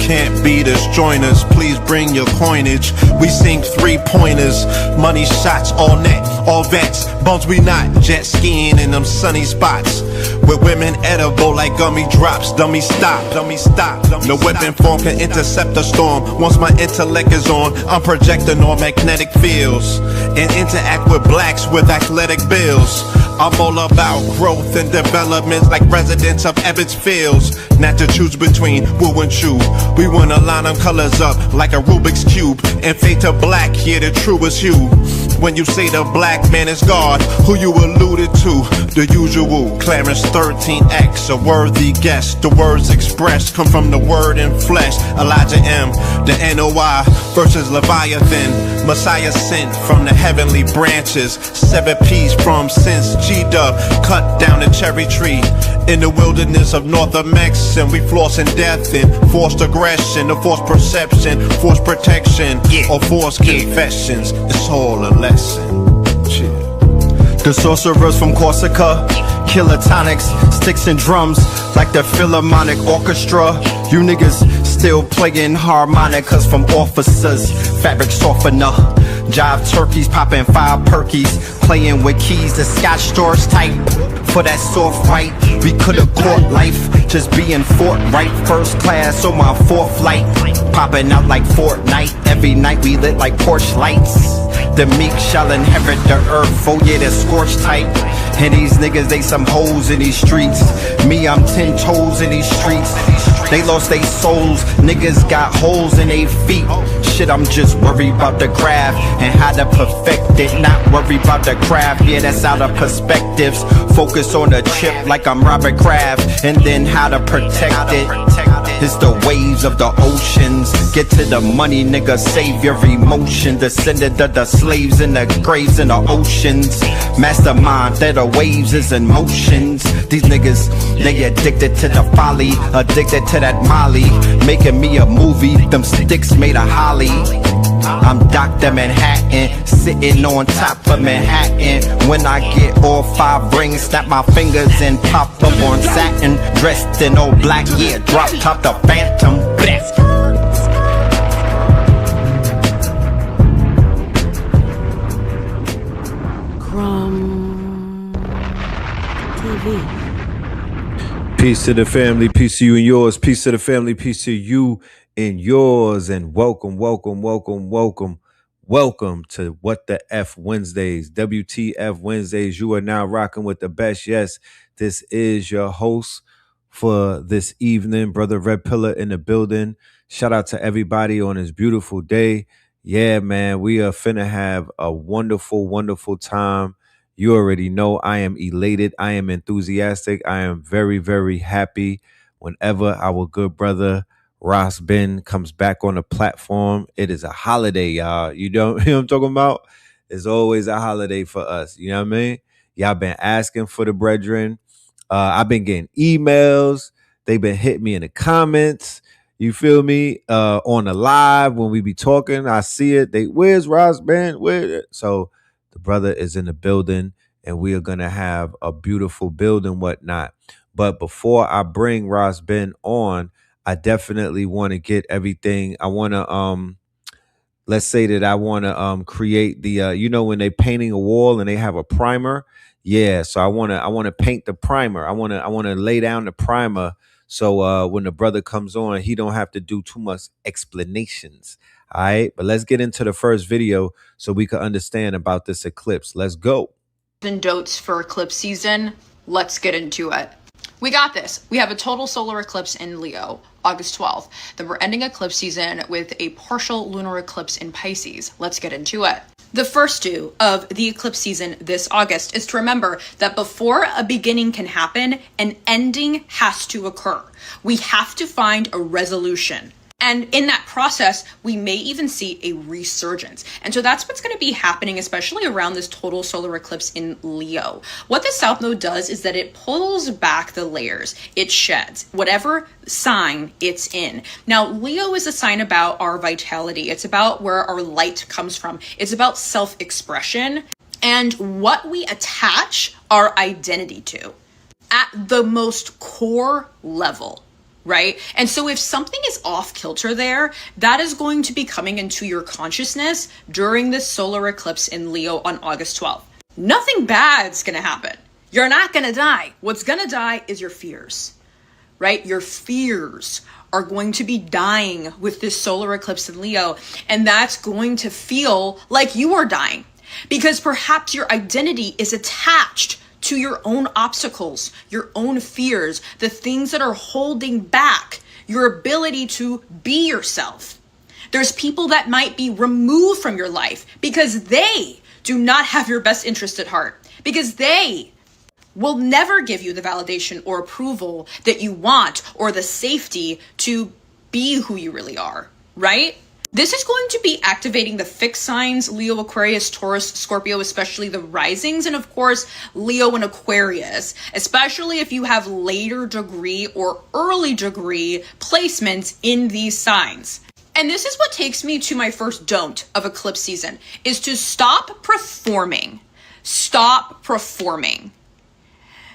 can't beat us, join us, please bring your coinage. We sink 3-pointers, money shots, all net, all vets. Bumps we not, jet skiing in them sunny spots. With women edible like gummy drops. Dummy stop, dummy stop. No weapon form can intercept a storm. Once my intellect is on, I'm projecting on magnetic fields and interact with blacks with athletic bills. I'm all about growth and development like residents of Ebbets Fields. Not to choose between woo and chew. We wanna line them colors up like a Rubik's Cube and fade to black, yeah, the truest hue. When you say the black man is God, who you alluded to? The usual, Clarence 13X, a worthy guest. The words expressed come from the word in flesh. Elijah M, the NOI versus Leviathan. Messiah sent from the heavenly branches. 7 P's from since G-Dub cut down the cherry tree. In the wilderness of North Amex, and we flossing death and forced aggression, or forced perception, forced protection, or forced confessions. It's all a lesson. The sorcerers from Corsica, killer tonics, sticks and drums, like the Philharmonic Orchestra. You niggas still playing harmonicas from officers, fabric softener. Jive turkeys, popping 5 perkies, playing with keys, the Scotch stores type. For that soft right, we could've caught life, just being forthright. First class on my 4th flight, popping out like Fortnite. Every night we lit like porch lights. The meek shall inherit the earth, oh yeah, the scorched type. And these niggas, they some hoes in these streets. Me, I'm 10 toes in these streets. They lost their souls, niggas got holes in their feet. Shit, I'm just worried about the craft and how to perfect it. Not worried about the craft, yeah, that's out of perspectives. Focus on the chip like I'm Robert Kraft, and then how to protect it. It's the waves of the oceans. Get to the money, nigga, save your emotion. Descendant of the slaves in the graves in the oceans. Mastermind that the waves is in motions. These niggas, they addicted to the folly, addicted to that molly. Making me a movie, them sticks made of holly. I'm Dr. Manhattan, sitting on top of Manhattan. When I get all 5 rings, snap my fingers and pop up on satin. Dressed in all black, yeah, drop top the Phantom. Blast. Peace to the family, peace to you and yours. Peace to the family, peace to you and yours. And welcome to What the F Wednesdays, WTF Wednesdays. You are now rocking with the best. Yes, this is your host for this evening, Brother Red Pillar in the building. Shout out to everybody on this beautiful day. Yeah, man, we are finna have a wonderful, wonderful time. You already know I am elated. I am enthusiastic. I am very, very happy whenever our good brother Ross Ben comes back on the platform. It is a holiday, y'all. You know what I'm talking about? It's always a holiday for us. You know what I mean? Y'all been asking for the brethren. I've been getting emails. They've been hitting me in the comments. You feel me? On the live when we be talking, I see it. Where's Ross Ben? So the brother is in the building, and we are going to have a beautiful build and whatnot. But before I bring Ross Ben on, I definitely want to get everything. I want to, let's say that I want to create the, you know, when they painting a wall and they have a primer. Yeah, so I want to paint the primer. I want to lay down the primer. So when the brother comes on, he don't have to do too much explanations. All right, but let's get into the first video so we can understand about this eclipse. Let's go. Dotes for eclipse season. Let's get into it. We got this. We have a total solar eclipse in Leo, August 12th. Then we're ending eclipse season with a partial lunar eclipse in Pisces. Let's get into it. The first due of the eclipse season this August is to remember that before a beginning can happen, an ending has to occur. We have to find a resolution. And in that process, we may even see a resurgence. And so that's what's going to be happening, especially around this total solar eclipse in Leo. What the South Node does is that it pulls back the layers. It sheds whatever sign it's in. Now, Leo is a sign about our vitality. It's about where our light comes from. It's about self-expression and what we attach our identity to at the most core level. right? And so if something is off kilter there, that is going to be coming into your consciousness during this solar eclipse in Leo on August 12th. Nothing bad's gonna happen. You're not gonna die. What's gonna die is your fears, right? Your fears are going to be dying with this solar eclipse in Leo, and that's going to feel like you are dying because perhaps your identity is attached to your own obstacles, your own fears, the things that are holding back your ability to be yourself. There's people that might be removed from your life because they do not have your best interest at heart, because they will never give you the validation or approval that you want or the safety to be who you really are, right? This is going to be activating the fixed signs, Leo, Aquarius, Taurus, Scorpio, especially the risings, and of course, Leo and Aquarius, especially if you have later degree or early degree placements in these signs. And this is what takes me to my first don't of eclipse season, is to stop performing. Stop performing.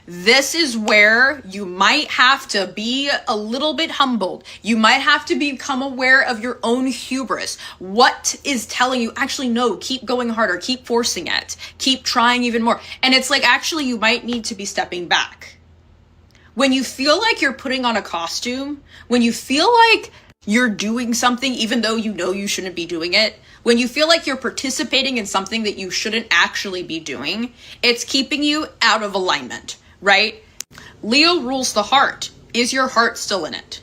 This is where you might have to be a little bit humbled. You might have to become aware of your own hubris. What is telling you, actually, no, keep going harder, keep forcing it, keep trying even more. And it's like, actually, you might need to be stepping back. When you feel like you're putting on a costume, when you feel like you're doing something even though you know you shouldn't be doing it, when you feel like you're participating in something that you shouldn't actually be doing, it's keeping you out of alignment. Right? Leo rules the heart. Is your heart still in it?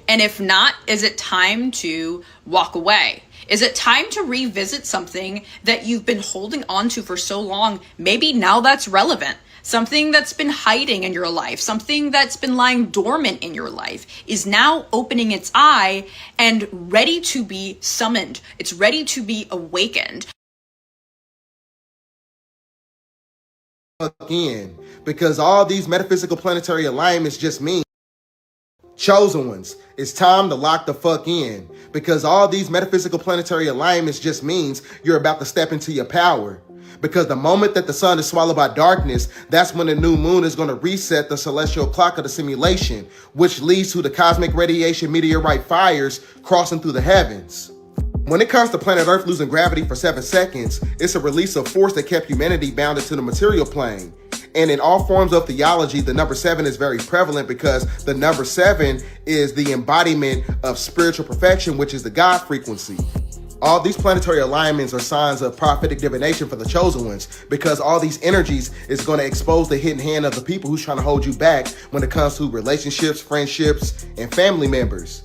And if not, is it time to walk away? Is it time to revisit something that you've been holding on to for so long? Maybe now that's relevant. Something that's been hiding in your life, something that's been lying dormant in your life is now opening its eye and ready to be summoned. It's ready to be awakened. In, because all these metaphysical planetary alignments just mean chosen ones. It's time to lock the fuck in, because all these metaphysical planetary alignments just means you're about to step into your power. Because the moment that the sun is swallowed by darkness, that's when the new moon is going to reset the celestial clock of the simulation, which leads to the cosmic radiation meteorite fires crossing through the heavens. When it comes to planet Earth losing gravity for 7 seconds, it's a release of force that kept humanity bounded to the material plane. And in all forms of theology, the number 7 is very prevalent because the number 7 is the embodiment of spiritual perfection, which is the God frequency. All these planetary alignments are signs of prophetic divination for the chosen ones, because all these energies is going to expose the hidden hand of the people who's trying to hold you back when it comes to relationships, friendships, and family members.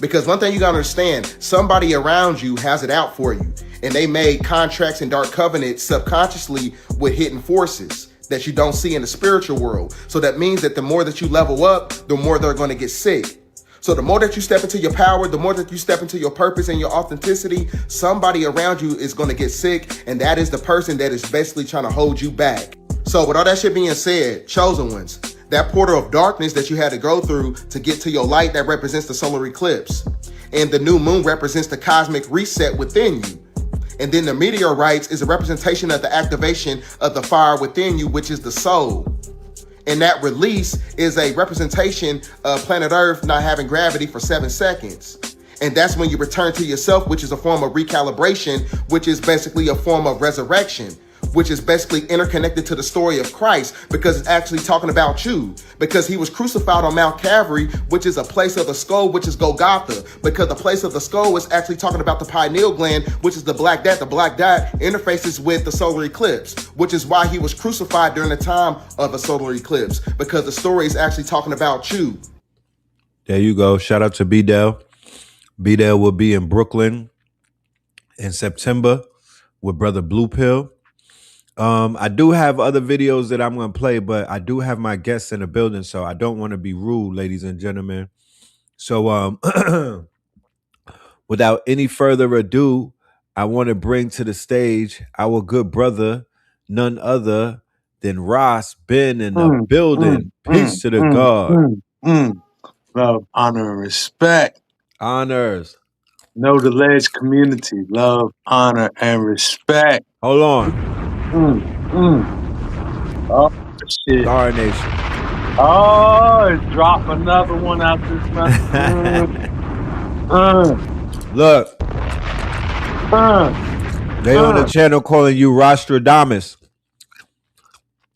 Because one thing you gotta understand, somebody around you has it out for you, and they made contracts and dark covenants subconsciously with hidden forces that you don't see in the spiritual world. So that means that the more that you level up, the more they're going to get sick. So the more that you step into your power, the more that you step into your purpose and your authenticity, somebody around you is going to get sick, and that is the person that is basically trying to hold you back. So with all that shit being said, chosen ones, that portal of darkness that you had to go through to get to your light, that represents the solar eclipse. And the new moon represents the cosmic reset within you. And then the meteorites is a representation of the activation of the fire within you, which is the soul. And that release is a representation of planet Earth not having gravity for 7 seconds. And that's when you return to yourself, which is a form of recalibration, which is basically a form of resurrection, which is basically interconnected to the story of Christ, because it's actually talking about you, because he was crucified on Mount Calvary, which is a place of the skull, which is Golgotha, because the place of the skull is actually talking about the pineal gland, which is the black dot. The black dot interfaces with the solar eclipse, which is why he was crucified during the time of a solar eclipse, because the story is actually talking about you. There you go. Shout out to B-Dell. B-Dell will be in Brooklyn in September with Brother Blue Pill. I do have other videos that I'm going to play, but I do have my guests in the building, so I don't want to be rude, ladies and gentlemen. So without any further ado, I want to bring to the stage our good brother, none other than RAS, been in the building. Peace to the God. Love, honor, and respect. Honors. Know the ledge community. Love, honor, and respect. Hold on. Oh, shit. Star Nation. Oh, drop another one out this mouth. Look, they on the channel calling you Roster-damus.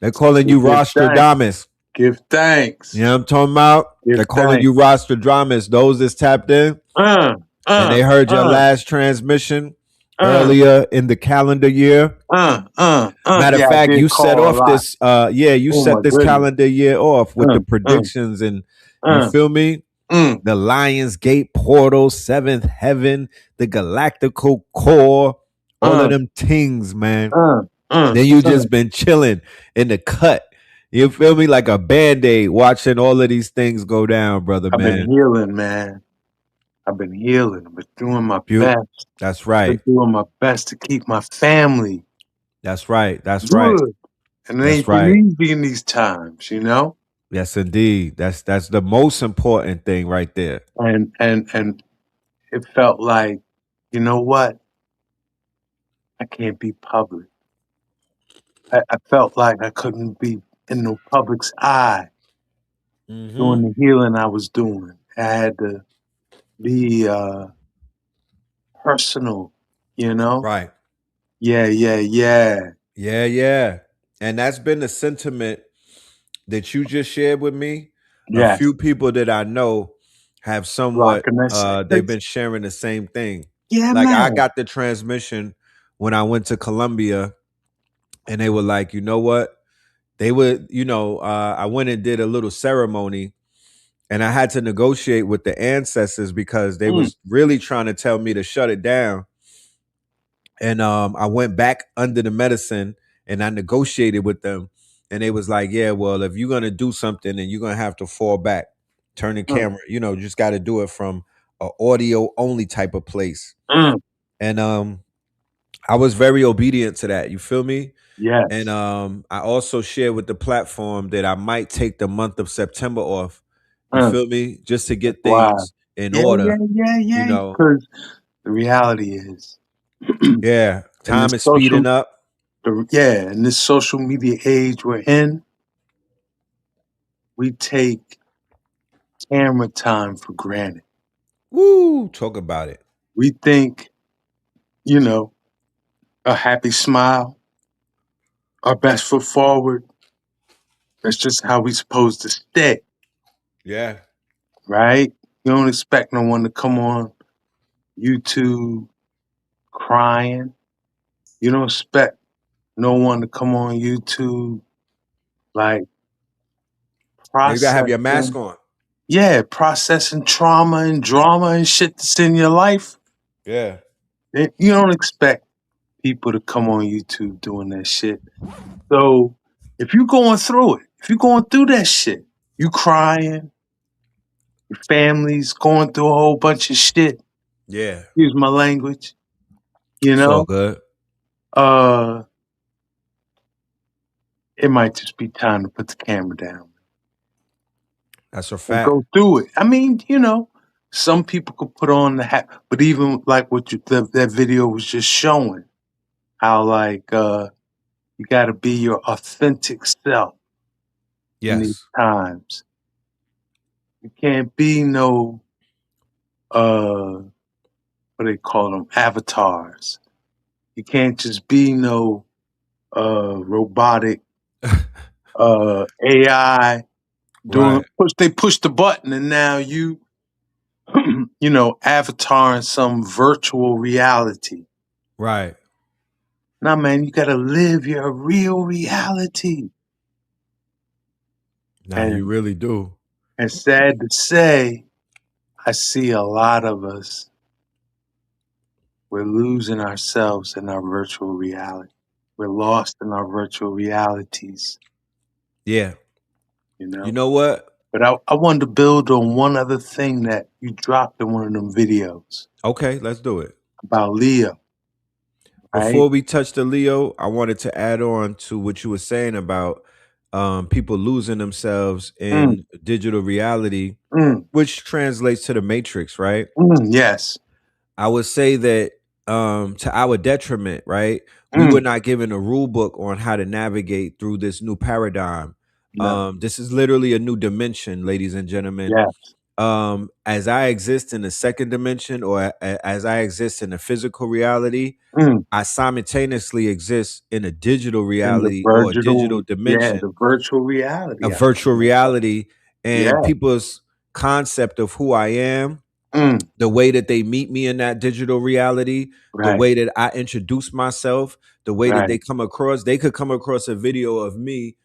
They're calling you Roster-damus. Give thanks. You know what I'm talking about? They're calling you Roster-damus. Those that's tapped in. And they heard your last transmission earlier in the calendar year. Matter of fact, you set off this you set this calendar year off with the predictions and you feel me? The Lion's Gate portal, seventh heaven, the galactical core, all of them things, man. Then you just been chilling in the cut. You feel me? Like a band-aid watching all of these things go down, brother, I've man. been healing, man. I've been healing. I've been doing my best. That's right. I've been doing my best to keep my family. That's right. That's good. right. And it ain't been easy in these times, you know? Yes, indeed. That's the most important thing right there. And it felt like, you know what? I can't be public. I felt like I couldn't be in the public's eye doing the healing I was doing. I had to be personal, you know? Right. Yeah. Yeah. And that's been the sentiment that you just shared with me. A few people that I know have somewhat they've been sharing the same thing. Yeah, like man. I got the transmission when I went to Colombia, and they were like, you know what? They would, I went and did a little ceremony, and I had to negotiate with the ancestors because they was really trying to tell me to shut it down. And I went back under the medicine and I negotiated with them. And they was like, yeah, well, if you're going to do something, then you're going to have to fall back, turn the camera, just got to do it from an audio only type of place. And I was very obedient to that. You feel me? Yeah. And I also shared with the platform that I might take the month of September off. You feel me? Just to get things in order. Yeah. Because the reality is, time is speeding up. In this social media age we're in, we take camera time for granted. Woo, talk about it. We think, a happy smile, our best foot forward. That's just how we supposed to stay. Yeah. Right? You don't expect no one to come on YouTube crying. You don't expect no one to come on YouTube like processing. You gotta have your mask on. Yeah, processing trauma and drama and shit that's in your life. Yeah. You don't expect people to come on YouTube doing that shit. So if you're going through it, if you're going through that shit, you crying, your family's going through a whole bunch of shit. Yeah. Excuse my language. It's all good. It might just be time to put the camera down. That's a fact. Go through it. I mean, some people could put on the hat, but even like what that video was just showing, how like you got to be your authentic self. In these times, you can't be no what do they call them, avatars. You can't just be no robotic AI doing they push the button and now you avatar in some virtual reality. Right. Nah, man, you gotta live your real reality. Nah, you really do. And sad to say, I see a lot of us, we're losing ourselves in our virtual reality. We're lost in our virtual realities. Yeah. You know what? But I wanted to build on one other thing that you dropped in one of them videos. Okay, let's do it. About Leo. Before we touch the Leo, I wanted to add on to what you were saying about people losing themselves in digital reality, which translates to the Matrix, right? Yes. I would say that to our detriment, right? We were not given a rule book on how to navigate through this new paradigm No. This is literally a new dimension, ladies and gentlemen. Yes. As I exist in the second dimension, or as I exist in the physical reality, Mm. I simultaneously exist in a digital In the reality or a digital virtual, dimension, the virtual a reality. virtual reality, and Yeah. people's concept of who I am, Mm. the way that they meet me in that digital reality, the Right. way that I introduce myself, the way that Right. they could come across a video of me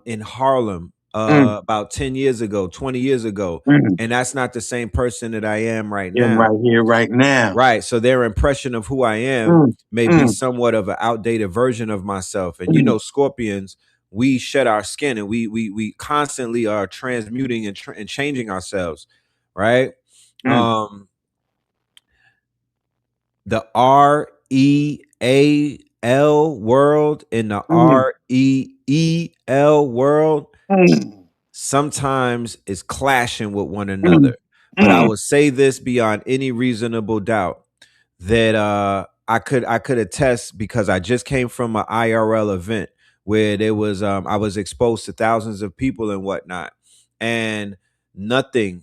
in Harlem Mm. about 10 years ago, 20 years ago, Mm. and that's not the same person that I am right Him now. right here, right now. Right. So their impression of who I am Mm. may be Mm. somewhat of an outdated version of myself. And Mm. Scorpions, we shed our skin, and we constantly are transmuting and changing ourselves, right? Mm. The REAL world and the Mm. REEL world Mm. sometimes is clashing with one Mm. another. But I Mm. would say this beyond any reasonable doubt, that I could attest, because I just came from an IRL event where there was I was exposed to thousands of people and whatnot, and nothing,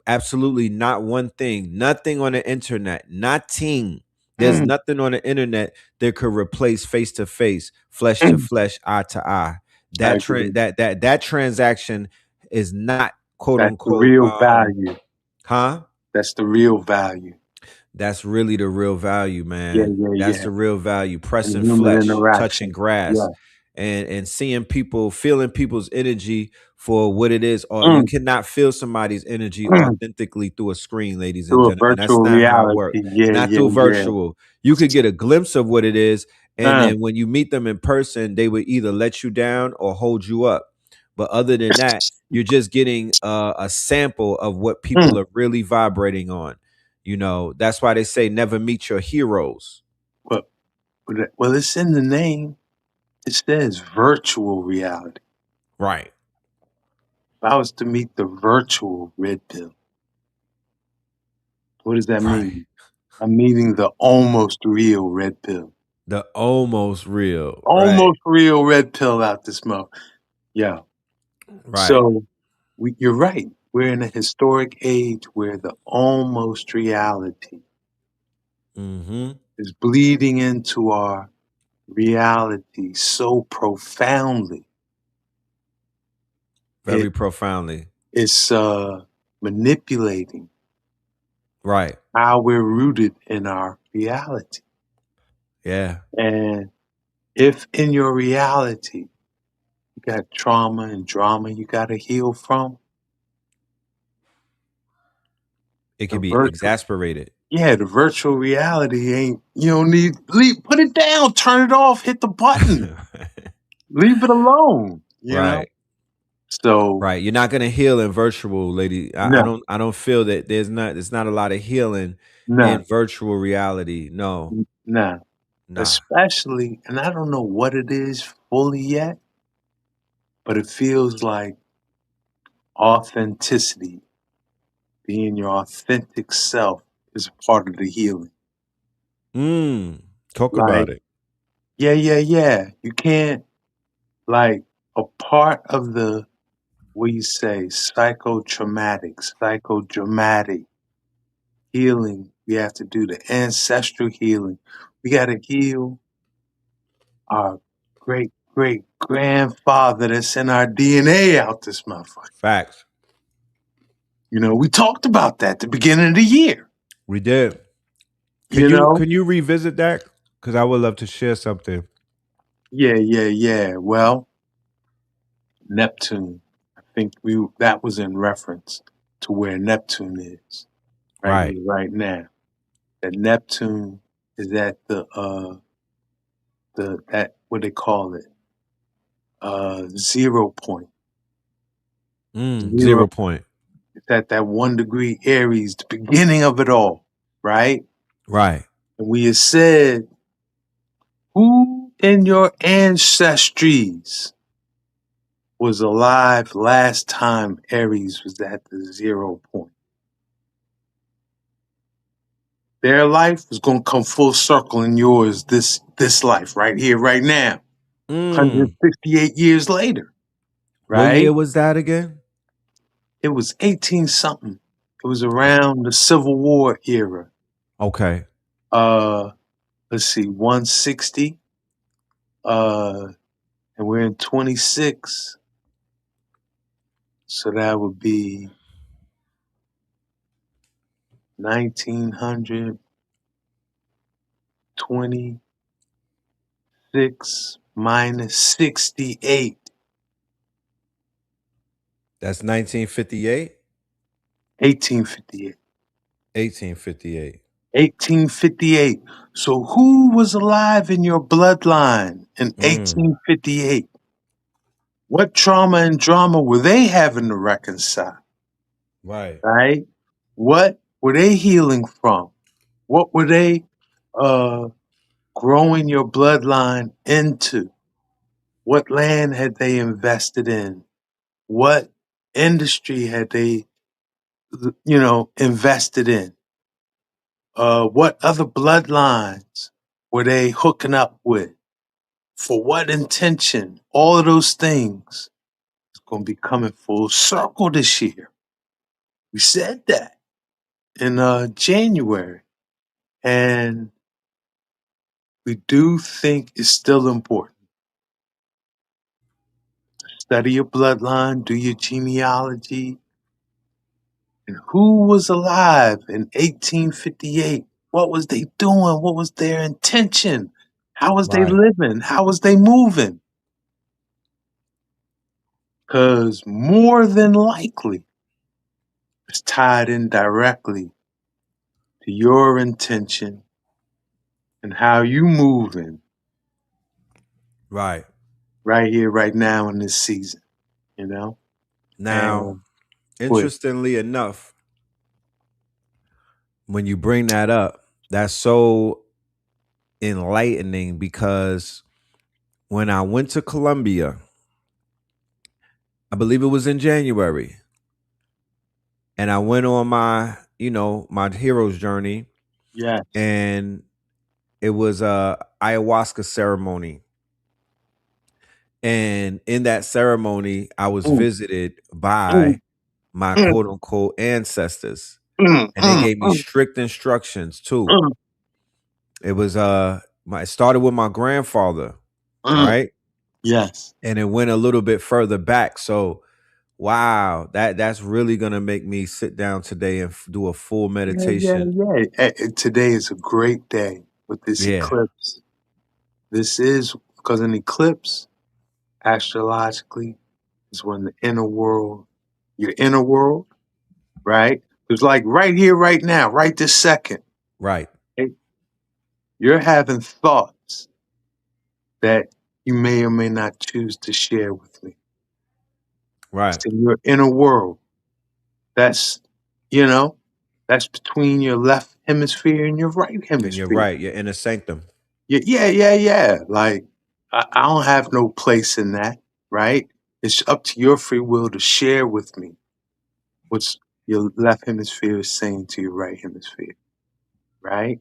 absolutely not one thing, nothing on the internet, nothing. There's Mm. nothing on the internet that could replace face to face, flesh to Mm. flesh, eye to eye. I That agree. that transaction is not quote That's the unquote real value. huh? That's the real value. That's really the real value, Yeah, man. yeah, That's yeah. the real value. And Pressing human flesh, touching interaction. grass, Yeah. and seeing people, feeling people's energy for what it is. Or you Mm. cannot feel somebody's energy Mm. authentically through a screen, ladies and Through a gentlemen. That's virtual not how it works. reality. Yeah, Not yeah, through yeah. virtual. You could get a glimpse of what it is, and Uh, then when you meet them in person, they would either let you down or hold you up. But other than that, you're just getting a sample of what mm. people are really vibrating on. That's why they say never meet your heroes. But, well, it's in the name. It says virtual reality. Right. If I was to meet the virtual red pill, what does that Right. mean? I'm meeting the almost real red pill. The almost real. Right. Almost real red pill out this month. Yeah. Right. So you're right. We're in a historic age where the almost reality Mm-hmm. is bleeding into our reality so profoundly. Very profoundly. It's manipulating Right. how we're rooted in our reality. Yeah. And if in your reality you got trauma and drama you got to heal from, It the can be virtual, exasperated. yeah, the virtual reality ain't, you don't need, put it down, turn it off, hit the button, leave it alone, you know? Right. So, Right. You're not gonna heal in virtual, lady. I no, don't feel that there's not a lot of healing in no, virtual reality. No. no. Nah. Especially, and I don't know what it is fully yet, but it feels like authenticity, being your authentic self, is a part of the healing. Talk Like, about it. yeah, yeah, yeah. You can't, like, a part of the, what you say, psychodramatic healing we have to do, the ancestral healing. We got to heal our great great grandfather that's in our DNA out this motherfucker. Facts. You know, we talked about that at the beginning of the year. We did. You know? Can you revisit that? Because I would love to share something. Yeah, yeah, yeah. Well, Neptune. I think that was in reference to where Neptune is right Right. here, right now. That Neptune is at that what they call it, 0 point. 0 0. point. It's at that 1 degree Aries, the beginning of it all, right? Right. And we have said, who in your ancestries was alive last time Aries was at the 0 point? Their life is going to come full circle in yours this life right here, right now, Mm. 158 years later, What right? year was that again? It was 18 something. It was around the Civil War era. Okay. Let's see, 160. And we're in 26. So that would be 1926 minus 68. That's 1958? 1858. 1858. 1858. So who was alive in your bloodline in 1858? What trauma and drama were they having to reconcile? Right. Right? What were they healing from? What were they growing your bloodline into? What land had they invested in? What industry had they, invested in? What other bloodlines were they hooking up with? For what intention? All of those things is going to be coming full circle this year. We said that in January. And we do think it's still important. Study your bloodline, do your genealogy. And who was alive in 1858? What was they doing? What was their intention? How was they Right. living? How was they moving? Because more than likely, it's tied in directly to your intention and how you moving Right. right here, right now in this season, you know? Now, And quick. interestingly enough, when you bring that up, that's so enlightening because when I went to Colombia, I believe it was in January, and I went on my hero's journey, Yeah. and it was a ayahuasca ceremony. And in that ceremony, I was Mm, visited mm, by my mm, quote unquote ancestors, mm, and they mm, gave me mm, strict instructions too. mm, It was it started with my grandfather, mm. right? Yes. And it went a little bit further back. So wow, that's really gonna make me sit down today and do a full Yeah, yeah, meditation. yeah. Today is a great day with this Yeah, eclipse. This is because an eclipse, astrologically, is when the inner world, your inner world, right? It's like right here, right now, right this second. right, Okay? You're having thoughts that you may or may not choose to share with me. right. It's in your inner world. That's, you know, that's between your left hemisphere and your right And you're hemisphere. right. You're in a sanctum. Yeah, yeah, yeah, yeah. Like, I don't have no place in that, right? It's up to your free will to share with me what's your left hemisphere is saying to your right hemisphere, right?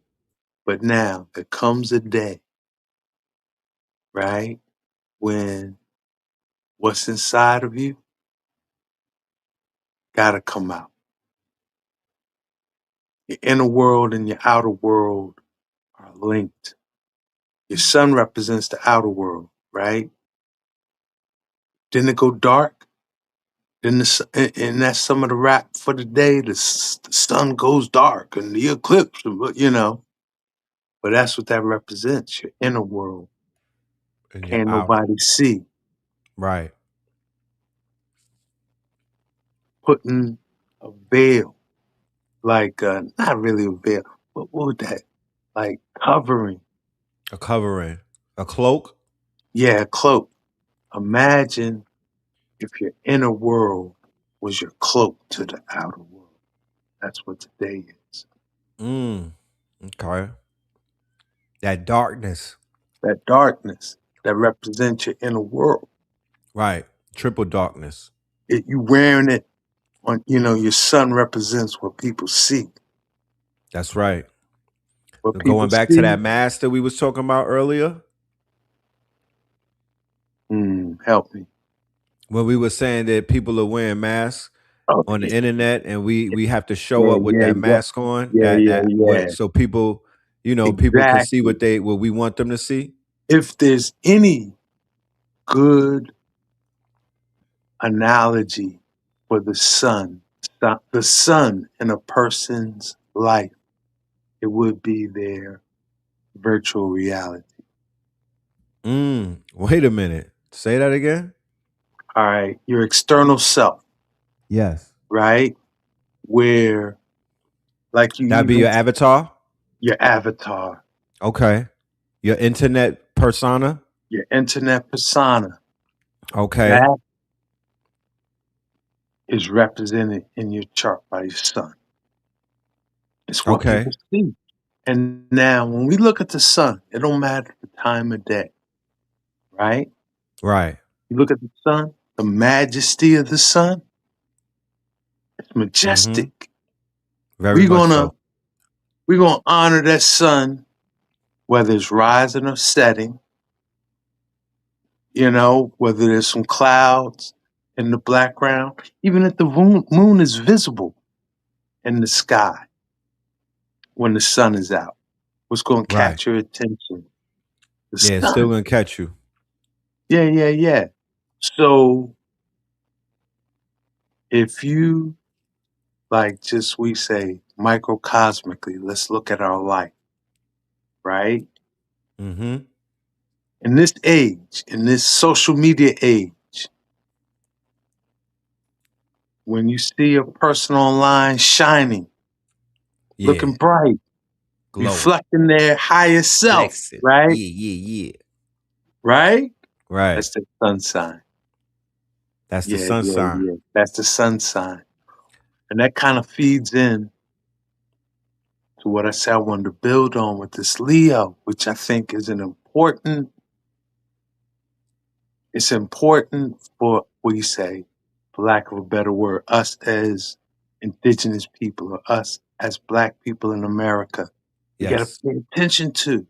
But now there comes a day, right, when what's inside of you gotta come out. Your inner world and your outer world are linked. Your sun represents the outer world, right? Didn't it go dark? Then and that's some of the rap for the day. The sun goes dark and the eclipse, But that's what that represents, your inner world. And you're Can't out. nobody see. Right. Putting a veil, like, not really a veil, but what would that, like covering. A covering. A cloak. Yeah, a cloak. Imagine if your inner world was your cloak to the outer world. That's what today is. Mm. Okay. That darkness. That darkness that represents your inner world. Right. Triple darkness. You wearing it on, your sun represents what people see. That's right. What people Going back to see, that master we was talking about earlier, help me. when we were saying that people are wearing masks on the Okay. internet, and we have to show Yeah, up with yeah, that yeah. mask on, Yeah, yeah, that yeah. what, so people, people can see Exactly. what we want them to see. If there's any good analogy for the sun in a person's life, it would be their virtual reality. Wait a minute. Say that again. All right. Your external self, Yes. right? Where, like you That'd be even, your avatar. your avatar, Okay. Your internet persona. your internet persona, Okay. that is represented in your chart by your sun. It's what Okay. people see. And now when we look at the sun, it don't matter the time of day, right? Right. You look at the sun, the majesty of the sun, it's Mm-hmm. majestic. Very We're much gonna so. we're gonna honor that sun, whether it's rising or setting, whether there's some clouds in the background, even if the moon is visible in the sky when the sun is out. What's gonna Right. catch your attention? The Yeah, it's still sun. gonna catch you. Yeah, yeah, yeah. So if you like just we say microcosmically, let's look at our life, right? Mm-hmm. In this age, in this social media age, when you see a person online shining, Yeah. looking bright, Glowing. reflecting their higher self, Flexing. right? Yeah, yeah, yeah. Right? Right. That's the sun sign. That's the Yeah, sun yeah, sign. yeah. That's the sun sign. And that kind of feeds in to what I said I wanted to build on with this Leo, which I think is it's important for, what do you say, for lack of a better word, us as indigenous people or us as black people in America. We got to Yes. pay attention to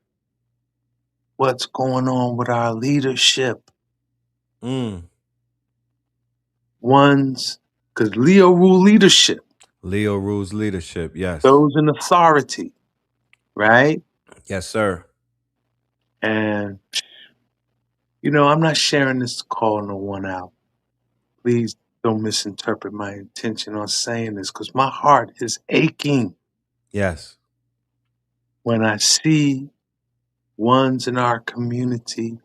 what's going on with our leadership. Mm. Because Leo rule leadership, Leo rules leadership. Yes. those in authority, right? Yes, sir. And, I'm not sharing this to call no one out. Please don't misinterpret my intention on saying this because my heart is aching Yes. when I see ones in our community,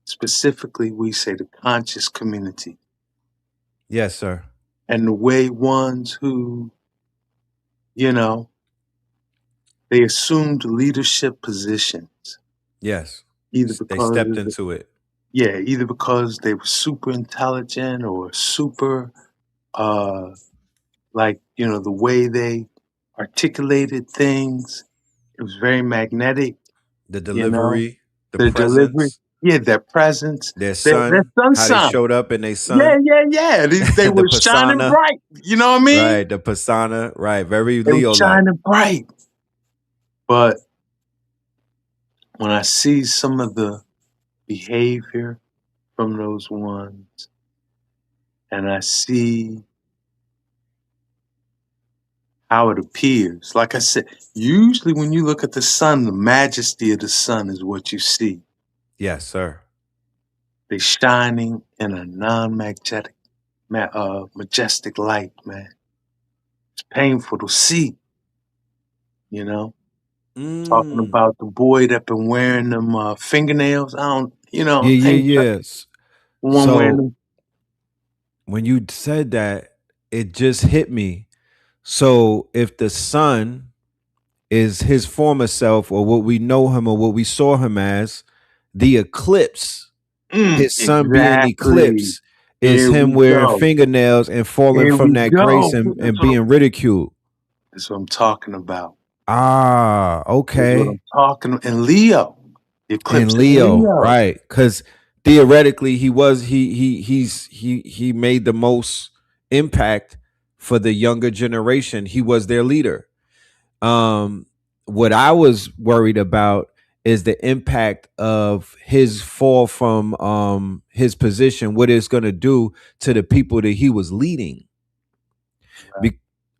specifically, we say the conscious community, Yes, sir. and the way ones who, you know, they assumed leadership positions, Yes. either They because stepped into it. either because they were super intelligent or super, the way they articulated things, it was very magnetic, The you know, delivery, the their delivery, presence, yeah, their presence, their their sun, sun how they sign. showed up in their Yeah, sun, yeah, yeah. They the were shining persona, bright. You know what I mean? right? The persona, right? Very They were Leo like. shining bright. But when I see some of the behavior from those ones, and I see how it appears, like I said, usually when you look at the sun, the majesty of the sun is what you see. Yes, sir. They're shining in a non-magnetic, majestic light, man. It's painful to see, you know? Talking Mm. about the boy that been wearing them fingernails. Yeah, I yeah, ain't yes. one wearing So them. when you said that, it just hit me. So if the sun is his former self, or what we know him or what we saw him as, the eclipse, his sun being Exactly. eclipsed, is Here him we wearing go. fingernails and falling Here from we that grace go. and being ridiculed. That's what I'm talking about. Ah, That's what okay. I'm talking about. And Leo. The eclipse And in Leo, Leo. right? Because theoretically, he made the most impact for the younger generation. He was their leader. What I was worried about is the impact of his fall from his position, what it's going to do to the people that he was leading.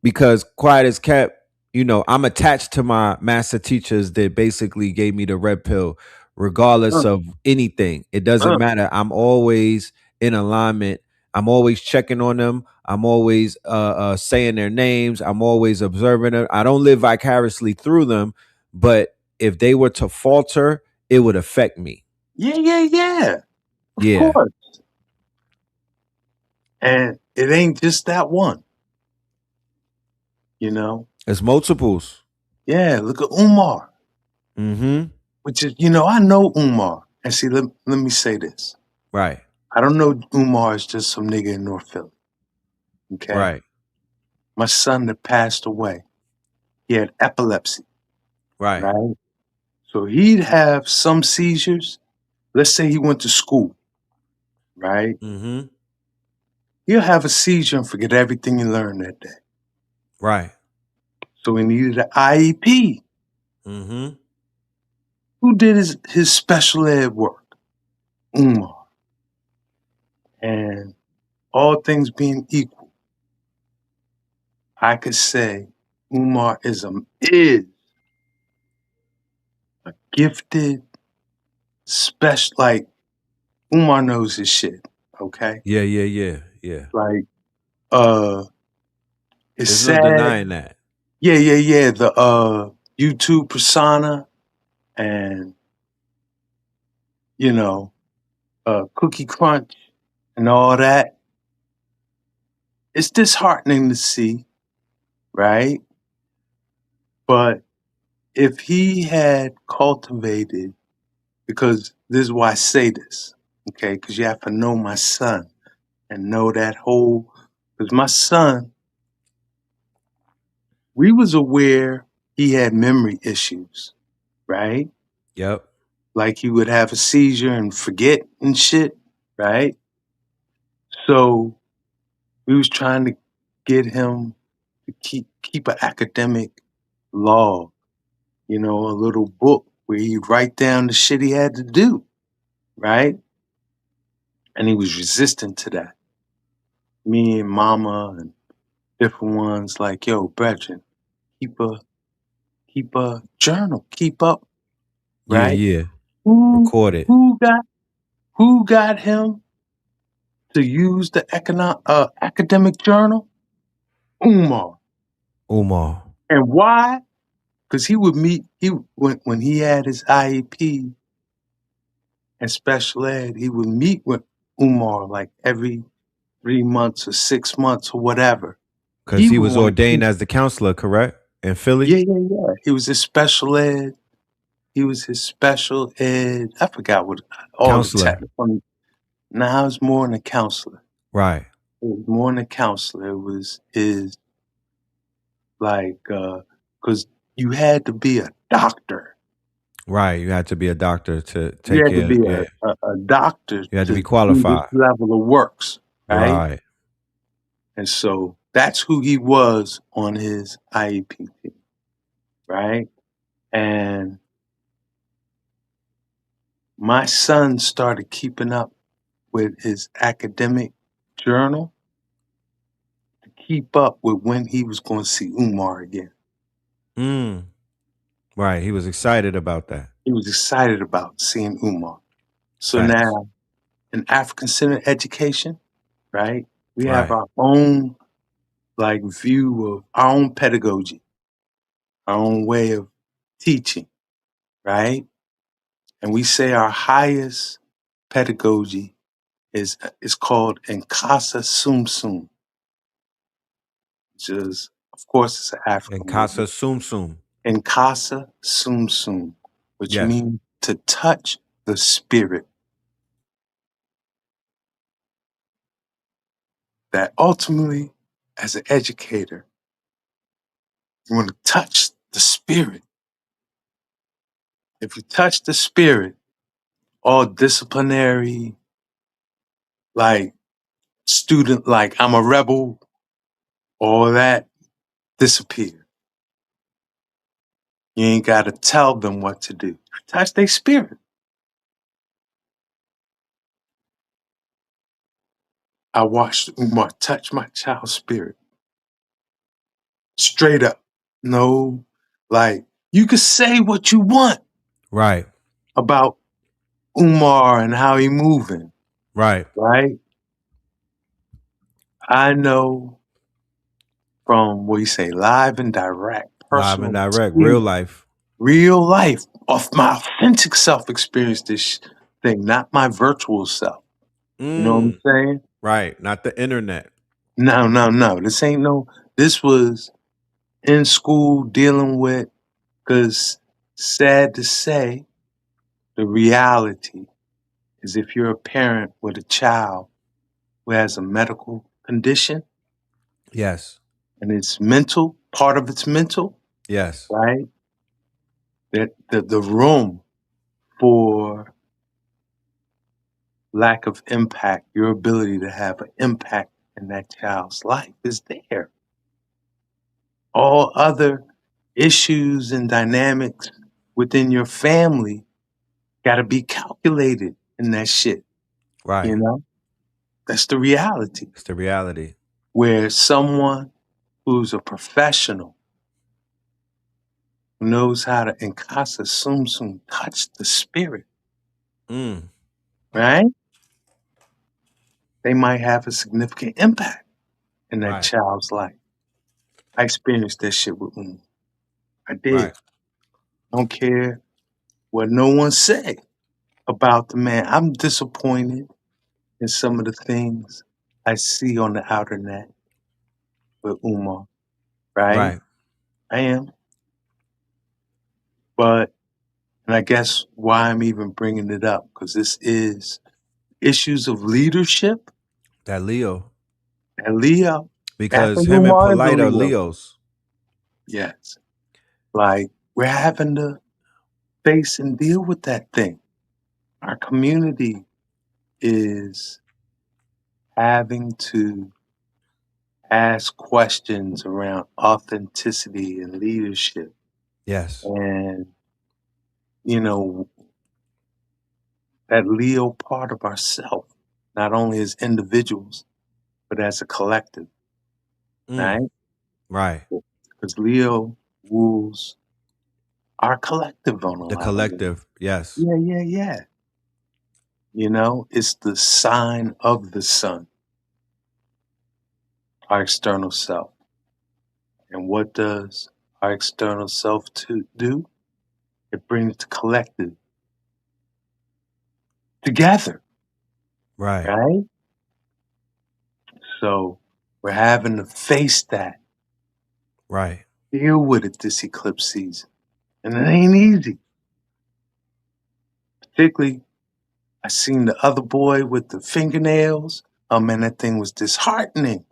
Because quiet as kept, I'm attached to my master teachers that basically gave me the red pill, regardless of anything. It doesn't matter. I'm always in alignment. I'm always checking on them. I'm always saying their names. I'm always observing them. I don't live vicariously through them, but if they were to falter, it would affect me. Yeah. Of Yeah. course. And it ain't just that one. It's multiples. Yeah, look at Umar. Mm-hmm. Which is, I know Umar. And see, let me say this. Right. I don't know Umar is just some nigga in North Philly. Okay? Right. My son that passed away, he had epilepsy. Right. Right? So he'd have some seizures. Let's say he went to school. Right? Mm-hmm. He'll have a seizure and forget everything he learned that day. Right. So he needed an IEP. Mm-hmm. Who did his special ed work? Umar. And all things being equal, I could say Umar is a gifted, special, like, Umar knows his shit, okay? Yeah. Like, it's There's sad. no denying that. Yeah. The YouTube persona and, Cookie Crunch and all that. It's disheartening to see, right? But if he had cultivated, because this is why I say this, okay? Because you have to know my son and know that whole, because my son, we was aware he had memory issues, right? Yep. Like he would have a seizure and forget and shit, right? So we was trying to get him to keep an academic log, a little book where he'd write down the shit he had to do, right? And he was resistant to that. Me and mama and different ones like, yo, brethren, keep a journal, keep up, right? Yeah. Who Record it. who got him to use the academic journal? Umar. And why? Because he would meet when he had his IEP and special ed, he would meet with Umar like every 3 months or 6 months or whatever. Because he would was wanna ordained teach. as the counselor, correct? In Philly? Yeah. He was his special ed. He was his special ed. I forgot what all the Counselor. technical. Now it's more than a counselor. Right. It was more than a counselor. It was his, like, because you had to be a doctor. Right. You had to be a doctor to You take had to care. be Yeah. a doctor You had to be do qualified. this level of works, right? Right. And so that's who he was on his IEP team, right? And my son started keeping up with his academic journal to keep up with when he was going to see Umar again. Right. He was excited about that. He was excited about seeing Umar. So Facts. now, in African-centered education, right, we have Right. our own, like, view of our own pedagogy, our own way of teaching, right? And we say our highest pedagogy is called Nkasa Sum Sum, which is, of course, it's an African And word. Casa Sum Sum. Nkasa Sum Sum, which Yes. means to touch the spirit. That ultimately, as an educator, you want to touch the spirit. If you touch the spirit, all disciplinary, like student, like I'm a rebel, all that disappear. You ain't got to tell them what to do. Touch their spirit. I watched Umar touch my child's spirit. Straight up. No, like, you could say what you want Right. about Umar and how he moving, Right. right? I know from what you say, live and direct, Live and personal direct, real experience, life. real life, of my authentic self experience this thing, not my virtual self. You know what I'm saying? Right. Not the internet. No. This was in school dealing with, because sad to say, the reality is if you're a parent with a child who has a medical condition Yes. and it's mental, part of it's mental, Yes. right? That the room for lack of impact, your ability to have an impact in that child's life is there. All other issues and dynamics within your family got to be calculated in that shit. Right. You know, that's the reality. It's the reality. Where someone who's a professional who knows how to in casa sum sum touch the spirit, right? They might have a significant impact in that Right. child's life. I experienced that shit with Uma. I did. Right. I don't care what no one say about the man. I'm disappointed in some of the things I see on the outer net with Umar, right? Right. I am. But, and I guess why I'm even bringing it up, because this is issues of leadership That Leo. and Leo. Because After him and Umar is a Polite are Leo. Leos. Yes. Like, we're having to face and deal with that thing. Our community is having to ask questions around authenticity and leadership. Yes. And, you know, that Leo part of ourself, not only as individuals, but as a collective, right? Right. Because Leo rules our collective on a The lot of levels. collective. Yes. Yeah. You know, it's the sign of the sun, our external self. And what does our external self do? It brings the collective together, Right. right? So we're having to face that, Right. deal with it this eclipse season. And it ain't easy. Particularly, I seen the other boy with the fingernails. Oh man, that thing was disheartening.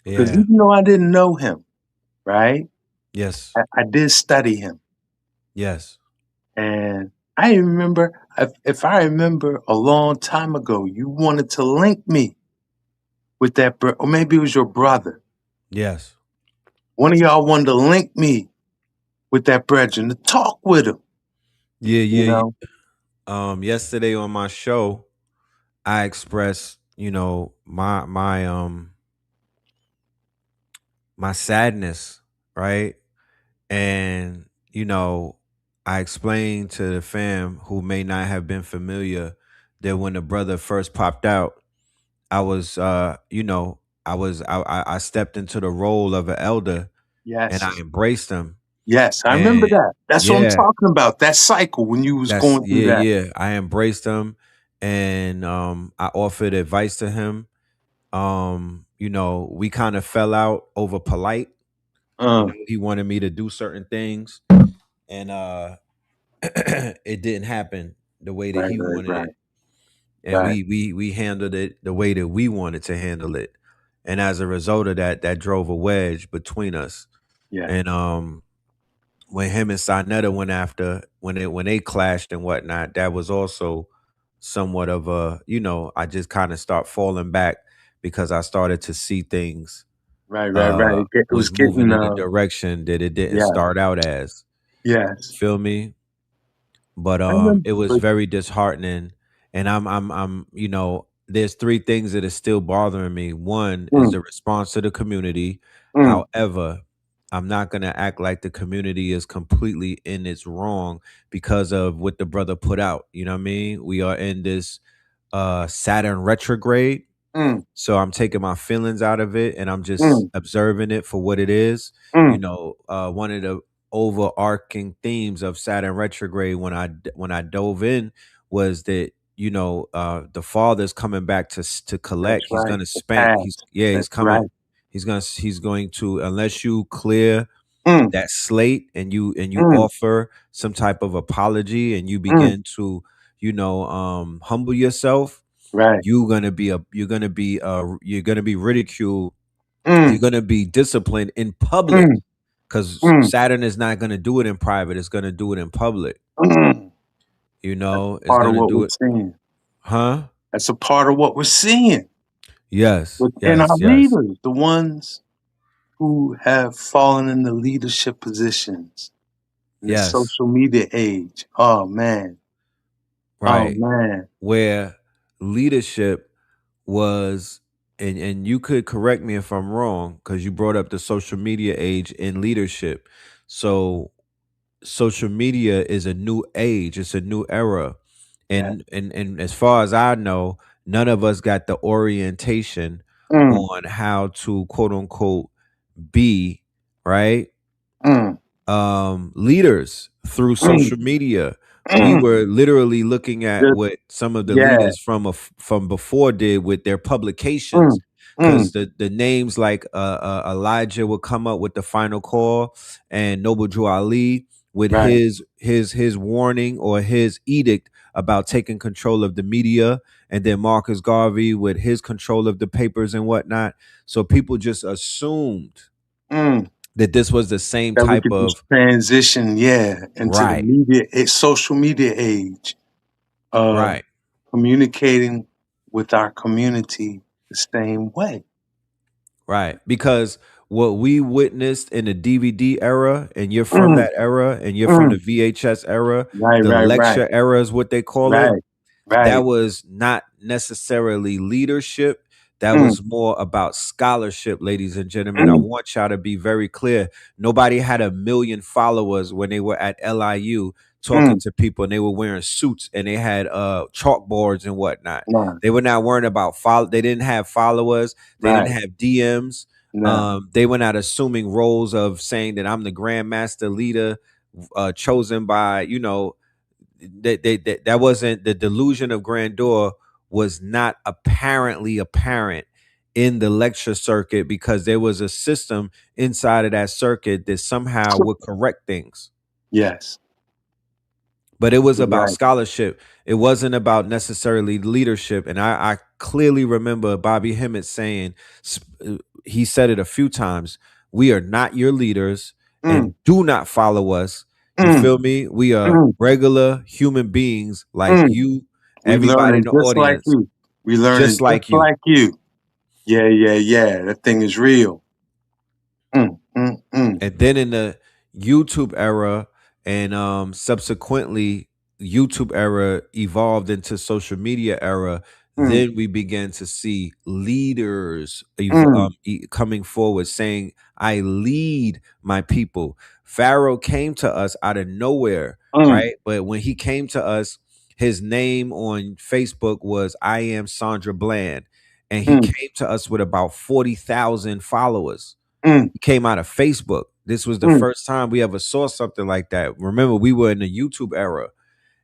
Because Yeah. even though I didn't know him, right? Yes. I did study him. Yes. And I remember, if I remember a long time ago, you wanted to link me with that, or maybe it was your brother. Yes. One of y'all wanted to link me with that brethren to talk with him. Yeah. You know? Yesterday on my show, I expressed, my sadness, right? And, I explained to the fam who may not have been familiar that when the brother first popped out, I was I stepped into the role of an elder and I Yes. embraced him. Yes, I remember And that. That's what I'm yeah, talking about. That cycle when you was going through that. yeah. I embraced him and I offered advice to him. We kind of fell out over Polite. He wanted me to do certain things and it didn't happen the way that he wanted it. And Right. we handled it the way that we wanted to handle it. And as a result of that, that drove a wedge between us. Yeah. And when him and Sinetta went after when they clashed and whatnot, that was also somewhat of a, I just kind of start falling back because I started to see things Right. It was was moving getting in a direction that it didn't yeah. start out as. Yes. Feel me? But I remember. it was very disheartening. And I'm you know, there's three things that is still bothering me. One is Mm, the response to the community. mm, However, I'm not gonna act like the community is completely in its wrong because of what the brother put out. You know what I mean? We are in this Saturn retrograde. mm, So I'm taking my feelings out of it and I'm just mm, observing it for what it is. You mm. know, one of the overarching themes of Saturn retrograde when I dove in was that, you know, the father's coming back to That's collect. He's right. gonna The spend. He's past. yeah, he's That's coming. right. He's going to, unless you clear Mm, that slate and you mm, offer some type of apology and you mm. begin to, you know, humble yourself. Right. You're gonna be ridiculed. You're Mm, gonna be disciplined in public mm, because mm, Saturn is not gonna do it in private. It's gonna do it in public. mm. You That's know, a it's part of gonna what do we're it, seeing. huh? That's a part of what we're seeing Yes, within our yes, yes, leaders, the ones who have fallen in the leadership positions in the yes. social media age. Oh man. Oh Right. man. Where leadership was, and you could correct me if I'm wrong, because you brought up the social media age in leadership. So social media is a new age, it's a new era. Yeah. And as far as I know, none of us got the orientation Mm, on how to quote unquote be, right? mm, Leaders through mm, social media. We mm. were literally looking at Just, what some of the yeah. leaders from before did with their publications, Mm, because mm. the names like Elijah would come up with the final call, and Noble Drew Ali with Right. his warning or his edict about taking control of the media, and then Marcus Garvey with his control of the papers and whatnot. So people just assumed Mm. that this was the same That we type could just of transition, yeah, into the right. media, social media age of Right, communicating with our community the same way. right. Because what we witnessed in the DVD era, and you're from Mm, that era, and you're from the mm. VHS era, Right, the right, right, lecture era is what they call it. right, That right. was not necessarily leadership. That Mm, was more about scholarship, ladies and gentlemen. I mm, want y'all to be very clear. Nobody had 1 million followers when they were at LIU talking mm. to people and they were wearing suits and they had chalkboards and whatnot. Nah, They were not worrying about they didn't have followers, they didn't right, have DMs. nah. They were not assuming roles of saying that I'm the grandmaster leader chosen by, you know, that wasn't, the delusion of grandeur was not apparently apparent in the lecture circuit, because there was a system inside of that circuit that somehow would correct things. Yes, But it was you're about right. scholarship. It wasn't about necessarily leadership. And I clearly remember Bobby Hemmett saying, he said it a few times, we are not your leaders Mm, and do not follow us. You mm, feel me? We are mm, regular human beings like mm. you, We everybody in learning the just like audience, you. We learning just just like you. like you. Yeah, yeah, yeah. That thing is real. Mm, mm, mm, And then in the YouTube era, and subsequently YouTube era evolved into social media era, mm, then we began to see leaders mm, coming forward saying, I lead my people. Pharaoh came to us out of nowhere, mm, right? But when he came to us, his name on Facebook was I am Sandra Bland, and he mm, came to us with about 40,000 followers. mm, He came out of Facebook. This was the mm. first time we ever saw something like that. Remember, we were in the YouTube era,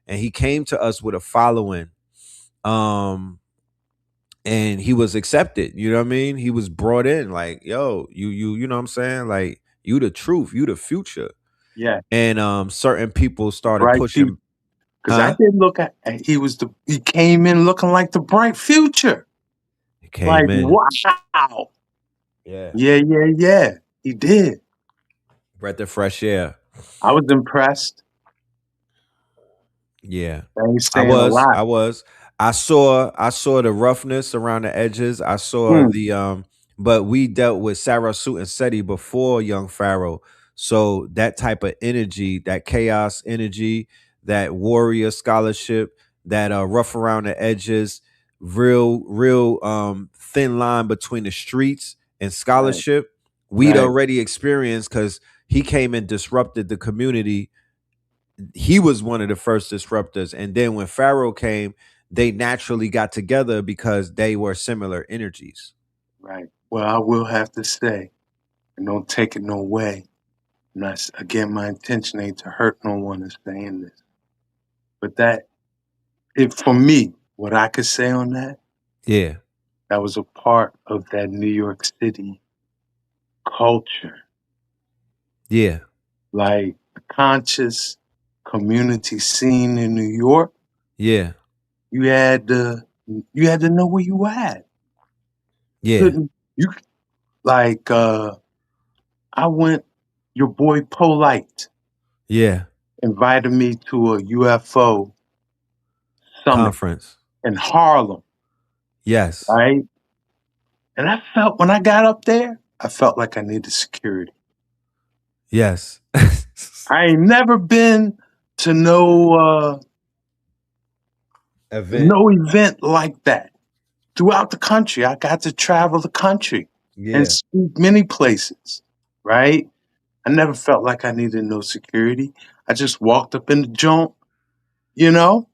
and he came to us with a following. And he was accepted. You know what I mean? He was brought in, like, yo, you know what I'm saying? Like, you the truth, you the future. Yeah, And certain people started bright future. pushing, Because I huh? did look at he came in looking like the bright future. He Like, came in. wow. Yeah. Yeah, yeah, yeah. He did. Breath of fresh air. I was impressed. Yeah. I ain't saying a lot. I was. I saw the roughness around the edges. I saw Mm, the but we dealt with Sarah Suit and Seti before Young Pharaoh. So that type of energy, that chaos energy, that warrior scholarship, that rough around the edges, real thin line between the streets and Right. scholarship, we'd Right. already experienced because he came and disrupted the community. He was one of the first disruptors. And then when Pharaoh came, they naturally got together because they were similar energies. Right. Well, I will have to say, and don't take it no way. Not again. My intention ain't to hurt no one in saying this, but that it for me, what I could say on that, Yeah. that was a part of that New York City culture, Yeah. like the conscious community scene in New York. Yeah. You had to know where you at. Yeah. Couldn't you like I went your boy Polite Yeah. invited me to a UFO summit Conference. in Harlem, Yes. right? And I felt when I got up there, I felt like I needed security. Yes. I ain't never been to Event. no event like that. Throughout the country, I got to travel the country and Yeah. speak many places, right? I never felt like I needed no security. I just walked up in the joint, you know,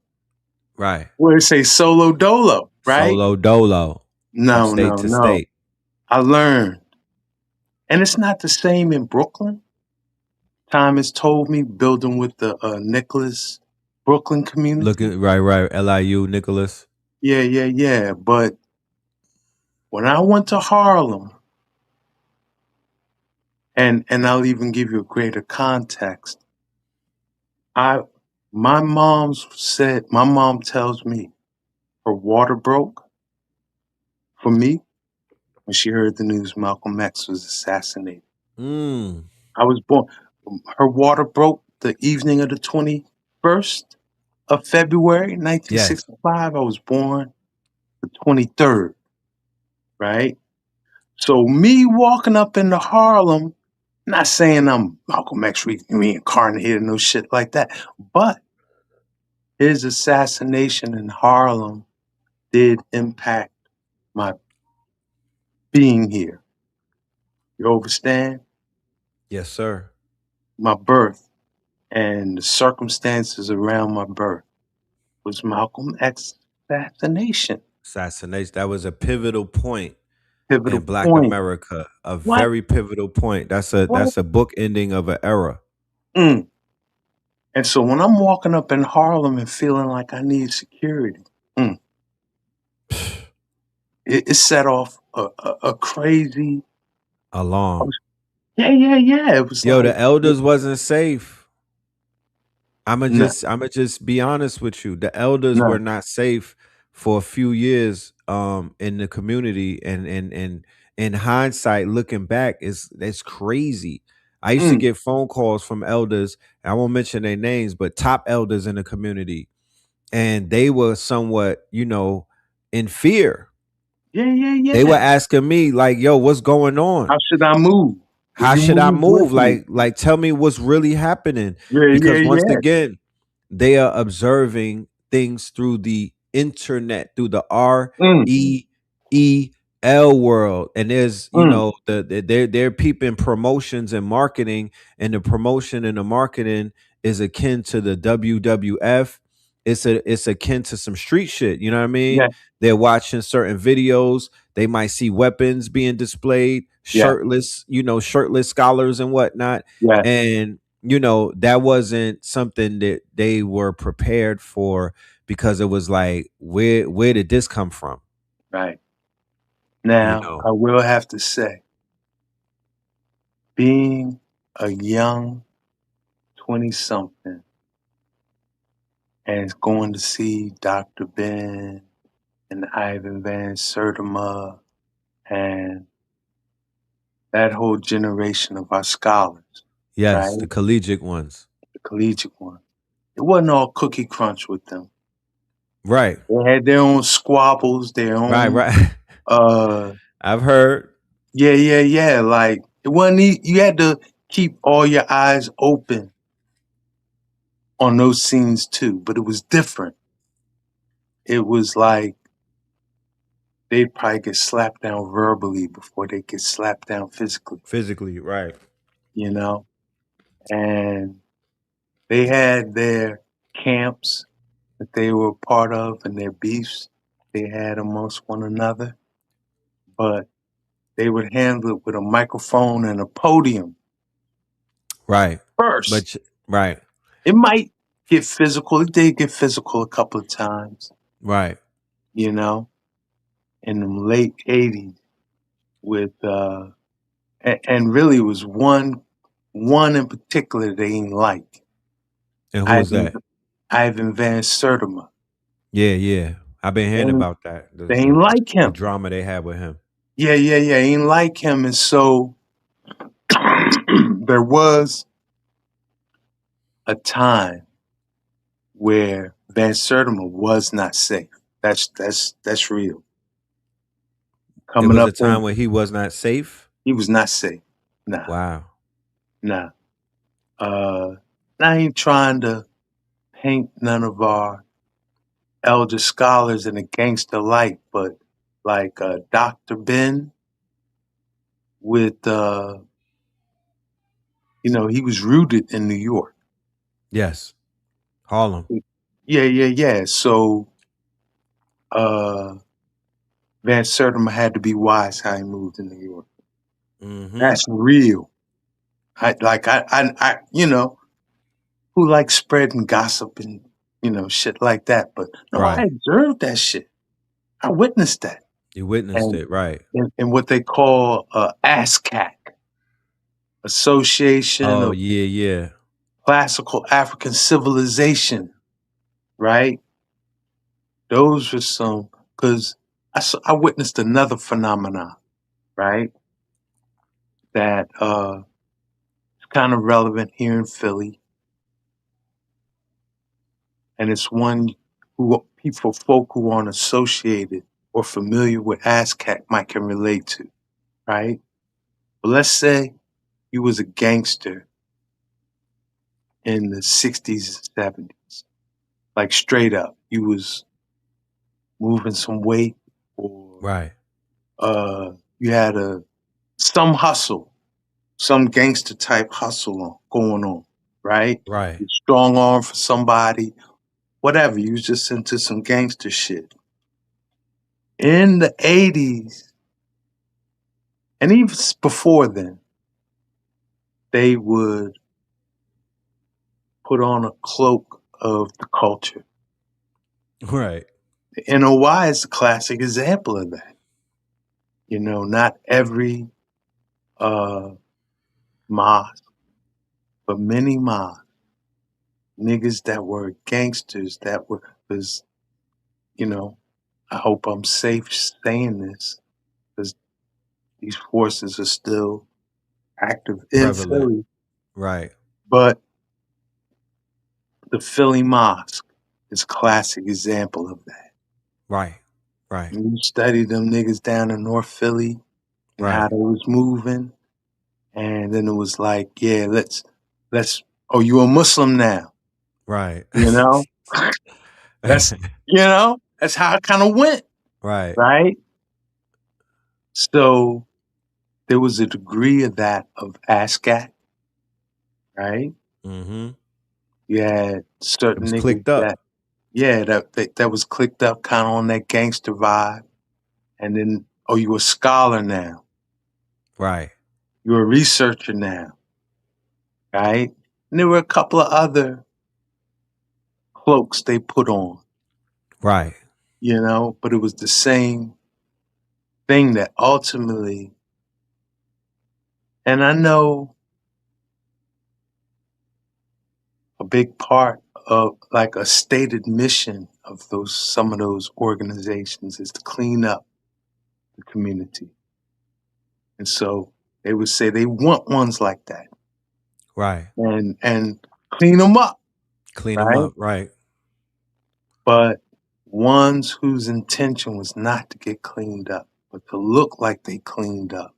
Right. where it say solo dolo, right? Solo dolo from No, state no, to no. state. I learned. And it's not the same in Brooklyn. Time has told me, building with the Nicholas Brooklyn community. Looking right. LIU, Nicholas. Yeah. But when I went to Harlem, and I'll even give you a greater context. My mom tells me her water broke for me when she heard the news Malcolm X was assassinated. Mm. I was born. Her water broke the evening of the 21st of February, Yes. 1965. I was born the 23rd, right? So me walking up into Harlem, not saying I'm Malcolm X reincarnated, no shit like that, but his assassination in Harlem did impact my being here. You understand? Yes, sir. My birth and the circumstances around my birth was Malcolm X assassination. Assassination. That was a pivotal point in Pivotal Black point. America. A What? very pivotal point. That's a book ending of an era. Mm. And so when I'm walking up in Harlem and feeling like I need security, it set off a crazy. Alarm. Yeah. It was Yo, like, the elders wasn't safe. no, I'ma just be honest with you. The elders were no, not safe for a few years in the community, and in hindsight, looking back, it's crazy. I used to mm, get phone calls from elders, and I won't mention their names, but top elders in the community, and they were somewhat, in fear. They were yeah. asking me, like, yo, what's going on? How should I move? Will How you should I move with move? me? Like tell me what's really happening. Because once Yeah. again, they are observing things through the internet, through the Mm, REEL world. And there's, mm, they're peeping promotions and marketing, and the promotion and the marketing is akin to the WWF. It's akin to some street shit, you know what I mean? yeah, They're watching certain videos, they might see weapons being displayed, yeah, shirtless scholars and whatnot. yeah, And that wasn't something that they were prepared for, because it was like, where did this come from? right. You Now, know. I will have to say, being a young 20 something and going to see Dr. Ben and Ivan Van Sertima and that whole generation of our scholars, right? Yes, the collegiate ones. The collegiate one. It wasn't all cookie crunch with them. Right. They had their own squabbles, their own, Right. uh, I've heard. yeah. Like, it wasn't, you had to keep all your eyes open on those scenes too, but it was different. It was like they'd probably get slapped down verbally before they get slapped down physically, Physically, right. you know? And they had their camps that they were part of and their beefs they had amongst one another, but they would handle it with a microphone and a podium Right. first. But right. It might get physical. It did get physical a couple of times, Right. you know, in the late 80s with, and really it was one in particular they ain't like. And who was that? Ivan Van Sertima. Yeah, yeah. I've been hearing about that. They ain't like The him. drama they had with him. Yeah. Ain't like him. And so there was a time where Van Sertima was not safe. That's real. There Coming was up a time on, when he was not safe. he was not safe. Nah. Wow. I ain't trying to paint none of our elder scholars in a gangster light, but like Dr. Ben with he was rooted in New York. Yes. Harlem. Yeah. So Van Sertima had to be wise how he moved in New York. Mm-hmm. That's real. I who likes spreading gossip and shit like that. But no, Right. I observed that shit. I witnessed that. You witnessed it, right? In what they call ASCAC, Association Oh, of yeah. Classical African Civilization, right? Those were some, because I witnessed another phenomenon, right? That is kind of relevant here in Philly. And it's one folk who aren't associated or familiar with ASCAC might can relate to, right? But let's say you was a gangster in the 60s and 70s, like straight up, you was moving some weight or Right. you had some hustle, some gangster type hustle going on, right? Right. You strong arm for somebody, whatever. You was just into some gangster shit. In the 80s, and even before then, they would put on a cloak of the culture. Right. The NOI is a classic example of that. Not every mosque, but many mosques, niggas that were gangsters because, I hope I'm safe saying this because these forces are still active in Prevalent. Philly. Right. But the Philly Mosque is a classic example of that. Right. You study them niggas down in North Philly and how Right. they was moving. And then it was like, yeah, oh, you a Muslim now. Right. That's how it kind of went. Right. Right. So there was a degree of that of ASCAC, right? Mm-hmm. You had certain was niggas clicked up. that was clicked up kind of on that gangster vibe. And then, oh, you a scholar now. Right. You're a researcher now. Right? And there were a couple of other cloaks they put on. Right. But it was the same thing that ultimately, and I know a big part of like a stated mission of some of those organizations is to clean up the community. And so they would say they want ones like that. Right. And clean them up. Clean them up. Right. But ones whose intention was not to get cleaned up, but to look like they cleaned up,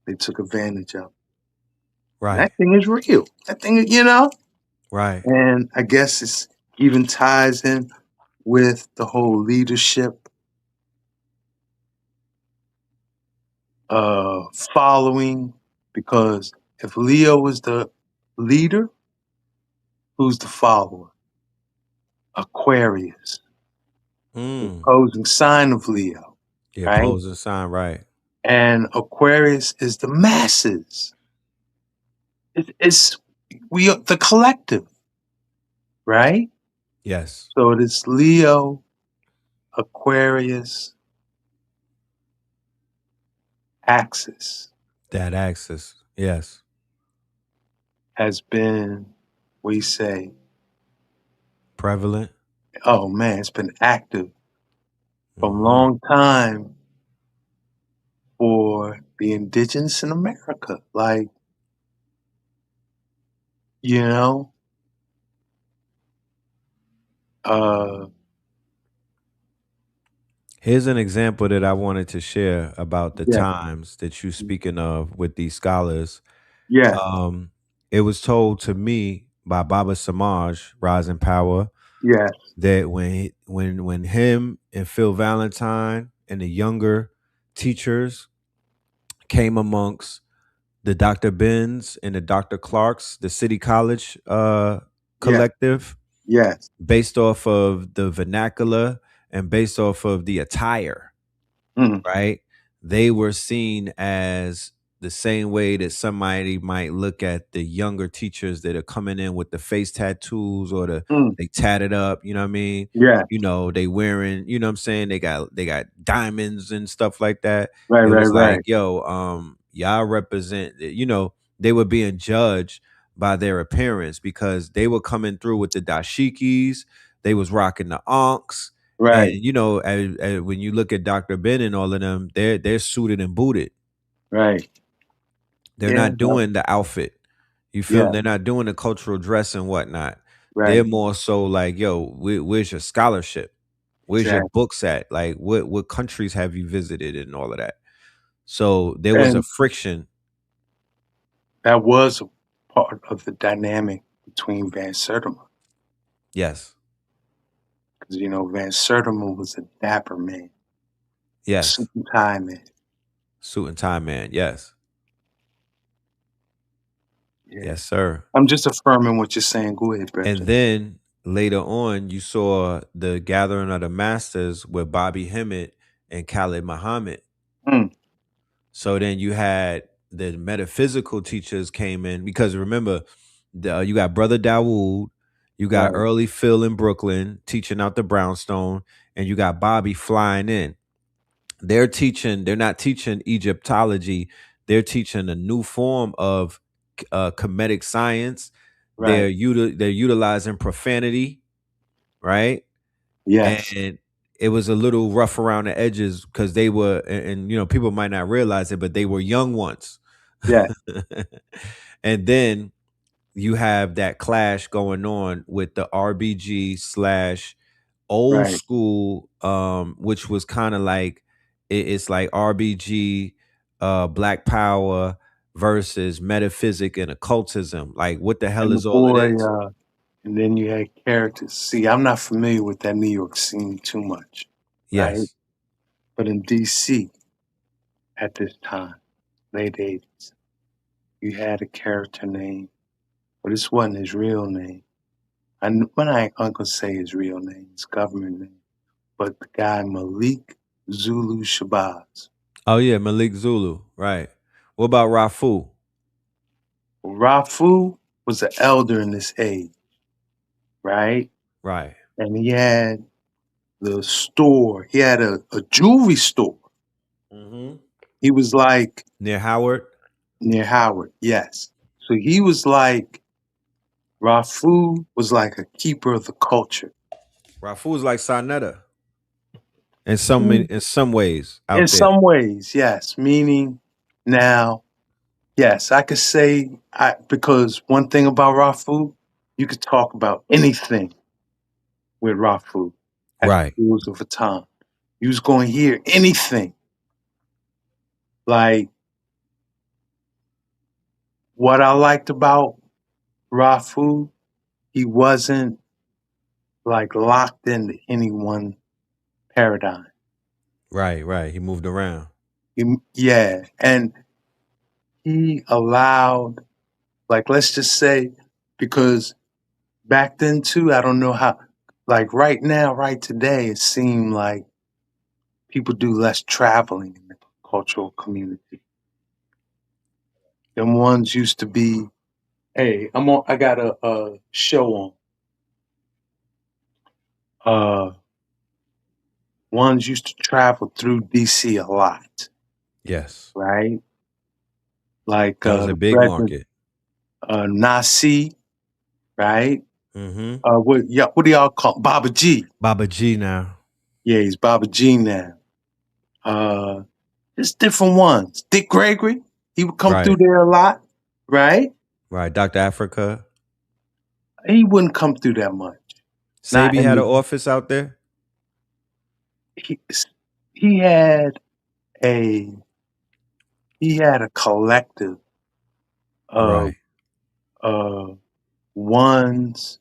they took advantage of. Right. That thing is real. That thing, you know? Right. And I guess it's even ties in with the whole leadership following, because if Leo is the leader, who's the follower? Aquarius, the Mm. opposing sign of Leo, The right? opposing sign, right. And Aquarius is the masses. It's we are the collective, right? Yes. So it is Leo, Aquarius, axis That axis. Yes. has been, we say, Prevalent. oh man, it's been active for a Mm-hmm. long time for the indigenous in America. Like, you know, uh, Here's an example that I wanted to share about the yeah, times that you speaking of with these scholars. yeah, Um, it was told to me by Baba Samaj, Rise in Power, yeah, that when him and Phil Valentine and the younger teachers came amongst the Dr. Benz and the Dr. Clarks, the City College yeah, collective, yes, based off of the vernacular and based off of the attire, mm, right? They were seen as the same way that somebody might look at the younger teachers that are coming in with the face tattoos or mm, they tatted up, you know what I mean? yeah, You know, they wearing, you know what I'm saying? They got diamonds and stuff like that. right, It right, was like, right, yo, y'all represent, you know, they were being judged by their appearance because they were coming through with the dashikis, they was rocking the ankhs, and right, you know, when you look at Dr. Ben and all of them, they're suited and booted. right, They're yeah, not doing the outfit. You feel yeah, me? They're not doing the cultural dress and whatnot. right, They're more so like, yo, where's your scholarship? Where's your exactly. books at? Like, what countries have you visited and all of that? So there was a And friction. that was a part of the dynamic between Van Sertima, Yes, because you know Van Sertima was a dapper man, suit yes, and tie man. suit and tie man. Yes, Yeah, yes, sir. I'm just affirming what you're saying. Go ahead, And Brenton. then later on, you saw the gathering of the masters with Bobby Hemmett and Khalid Muhammad. Mm, So then you had the metaphysical teachers came in because remember, you got Brother Dawood, you got right, early Phil in Brooklyn teaching out the brownstone, and you got Bobby flying in. They're teaching, they're not teaching Egyptology, they're teaching a new form of comedic science. right, They're utilizing profanity, right? yes, And it was a little rough around the edges because they were, and you know, people might not realize it, but they were young ones. yeah, And then you have that clash going on with the RBG slash old right. school, which was kind of like it's like RBG, Black Power versus metaphysic and occultism. Like, what the hell And the is all of boy, this? and then you had characters. See, I'm not familiar with that New York scene too much, right? Yes, But in DC at this time, late 80s, you had a character name, but this wasn't his real name. When I ain't gonna say his real name, his government name, but the guy Malik Zulu Shabazz. oh yeah, Malik Zulu, right? What about Rafu? Rafu was an elder in this age, right? Right. And he had the store. He had a jewelry store. Mm-hmm. He was like Near Howard. near Howard, yes. So he was like Rafu was like a keeper of the culture. Rafu is like Sarnetta Mm, in some ways in out there. some ways, yes. Meaning now, yes, I could say because one thing about Rafu, you could talk about anything with Rafu at the Right. Jewels of a time. You was going to hear anything. Like what I liked about Rafu, he wasn't like locked into any one paradigm. Right. He moved around. Yeah, and he allowed, like, let's just say, because back then too, I don't know how, like right now, right today, it seemed like people do less traveling in the cultural community. Them ones used to be, hey, I got a show on. Ones used to travel through DC a lot, Yes. right? Like That was a the big Brethren, market. Nasi, right? Mm-hmm. What do y'all call Baba G? Baba G now. Yeah, he's Baba G now. There's different ones. Dick Gregory, he would come through Right. there a lot, right? Right. Dr. Africa. He wouldn't come through that much. Not Sabi in had an the, office out there. he, he had a he had a collective of Right. ones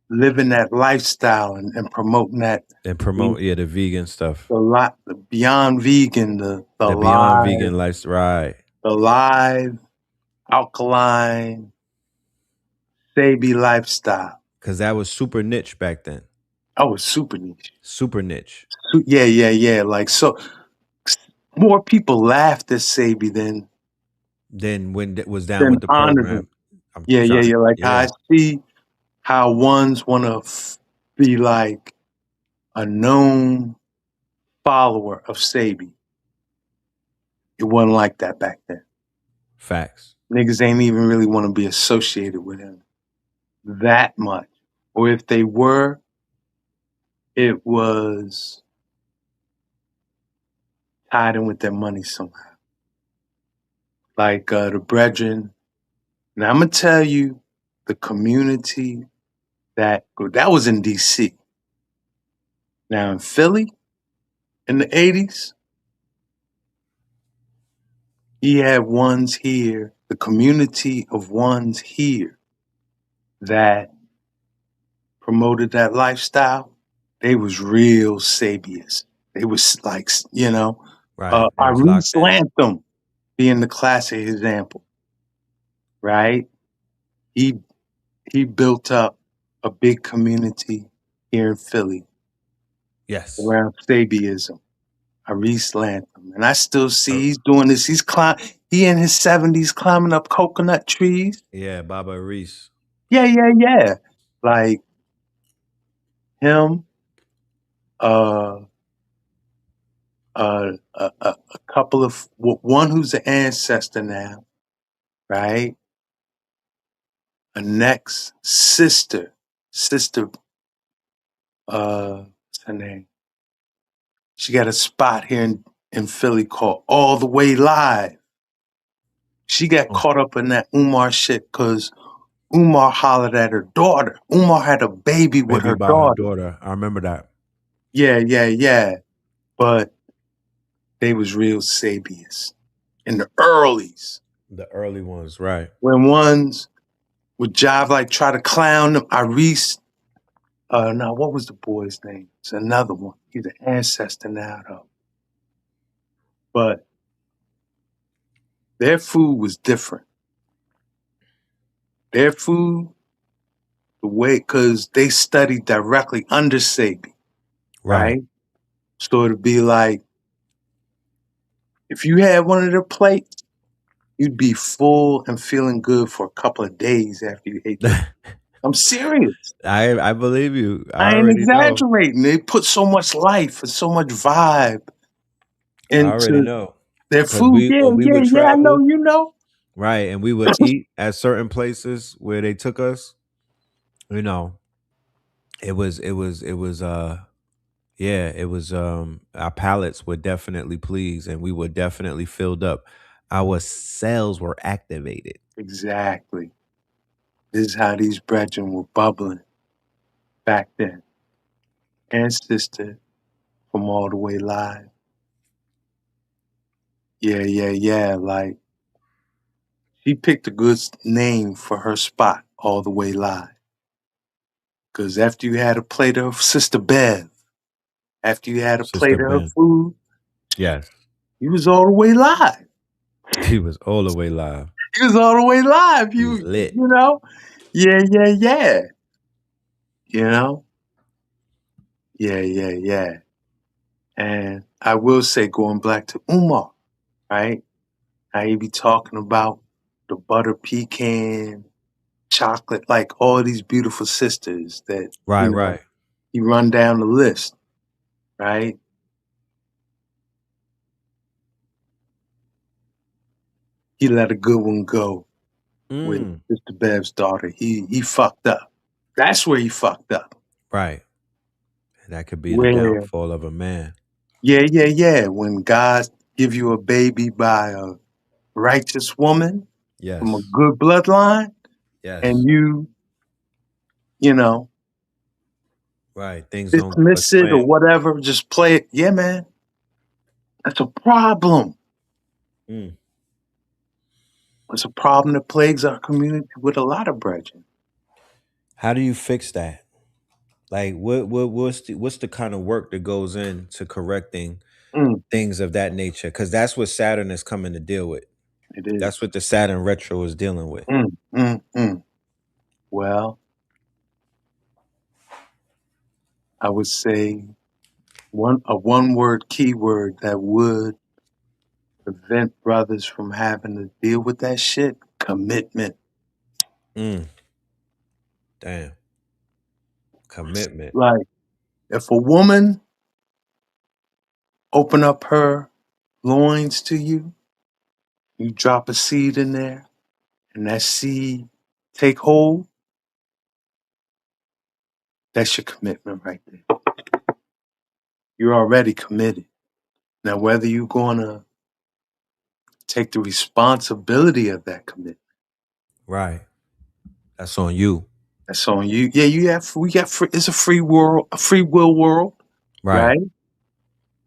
living that lifestyle and promoting that And promote, the vegan stuff. the beyond vegan, The Beyond Vegan life. Right. the live alkaline Sabi lifestyle. Because that was super niche back then. I was super niche. Super niche. Yeah. Like, so more people laughed at Sabi than Then when it was down with the honored him. program. I'm Yeah. Like, yeah. I see how ones want to be like a known follower of Sabi. It wasn't like that back then. Facts. Niggas ain't even really want to be associated with him that much. Or if they were, it was tied in with their money somehow. Like the Brethren. Now I'm gonna tell you the community that was in DC. Now in Philly in the 80s, he had ones here, the community of ones here that promoted that lifestyle. They was real Sabians. They was like, Right. They was Iris locked in. Lantham being the classic example, right? He built up a big community here in Philly Yes. around Sabiism. Iris Lantham. And I still see he's doing this. He in his 70s climbing up coconut trees. Yeah, Baba Reese. Yeah. Like him, a couple of one who's an ancestor now, right? A next sister, what's her name? She got a spot here in Philly called All the Way Live. She got caught up in that Umar shit because Umar hollered at her daughter. Umar had a baby with Baby her by her daughter. daughter. I remember that. Yeah. But they was real Sabians in the earlies. The early ones, right. When ones would jive, like try to clown them. Iris, no, what was the boy's name? It's another one. He's an ancestor now, though. But their food was different. Their food, the way, because they studied directly under Sabi, right? So it'd be like, if you had one of their plates, you'd be full and feeling good for a couple of days after you ate that. I'm serious. I believe you. I ain't already exaggerating. They put so much life and so much vibe know. I already into know. their 'Cause food. when we would I travel, know you know. right, and we would eat at certain places where they took us, you know, it was our palates were definitely pleased and we were definitely filled up. Our cells were activated. Exactly. This is how these brethren were bubbling back then. And sister from All the Way Live. Yeah. Like, She picked a good name for her spot, All the Way Live. Because after you had a plate of Sister Bev, after you had a Sister plate of her Ben. food, Yes. you was all the way live. He was all the way live. You was all the way live. He was lit. You know? Yeah. You know? Yeah. And I will say, going back to Umar, right? How he be talking about the butter pecan, chocolate, like all these beautiful sisters that, Right. he run down the list, right? He let a good one go with Mr. Bev's daughter. He fucked up. That's where he fucked up. Right. And that could be the Where, downfall of a man. yeah. When God give you a baby by a righteous woman from a Yes. good bloodline, and Yes. you know, Right. Things don't go as dismiss it or planned. whatever, just play it. Yeah, man. That's a problem. Mm. It's a problem that plagues our community with a lot of brethren. How do you fix that? Like what's the kind of work that goes into correcting Mm, things of that nature? Because that's what Saturn is coming to deal with. it is. That's what the Saturn retro is dealing with. Mm. Well, I would say a one-word keyword that would prevent brothers from having to deal with that shit: commitment. Mm. Damn. Commitment. Like, if a woman open up her loins to you, you drop a seed in there, and that seed take hold, that's your commitment right there. You're already committed. Now, whether you're gonna take the responsibility of that commitment, Right. That's on you. that's on you. Yeah, it's a free world, a free will world, Right. right?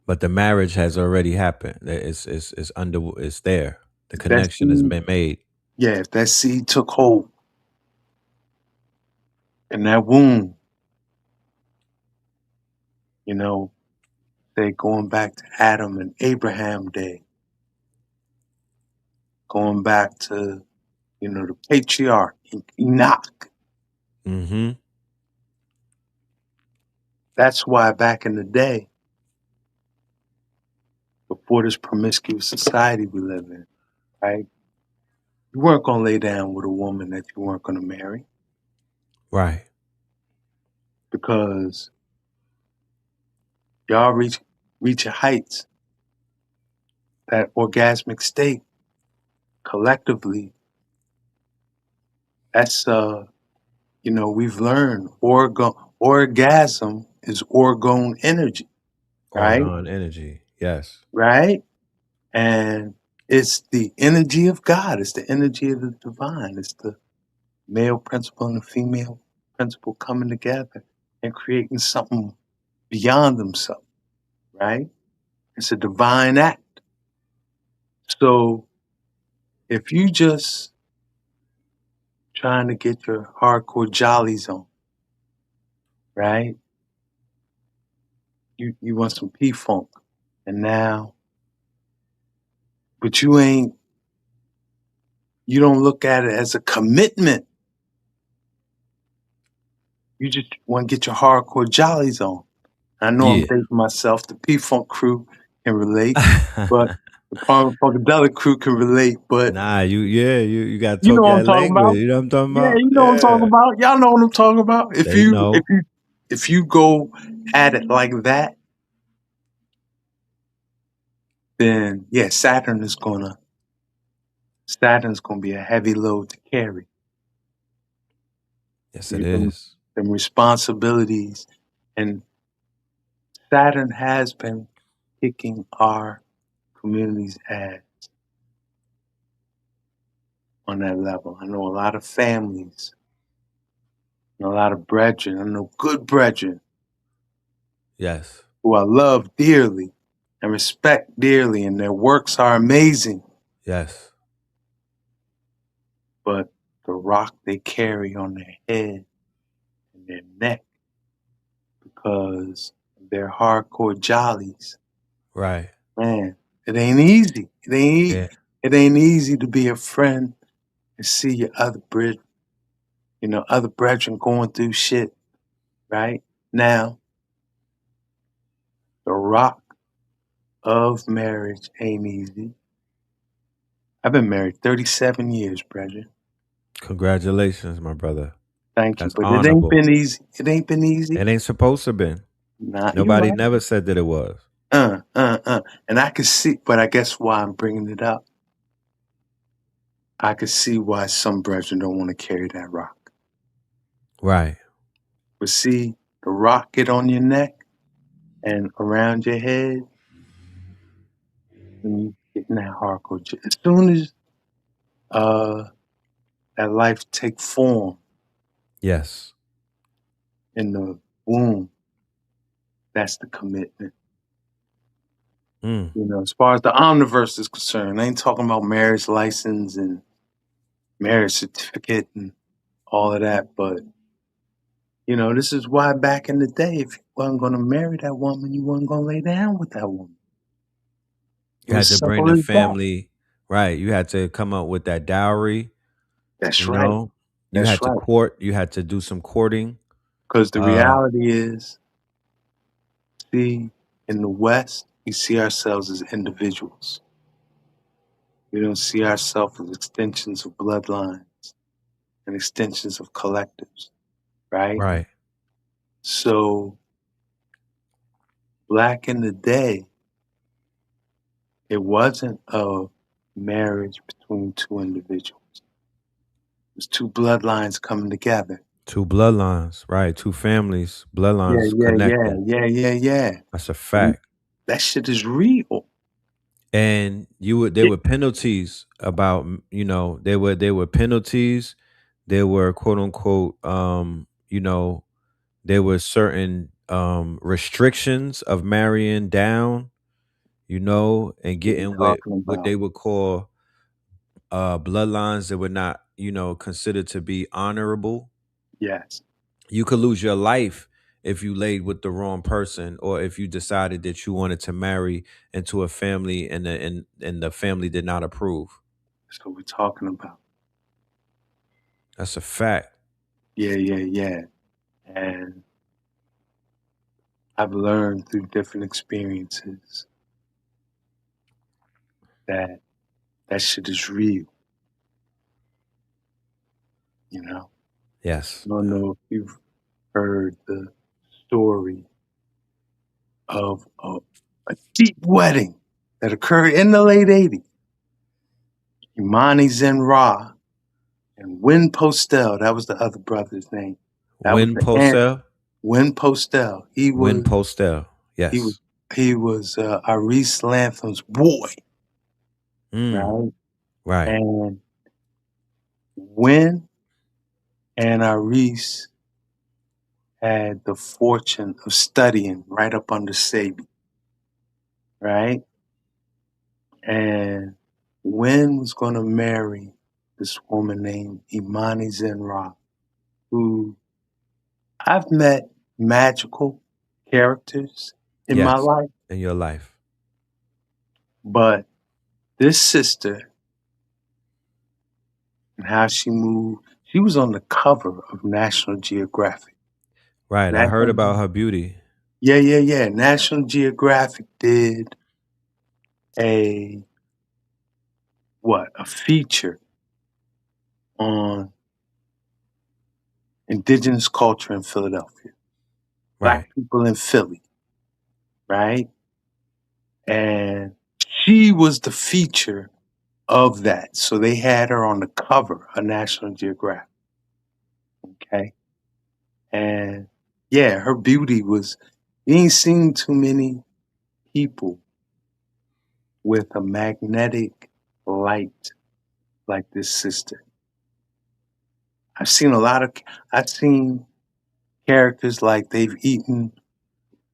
But the marriage has already happened. It's there. The If that connection has seed, been made. yeah, if that seed took hold in that womb, you know, say going back to Adam and Abraham day, going back to, the patriarch Enoch. Mm-hmm. That's why back in the day, before this promiscuous society we live in, right? You weren't gonna lay down with a woman that you weren't gonna marry, Right. because y'all reach your heights, that orgasmic state collectively. That's we've learned orgasm is orgone energy, right? Orgone energy. Yes. Right? And it's the energy of God. It's the energy of the divine. It's the male principle and the female principle coming together and creating something beyond themselves, right? It's a divine act. So if you just trying to get your hardcore jollies on, right? You want some P-Funk. And now, but you don't look at it as a commitment. You just want to get your hardcore jollies on. I know I'm Yeah. dating myself. The P-Funk crew can relate, but the Parliament Funkadelic crew can relate. But Nah, you gotta you know talk what I'm that talking about. language. You know what I'm talking Yeah, about? you know what I'm talking Yeah. about. Y'all know what I'm talking about. If They know. you go at it like that, then yeah, Saturn's gonna be a heavy load to carry. Yes, it Them is. responsibilities, and Saturn has been kicking our community's ass on that level. I know a lot of families, and a lot of brethren. I know good brethren Yes. who I love dearly and respect dearly, and their works are amazing. Yes. but the rock they carry on their head and their neck because they're hardcore jollies. Right. Man, it ain't easy. Yeah. It ain't easy to be a friend and see your other other brethren going through shit, right? Now, the rock of marriage ain't easy. I've been married 37 years, brethren. Congratulations, my brother. Thank you. That's But it ain't honorable. been easy. It ain't been easy. It ain't supposed to been. Nah, you Nobody right. never said that it was. And I could see, but I guess why I'm bringing it up. I could see why some brethren don't want to carry that rock. Right. But see, the rock get on your neck and around your head, and you get in that hardcore. As soon as that life take form Yes. in the womb, that's the commitment. Mm. As far as the omniverse is concerned, I ain't talking about marriage license and marriage certificate and all of that, but this is why back in the day, if you wasn't going to marry that woman, you wasn't going to lay down with that woman. It You had was to bring simple the as that. family. Right. You had to come up with that dowry. That's You right. know, you That's had to right. court. You had to do some courting. Because the reality is, see, in the West, we see ourselves as individuals. We don't see ourselves as extensions of bloodlines and extensions of collectives, right? Right. So back in the day, it wasn't a marriage between two individuals. It was two bloodlines coming together. Two bloodlines. Right. Two families. Bloodlines connected. Yeah. That's a fact. That shit is real. And there were penalties about, there were penalties. There were quote unquote, there were certain restrictions of marrying down, and getting with Talking what about. they would call bloodlines that were not, considered to be honorable. Yes. You could lose your life if you laid with the wrong person, or if you decided that you wanted to marry into a family and the family did not approve. That's what we're talking about. That's a fact. Yeah. And I've learned through different experiences that shit is real. Yes. I don't know if you've heard the story of a deep wedding that occurred in the late 80s. Imani Zen Ra and Win Postel, that was the other brother's name. That was Win the aunt. Postel. Win Postel. Win Postel. He Yes. was Iris Lantham's boy, right? Right. And Win and Iris had the fortune of studying right up under Sabi, right? And Win was going to marry this woman named Imani Zenra, who I've met magical characters in my Yes. life, In your life. but this sister and how she moved, she was on the cover of National Geographic. Right. I heard about her beauty. Yeah. National Geographic did a feature on indigenous culture in Philadelphia. Right. Black people in Philly, right? And she was the feature of that. So they had her on the cover of National Geographic. Okay. And yeah, her beauty was, you ain't seen too many people with a magnetic light like this sister. I've seen characters like they've eaten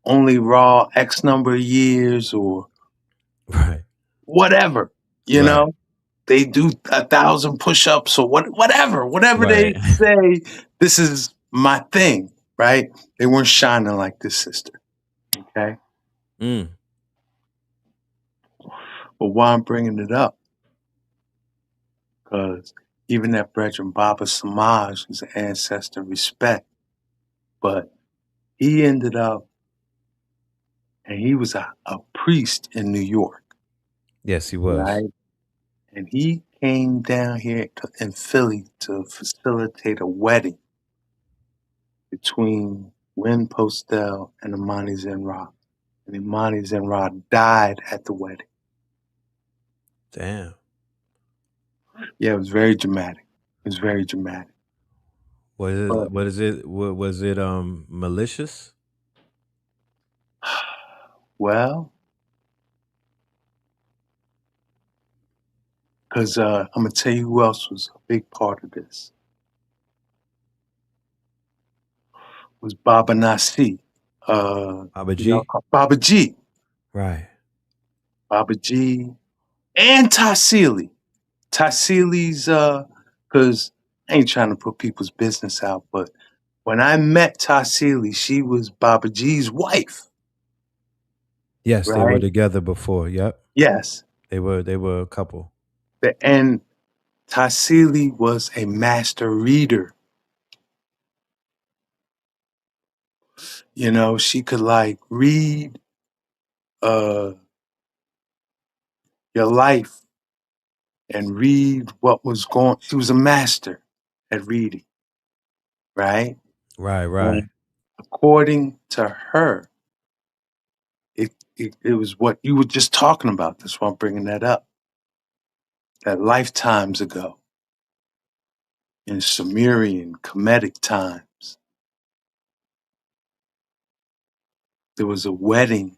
only raw X number of years or Right. whatever, Right. they do 1,000 push-ups or whatever Right. they say. This is my thing, right? They weren't shining like this sister. Okay, Mm. but why I'm bringing it up? Because even that brethren Baba Samaj, who's an ancestor, respect, but he ended up, and he was a priest in New York, Yes, he was. right? And he came down here in Philly to facilitate a wedding between Win Postel and Imani Zenra. And Imani Zenra died at the wedding. Damn. Yeah, it was very dramatic. It was very dramatic. Was it? But What is it? Was it malicious? well, because I'm gonna tell you who else was a big part of this. Was Baba Nasi. Baba G? Baba G. Right. Baba G. And Tassili. Tassili's because I ain't trying to put people's business out, but when I met Tassili, she was Baba G's wife. Yes, they were Right? together before. Yep. Yes. They were a couple. And Tassili was a master reader. You know, she could like read your life and read what was going. She was a master at reading, right? Right. And according to her, it was what you were just talking about. That's why I'm bringing that up. That lifetimes ago, in Sumerian, Kemetic times, there was a wedding,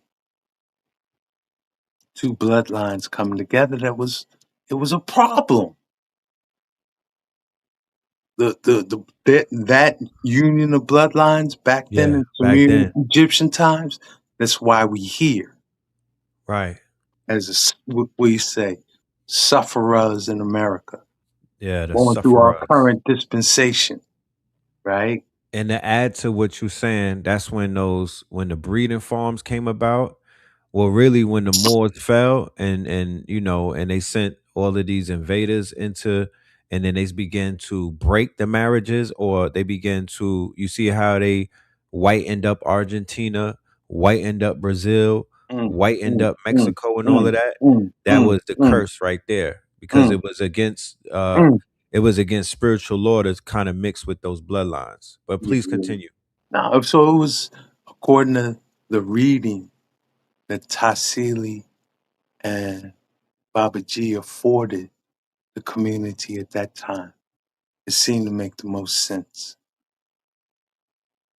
two bloodlines coming together. It was a problem. That union of bloodlines back then Yeah, in back Sumerian then. Egyptian times. That's why we here Right. as what we say, sufferers in America, Yeah, the going through our sufferers. current dispensation, right? And to add to what you're saying, that's when the breeding farms came about. Well, really, when the Moors fell, and they sent all of these invaders into, and then they began to break the marriages, or they began to. You see how they whitened up Argentina, whitened up Brazil, Mm, whitened mm, up mm, Mexico, and all mm, of that. mm, That mm, was the mm, curse right there, because mm, mm. it was against spiritual law to kind of mix with those bloodlines. But Yeah, please yeah. continue. No, so it was according to the reading that Tassili and Baba G afforded the community at that time. It seemed to make the most sense.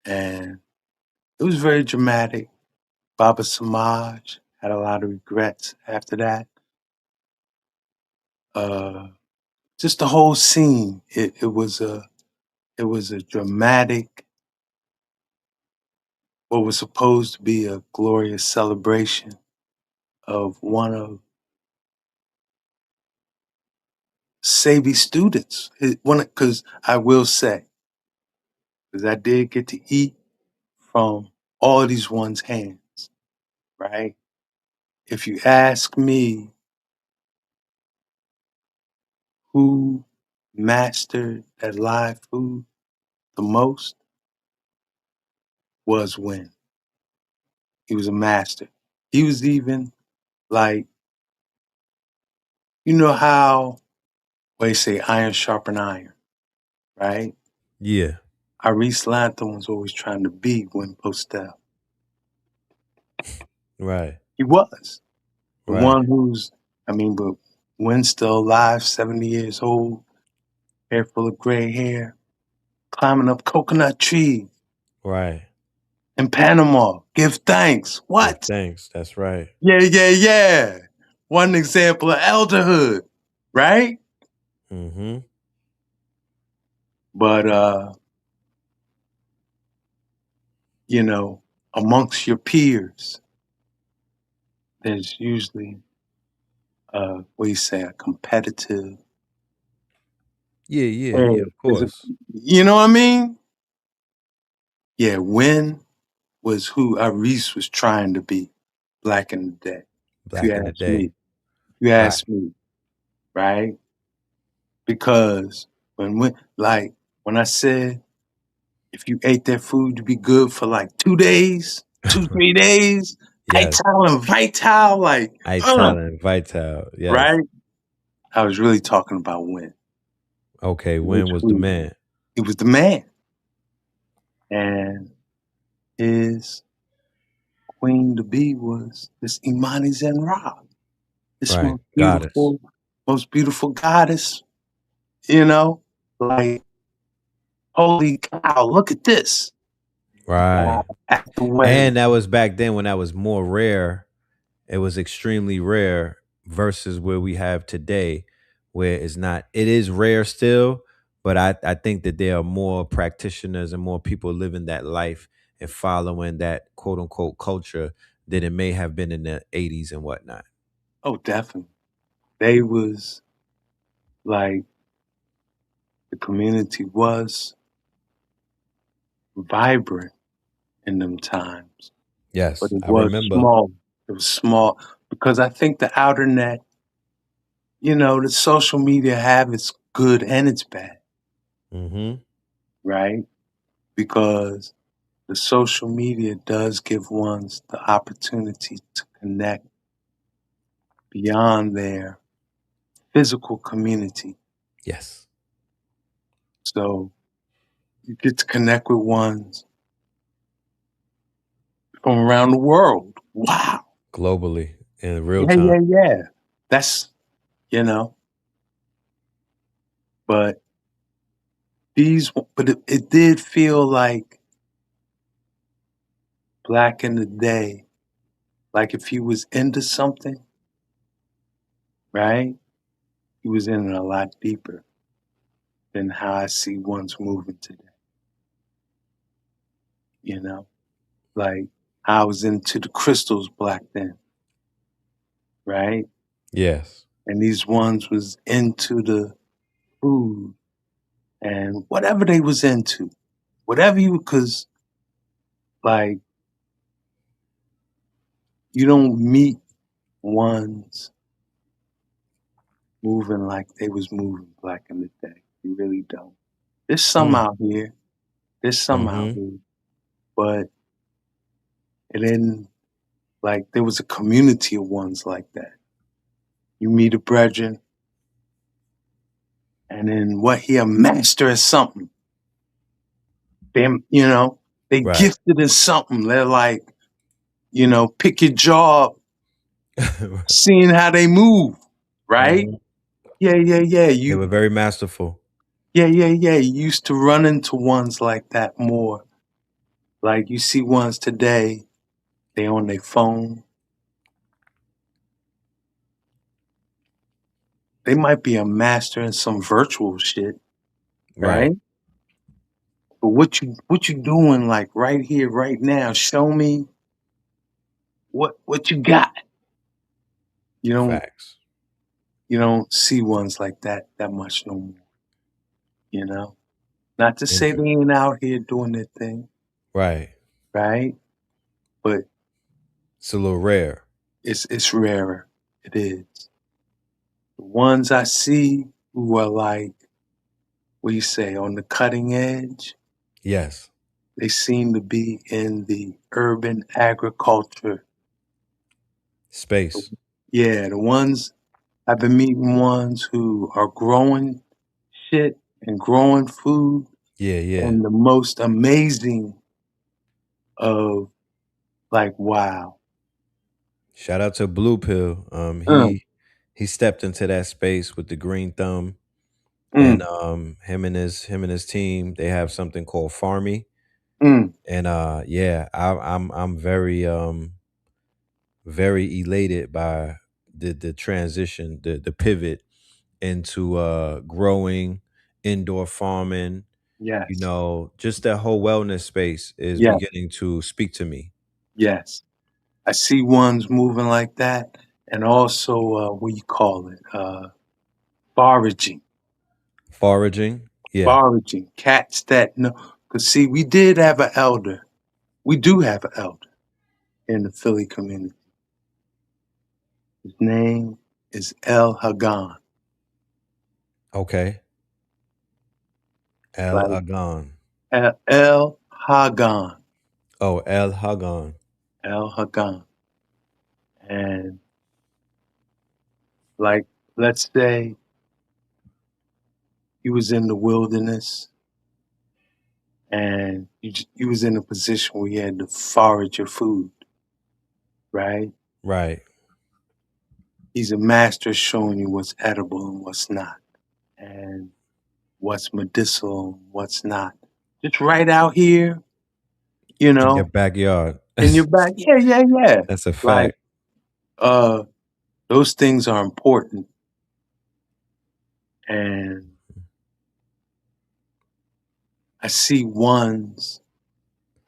And it was very dramatic. Baba Samaj had a lot of regrets after that. Uh, just the whole scene. It was a dramatic, what was supposed to be a glorious celebration of one of Sabi's students. Because I will say, because I did get to eat from all these ones' hands, right? If you ask me who mastered that live food the most, was Win. He was a master. He was even like, you know how they say iron sharpen iron, right? Yeah. Iris Lantham was always trying to be Win Postel. Right. He was. The Right. one but Win's still alive, 70 years old, hair full of gray hair, climbing up coconut trees Right. in Panama. Give thanks. Give What? thanks. That's right. Yeah. One example of elderhood, right? Mm-hmm. But you know, amongst your peers, there's usually what do you say, a competitive. Yeah, of course. You know what I mean? Yeah, Win was who RAS was trying to be back in the day. If you Back in the ask me. day. You Right. ask me, right? Because when I said if you ate that food, you'd be good for like 2 days, 3 days, Yes. Ital and Vital, like, Ital and Vital. Yes. right? I was really talking about Win. Okay, Which Win was the food? man. He was the man. And his queen to be was this Imani Zenra. This Right. Goddess. most beautiful goddess, you know? Like, holy cow, look at this. Right. At the wedding. And that was back then when that was more rare. It was extremely rare versus where we have today, where it's not. It is rare still, but I think that there are more practitioners and more people living that life and following that quote unquote culture than it may have been in the 80s and whatnot. Oh, definitely. They was like the community was vibrant in them times, but Yes, it I was remember. small. It was small because I think the outer net, the social media have its good and its bad, Mm-hmm. right? Because the social media does give ones the opportunity to connect beyond their physical community. Yes. So you get to connect with ones from around the world. Wow. Globally in real Yeah, time. yeah, yeah. That's, you know, but it did feel like back in the day, like if he was into something, right? He was in it a lot deeper than how I see ones moving today. You know, like I was into the crystals back then, right? Yes. And these ones was into the food and whatever they was into, cause like you don't meet ones moving like they was moving back in the day. You really don't. There's some Mm. out here. There's some out Mm-hmm. here, but it didn't like there was a community of ones like that. You meet a brethren, and then what he a master at something. Them, they Right. gifted in something. They're like, pick your job, seeing how they move, right? Mhm. Yeah, yeah, yeah. They were very masterful. Yeah, yeah, yeah. You used to run into ones like that more. Like you see ones today, they on their phone. They might be a master in some virtual shit, Right. right? But what you doing like right here, right now? Show me what you got. You don't Facts. you don't see ones like that much no more. You know? Not to say they ain't out here doing their thing, Right. right? But It's a little rare. it's rarer. It is. The ones I see who are like, what do you say, on the cutting edge, Yes. they seem to be in the urban agriculture. Space. Yeah, the ones I've been meeting ones who are growing shit and growing food Yeah. and the most amazing of like, wow. Shout out to Blue Pill. Mm, He stepped into that space with the green thumb, and mm, him and his team, they have something called Farmy. mm. And yeah, I'm very elated by the transition, the pivot into growing, indoor farming. Yes, Just that whole wellness space is yes, beginning to speak to me. yes. I see ones moving like that and also what you call it, foraging. Foraging. Yeah. Foraging. Cats that know. Because see, we did have an elder. We do have an elder in the Philly community. His name is El Hagan. Okay. El Like Hagan. El Hagan. Oh, El Hagan. El Hagan. And like, let's say he was in the wilderness and you was in a position where you had to forage your food, right? Right. He's a master showing you what's edible and what's not, and what's medicinal and what's not. Just right out here, you In your know, backyard. in your back. Yeah, yeah, yeah. That's a Like, fact. those things are important. And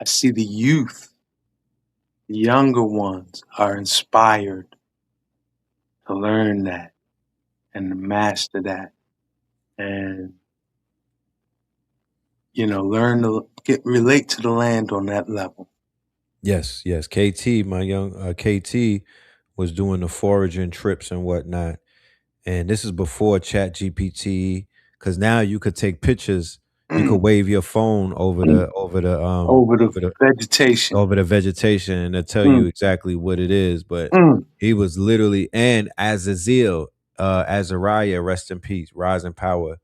I see the youth, the younger ones are inspired to learn that and to master that. And, learn to relate to the land on that level. Yes, yes. KT, my young KT was doing the foraging trips and whatnot. And this is before Chat GPT, because now you could take pictures, you could wave your phone over the Over the vegetation. over the vegetation and it'll tell you Mm, exactly what it is. But mm, he was literally, and Azazel, Azariah, rest in peace, rise in power.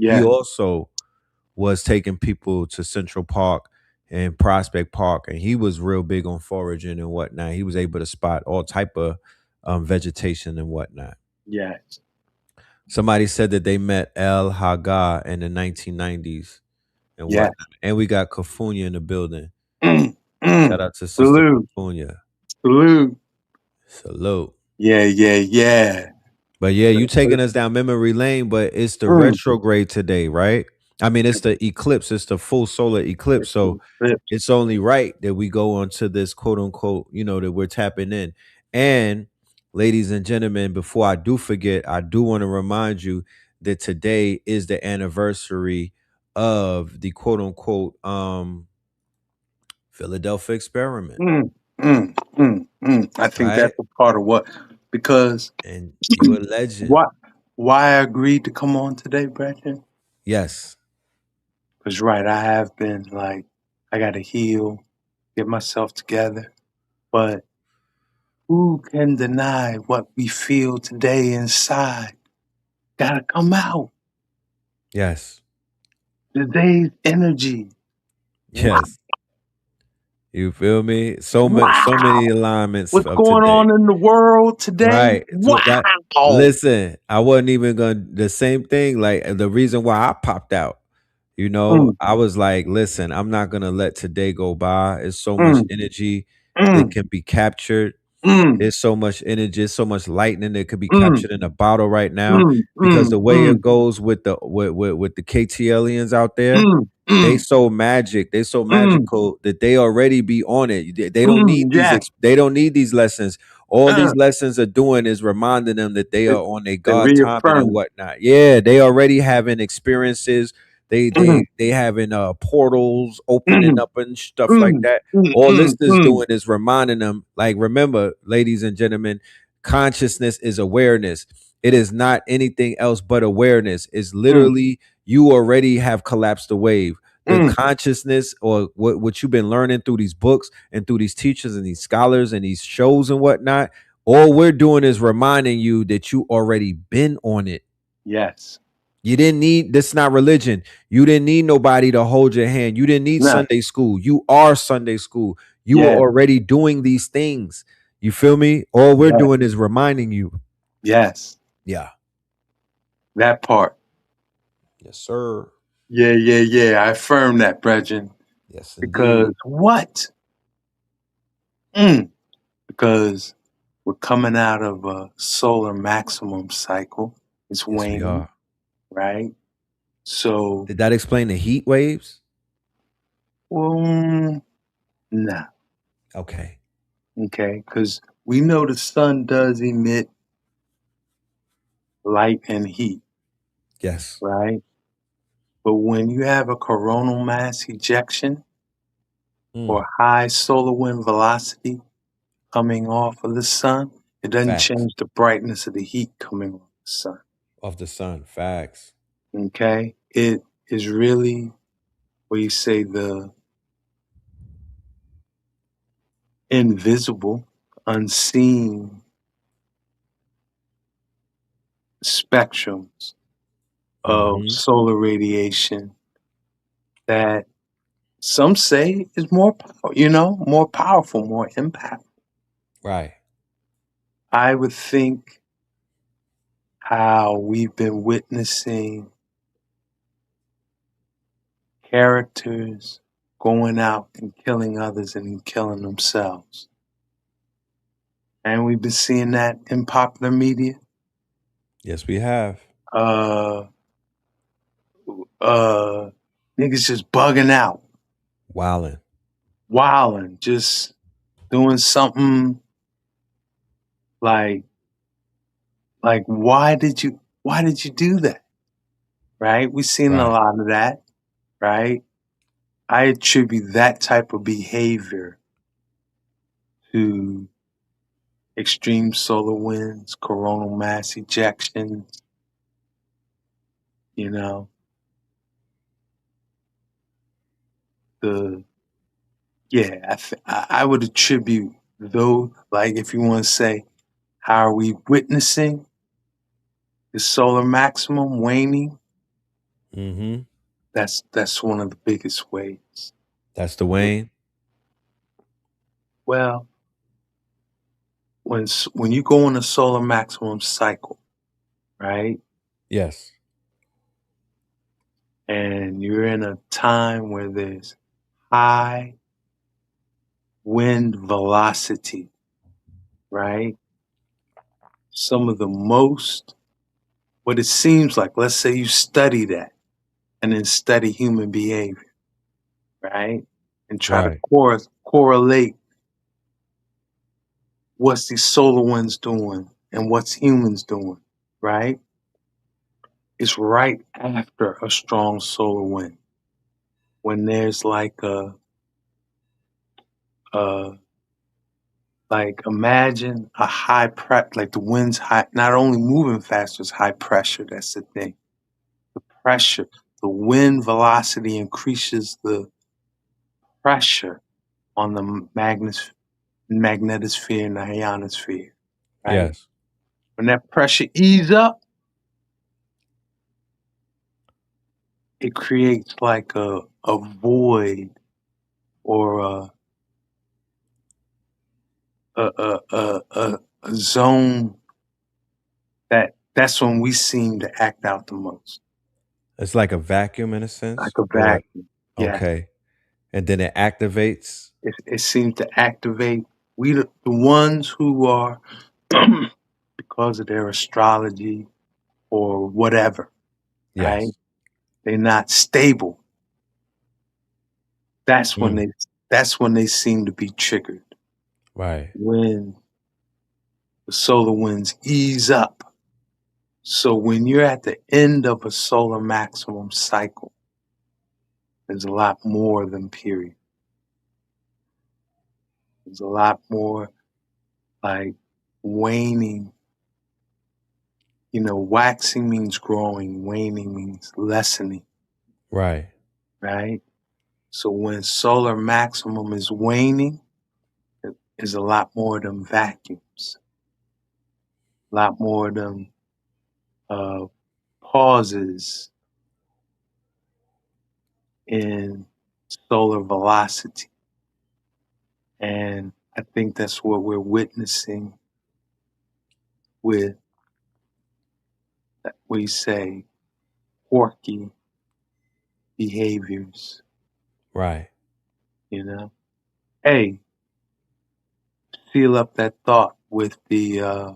He yeah, also was taking people to Central Park and Prospect Park, and he was real big on foraging and whatnot. He was able to spot all type of vegetation and whatnot. yes, Somebody said that they met El Haga in the 1990s and yeah. whatnot. And we got Kafunya in the building. Mm, Shout mm. out to Sister Salute, Kafunya. salute. Salute. Yeah, yeah, yeah. But yeah, you taking us down memory lane, but it's the Mm. retrograde today, right? I mean, it's the eclipse, it's the full solar eclipse. So it's only right that we go on to this quote unquote, that we're tapping in. And ladies and gentlemen, before I do forget, I do want to remind you that today is the anniversary of the quote unquote Philadelphia experiment, Mm, mm, mm, mm. I think right? that's a part of what, because And you a legend. why I agreed to come on today, Brandon? Yes. Because I have been like, I got to heal, get myself together. But who can deny what we feel today inside? Gotta come out. Yes. Today's energy. Yes. You feel me? So much, so Wow. many alignments What's of going today. on in the world today? Right. So that Wow. listen, I wasn't even gonna the same thing. Like the reason why I popped out, Mm, I was like, listen, I'm not gonna let today go by. It's so much mm, energy that mm, can be captured. mm, There's so much energy, so much lightning that could be mm, captured in a bottle right now. mm, Because mm, the way mm, it goes with the KTLians out there, mm, they mm, so magic, they so mm, magical that they already be on it. They don't need yeah. they don't need these lessons. All Uh, these lessons are doing is reminding them that they they, are on their they God timing and reaffirm it. whatnot. Yeah, they already having experiences. They Mm, they they having portals opening mm, up and stuff like mm, that. mm, All this mm, is mm, doing is reminding them, like, remember, ladies and gentlemen, consciousness is awareness. It is not anything else but awareness. It's mm, literally you already have collapsed the wave. The mm. consciousness or what you've been learning through these books and through these teachers and these scholars and these shows and whatnot, all we're doing is reminding you that you already been on it. Yes. You didn't need this, not religion. You didn't need nobody to hold your hand. You didn't need No. Sunday school. You are Sunday school. You were Yeah. already doing these things. You feel me? All we're Yeah. doing is reminding you. Yes. Yeah. That part. Yes, sir. Yeah, yeah, yeah. I affirm that, brethren. Yes, Because indeed. what? Mm. Because we're coming out of a solar maximum cycle. It's Yes, we waning, are. right? So, Did that explain the heat waves? nah. Okay. Okay, because we know the sun does emit light and heat, Yes. right? But when you have a coronal mass ejection or high solar wind velocity coming off of the sun, it doesn't Facts. change the brightness of the heat coming off the sun. Of the sun. Facts. Okay? It is really where you say the invisible, unseen spectrums of Mm-hmm. solar radiation that some say is more, more powerful, more impactful. Right. I would think how we've been witnessing characters going out and killing others and killing themselves. And we've been seeing that in popular media. Yes, we have. Uh, Niggas just bugging out, Wildin'. wilding, just doing something like why did you do that? Right? We've seen a Right. lot of that, right? I attribute that type of behavior to extreme solar winds, coronal mass ejections, you know, the yeah, I would attribute those, like if you want to say, how are we witnessing the solar maximum waning? Mm-hmm. That's one of the biggest ways. That's the Wayne. Well, when you go on a solar maximum cycle, right, Yes. and you're in a time where there's high wind velocity, right? Some of the most, what it seems like, let's say you study that and then study human behavior, right? And try to Right. correlate what's these solar winds doing and what's humans doing, right? It's right after a strong solar wind when there's uh, like imagine a high like the wind's high, not only moving faster, it's high pressure. That's the thing. The pressure, the wind velocity increases the pressure on the magnetosphere and the ionosphere, right? Yes. When that pressure eases up, it creates like a void or a zone that's when we seem to act out the most, It's like a vacuum in a sense. like a Or vacuum. Yeah, okay. And then it activates. it seems to activate. We the ones who are because of their astrology or whatever, right? Yes. They're not stable. That's when Mm. they seem to be triggered Right. when the solar winds ease up. So when you're at the end of a solar maximum cycle, there's a lot more than period. There's a lot more like waning. Waxing means growing, waning means lessening, Right. right? So when solar maximum is waning, there's a lot more of them vacuums, a lot more of them pauses in solar velocity. And I think that's what we're witnessing with, we say, quirky behaviors, Right. Hey, seal up that thought with the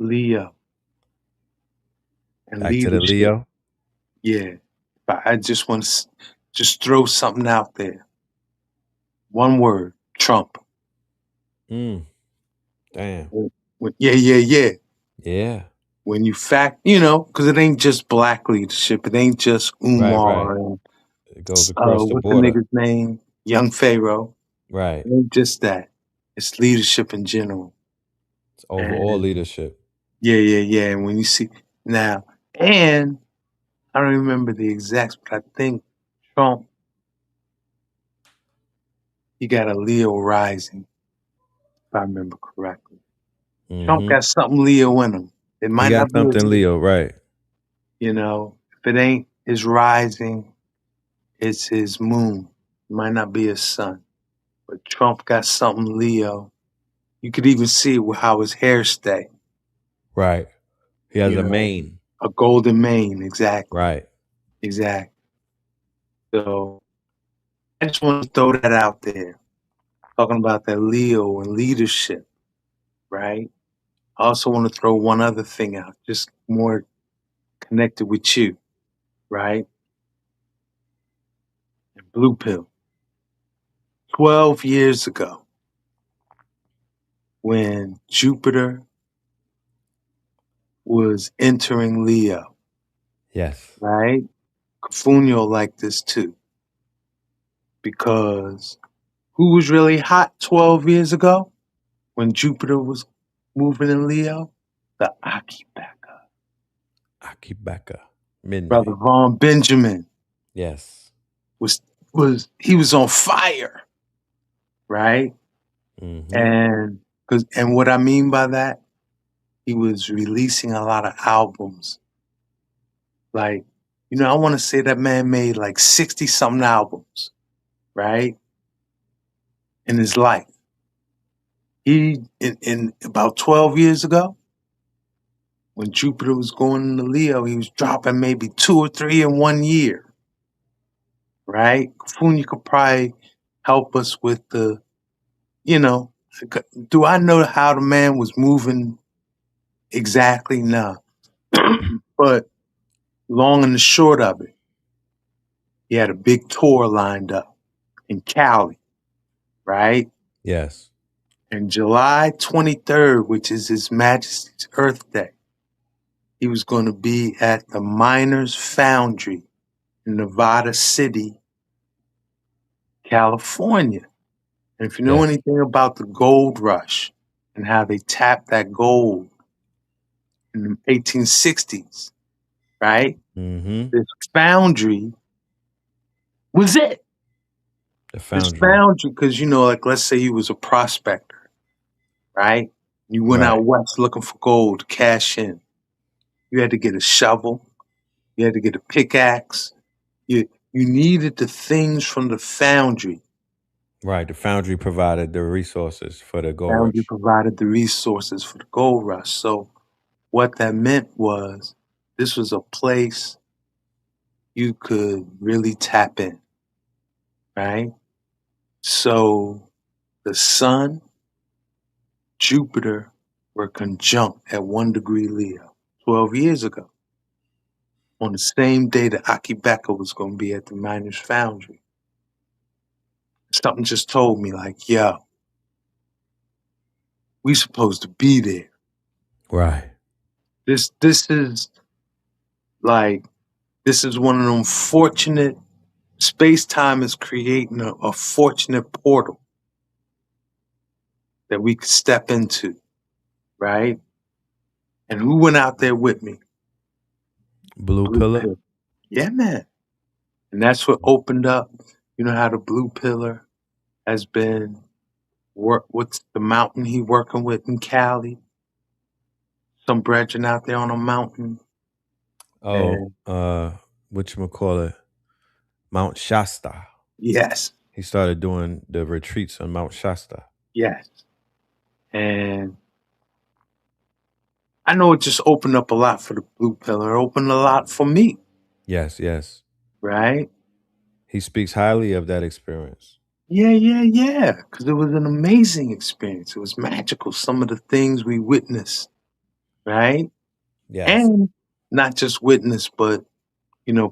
Leo and Back to the leadership. Leo. Yeah. But I just want to just throw something out there. One word, Trump. Damn. Yeah. Yeah. When you because it ain't just black leadership. It ain't just Umar Right. and It goes across the what's the border. nigga's name? Young Pharaoh. Right. It ain't just that. It's leadership in general. It's overall leadership. Yeah. And when you see now, and I don't remember the exacts, but I think Trump, he got a Leo rising, if I remember correctly. Trump got something Leo in him. It might He got not be something Leo, right? if it ain't his rising, it's his moon. It might not be his sun. But Trump got something Leo. You could even see how his hair stay. Right. He has a mane. A golden mane, exactly. Right. Exactly. So I just want to throw that out there. Talking about that Leo and leadership, right? I also want to throw one other thing out, just more connected with you, right? And Blue Pill. 12 years ago, when Jupiter was entering Leo, Yes. right? Cafunio liked this too. Because who was really hot 12 years ago when Jupiter was moving in Leo? The Akibaka. Akibaka. Midnight. Brother Von Benjamin. Yes. He was on fire, right? And what I mean by that, he was releasing a lot of albums. Like, I want to say that man made like 60 something albums, right? In his life. He in about 12 years ago, when Jupiter was going into Leo, he was dropping maybe 2 or 3 in 1 year, right? Funya could probably help us with the, do I know how the man was moving exactly? No. But long and the short of it, he had a big tour lined up in Cali, right? Yes. And July 23rd, which is His Majesty's Earth Day, he was going to be at the Miners Foundry in Nevada City, California. And if you know anything about the gold rush and how they tapped that gold in the 1860s, right? This foundry was it. The foundry. This foundry, because, like, let's say you was a prospector, right? You went out west looking for gold to cash in. You had to get a shovel. You had to get a pickaxe. You needed the things from the foundry. Right. The foundry provided the resources for the gold Foundry rush. provided the resources for the gold rush. So what that meant was this was a place you could really tap in, right? So the sun, Jupiter were conjunct at 1 degree Leo 12 years ago. On the same day that Akibeka was going to be at the Miners Foundry. Something just told me, like, yo, we supposed to be there. Right. This is one of them fortunate, space-time is creating a fortunate portal that we could step into, right? And who went out there with me? Blue Pillar? Yeah, man. And that's what opened up. You know how the Blue Pillar has been what's the mountain he working with in Cali? Some brethren out there on a mountain. Oh, whatchamacallit? Mount Shasta. Yes. He started doing the retreats on Mount Shasta. Yes. And I know it just opened up a lot for the Blue Pillar. It opened a lot for me. Yes. Right? He speaks highly of that experience. Yeah. Because it was an amazing experience. It was magical. Some of the things we witnessed. Right? Yes. And not just witnessed, but,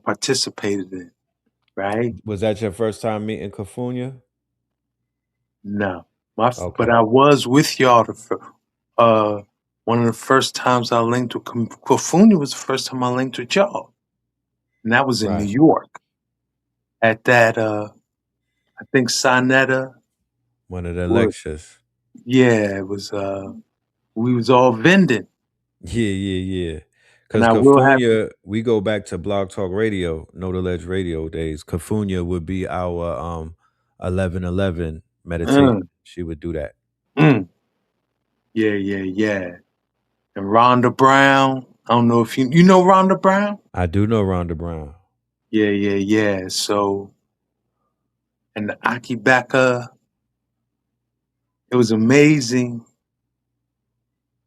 participated in. Right? Was that your first time meeting Cafunia? No. Okay. But I was with y'all. One of the first times I linked with Kofunya was the first time I linked with y'all. And that was in Right. New York. At that, I think Sonetta. One of the What? lectures. Yeah, it was, we was all vending. Yeah. And Because I will have, Cafunia, we go back to Blog Talk Radio, Know the Ledge Radio days. Cafunia would be our 11:11 meditation. She would do that. yeah. And Rhonda Brown. I don't know if you know Rhonda Brown? I do know Rhonda Brown. Yeah. So, and the Aki Baka, it was amazing.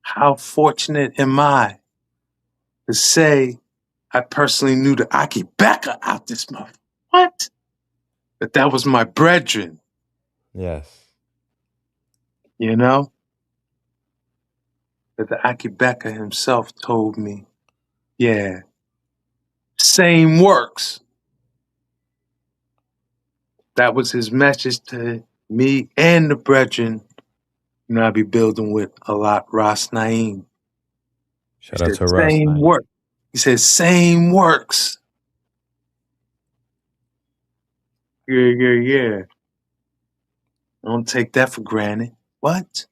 How fortunate am I to say I personally knew the Aki Baka out this month? What? That was my brethren, Yes. you know? That the Aki Baka himself told me, yeah, same works. That was his message to me and the brethren. You know, I be building with a lot, Ras Naeem. Shout He out said, to Ross same Knight. work. He said, same works. Yeah. Don't take that for granted. What?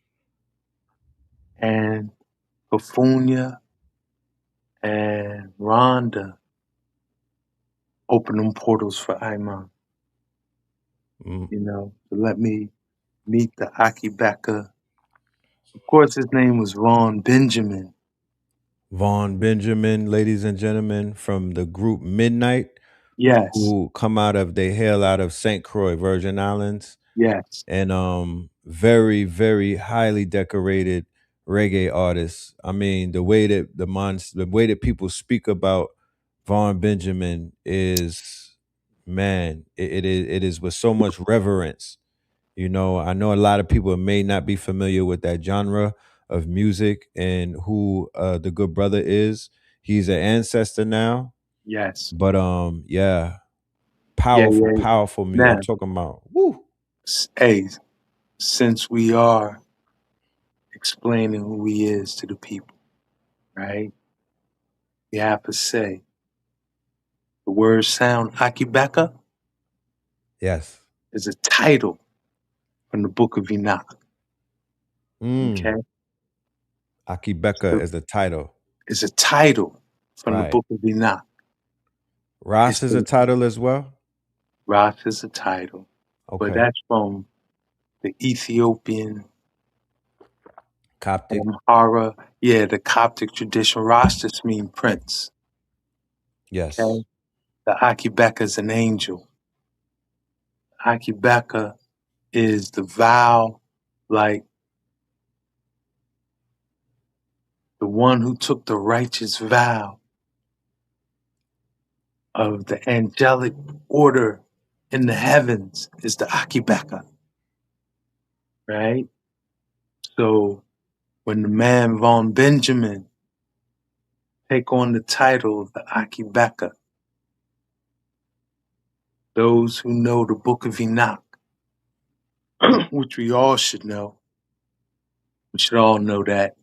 And Cafunia and Rhonda opened them portals for Iman, you know, to let me meet the Aki Baka. Of course, his name was Vaughn Benjamin. Vaughn Benjamin, ladies and gentlemen, from the group Midnight, Yes, who come out of, they hail out of St. Croix, Virgin Islands. yes, And very, very highly decorated reggae artists. I mean, the way that people speak about Vaughn Benjamin is, man, it is with so much reverence. You know, I know a lot of people may not be familiar with that genre of music and who the good brother is. He's an ancestor now, yes. but yeah, Yeah. powerful music. I'm Now, talking about woo. hey, since we are explaining who he is to the people, right? We have to say the word sound Akibeka Yes. is a title from the book of Enoch. Okay? Akibeka is the title. It's a title from the Right. book of Enoch. Ras It's is a the title as well. Rosh is a title, but Okay. that's from the Ethiopian Coptic. Amhara, the Coptic tradition. Rosh just means prince. Yes. Okay? The Akibeka is an angel. Akibeka is the vow, like the one who took the righteous vow of the angelic order in the heavens is the Akibeka, right? So when the man von Benjamin take on the title of the Akibeka, those who know the book of Enoch, which we all should know, we should all know that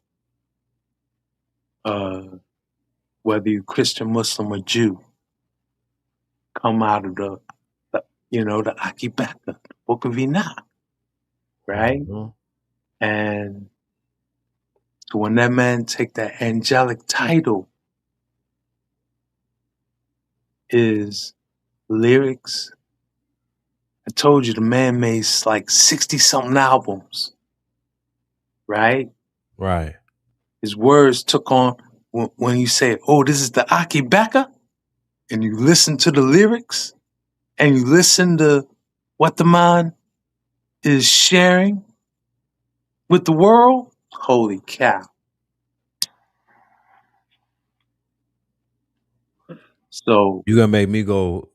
whether you're Christian, Muslim, or Jew, come out of the Akibeka, the book of Enoch, right? Mhm. And so when that man take that angelic title, his lyrics, I told you the man made like 60 something albums, right? Right. His words took on, when you say, oh, this is the Akibeka, and you listen to the lyrics, and you listen to what the man is sharing with the world, holy cow. So You're gonna make me go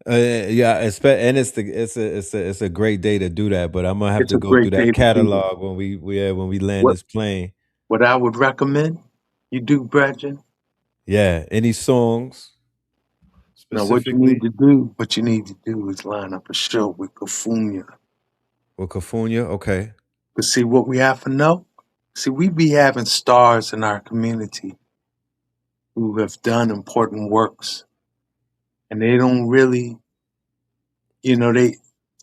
yeah, and it's a great day to do that, but I'm gonna have it's to a go through great day that to do it. catalog when we land What this plane. what I would recommend you do, Brethren, Yeah. Any songs now what you need specifically? to do is line up a show with Kafunya Well, Cafunia, okay. But see what we have to know? See, we be having stars in our community who have done important works, and they don't really, they,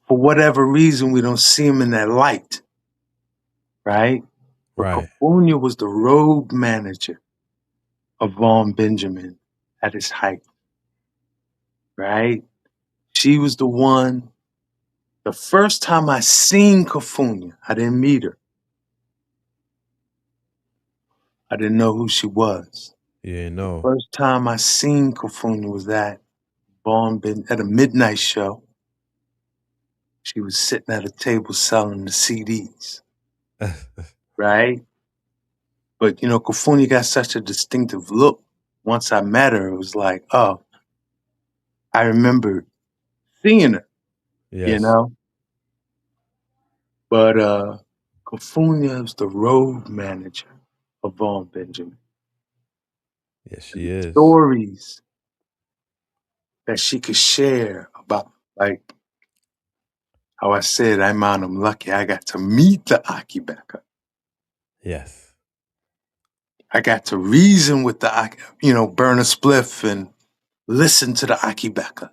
for whatever reason, we don't see them in that light, right? But Right. Cafunia was the road manager of Vaughn Benjamin at his height, right? She was the one. The first time I seen Cafunia, I didn't meet her. I didn't know who she was. Yeah, no. First time I seen Cafunia was at at a midnight show. She was sitting at a table selling the CDs, right? But Cafunia got such a distinctive look. Once I met her, it was like, oh, I remember seeing her, you Yes. know. But Cafunia is the road manager of Vaughn Benjamin. Yes, And she the is. stories that she could share about, like how I said, I'm lucky I got to meet the Akibeka. Yes. I got to reason with the, burn a spliff and listen to the Akibeka.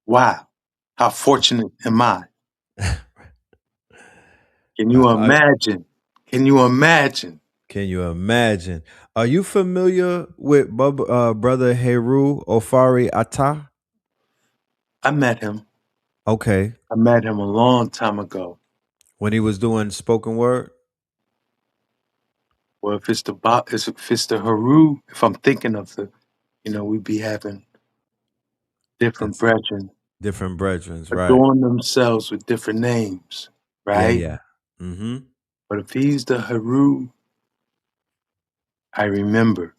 Wow. How fortunate am I? Can you I, imagine? Can you imagine? can you imagine? Are you familiar with brother Heru Ofari Ata? I met him. Okay. I met him a long time ago. When he was doing spoken word? Well, if it's the Haru, if I'm thinking of we be having different It's brethren different brethrens, right? adorn themselves with different names, Yeah, right? yeah. Mm-hmm. But if he's the Haru, I remember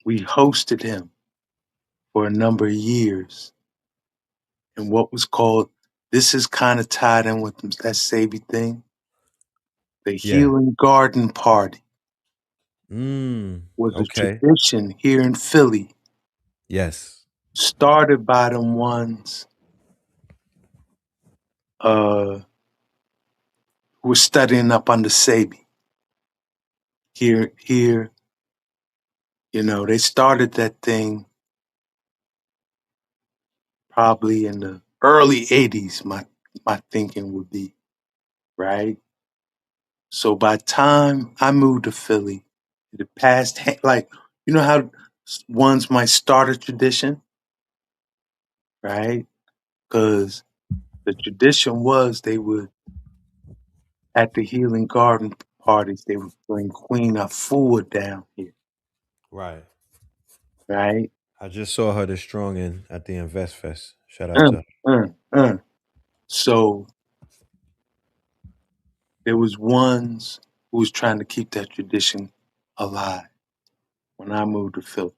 we hosted him for a number of years in what was called, this is kind of tied in with that Sabi thing, the Yeah. Healing Garden Party was a Okay. tradition here in Philly, Yes. started by them ones who were studying up under Sabi. Here, they started that thing probably in the early 80s, my thinking would be, right? So by the time I moved to Philly, it had passed, like, how ones might start a tradition, right? Because the tradition was they would, at the Healing Garden parties, they would bring Queen Afua down here, Right. right? I just saw her this strong in at the Invest Fest. Shout out Uh, to her. uh, uh. So there was ones who was trying to keep that tradition alive when I moved to Philly.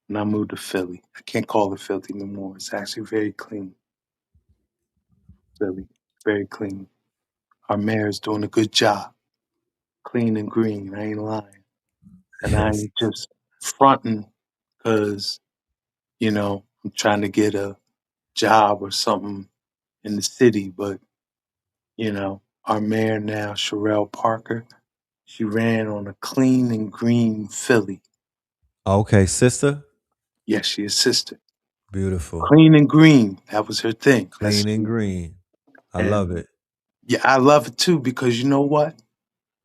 When I moved to Philly, I can't call it filthy no more. It's actually very clean. Philly, very clean. Our mayor's doing a good job, clean and green. I ain't lying, and I Yes. ain't just fronting because I'm trying to get a job or something in the city. But our mayor now, Sherelle Parker, she ran on a clean and green Philly. Okay, sister. Yes, she assisted. Beautiful. Clean and green. That was her thing. Clean and green. I love And it. yeah, I love it too because you know what?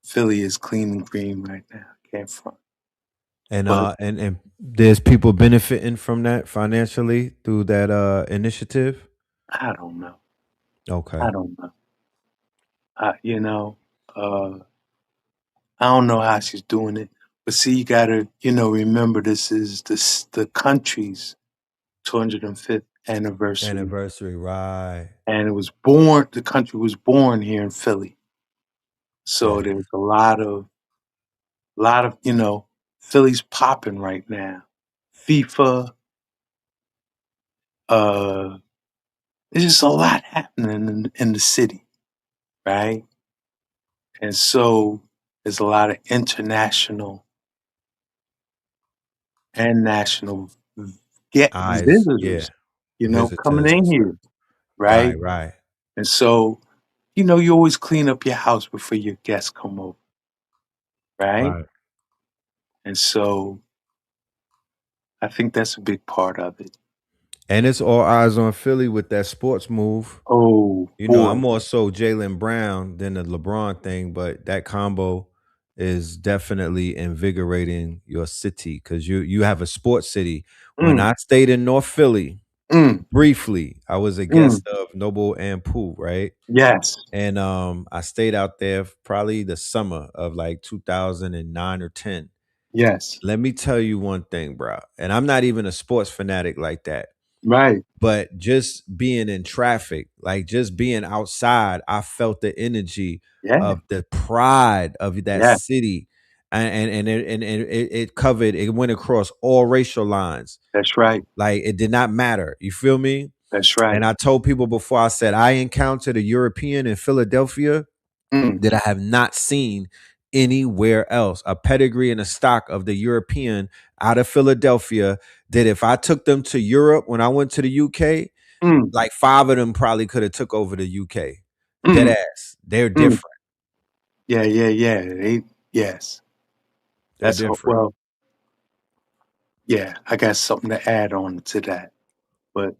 Philly is clean and green right now. Can't front. And But and there's people benefiting from that financially through that initiative. I don't know. Okay. I don't know. Uh, I don't know how she's doing it. But see, you gotta, remember this is the country's 205th anniversary. Anniversary, right. And the country was born here in Philly. So Yeah. there's a lot of, Philly's popping right now. FIFA, uh, there's just a lot happening in the city, right? And so there's a lot of international and national Eyes. Yeah. visitors, coming in Visitors. here, Right, right? right. And so you know, you always clean up your house before your guests come over, right? Right. And so I think that's a big part of it. And it's all eyes on Philly with that sports move. Oh You know, I'm boy. more so Jalen Brown than the LeBron thing, but that combo is definitely invigorating your city because you have a sports city. When Mm, I stayed in North Philly mm, briefly, I was a mm. guest of Noble and Pooh, right? Yes. And I stayed out there probably the summer of like 2009 or 10. Yes. Let me tell you one thing, bro. And I'm not even a sports fanatic like that. Right. But just being in traffic, like just being outside, I felt the energy Yeah. of the pride of that Yeah. city. And it covered, it went across all racial lines. That's right. Like it did not matter. You feel me? That's right. And I told people before, I said, I encountered a European in Philadelphia Mm, that I have not seen anywhere else. A pedigree and a stock of the European out of Philadelphia that if I took them to Europe when I went to the UK, mm, like 5 of them probably could have took over the UK. Dead mm, ass. They're mm. different. Yeah. Yeah. Yeah. Yes. They're That's different. well. Yeah. I got something to add on to that, but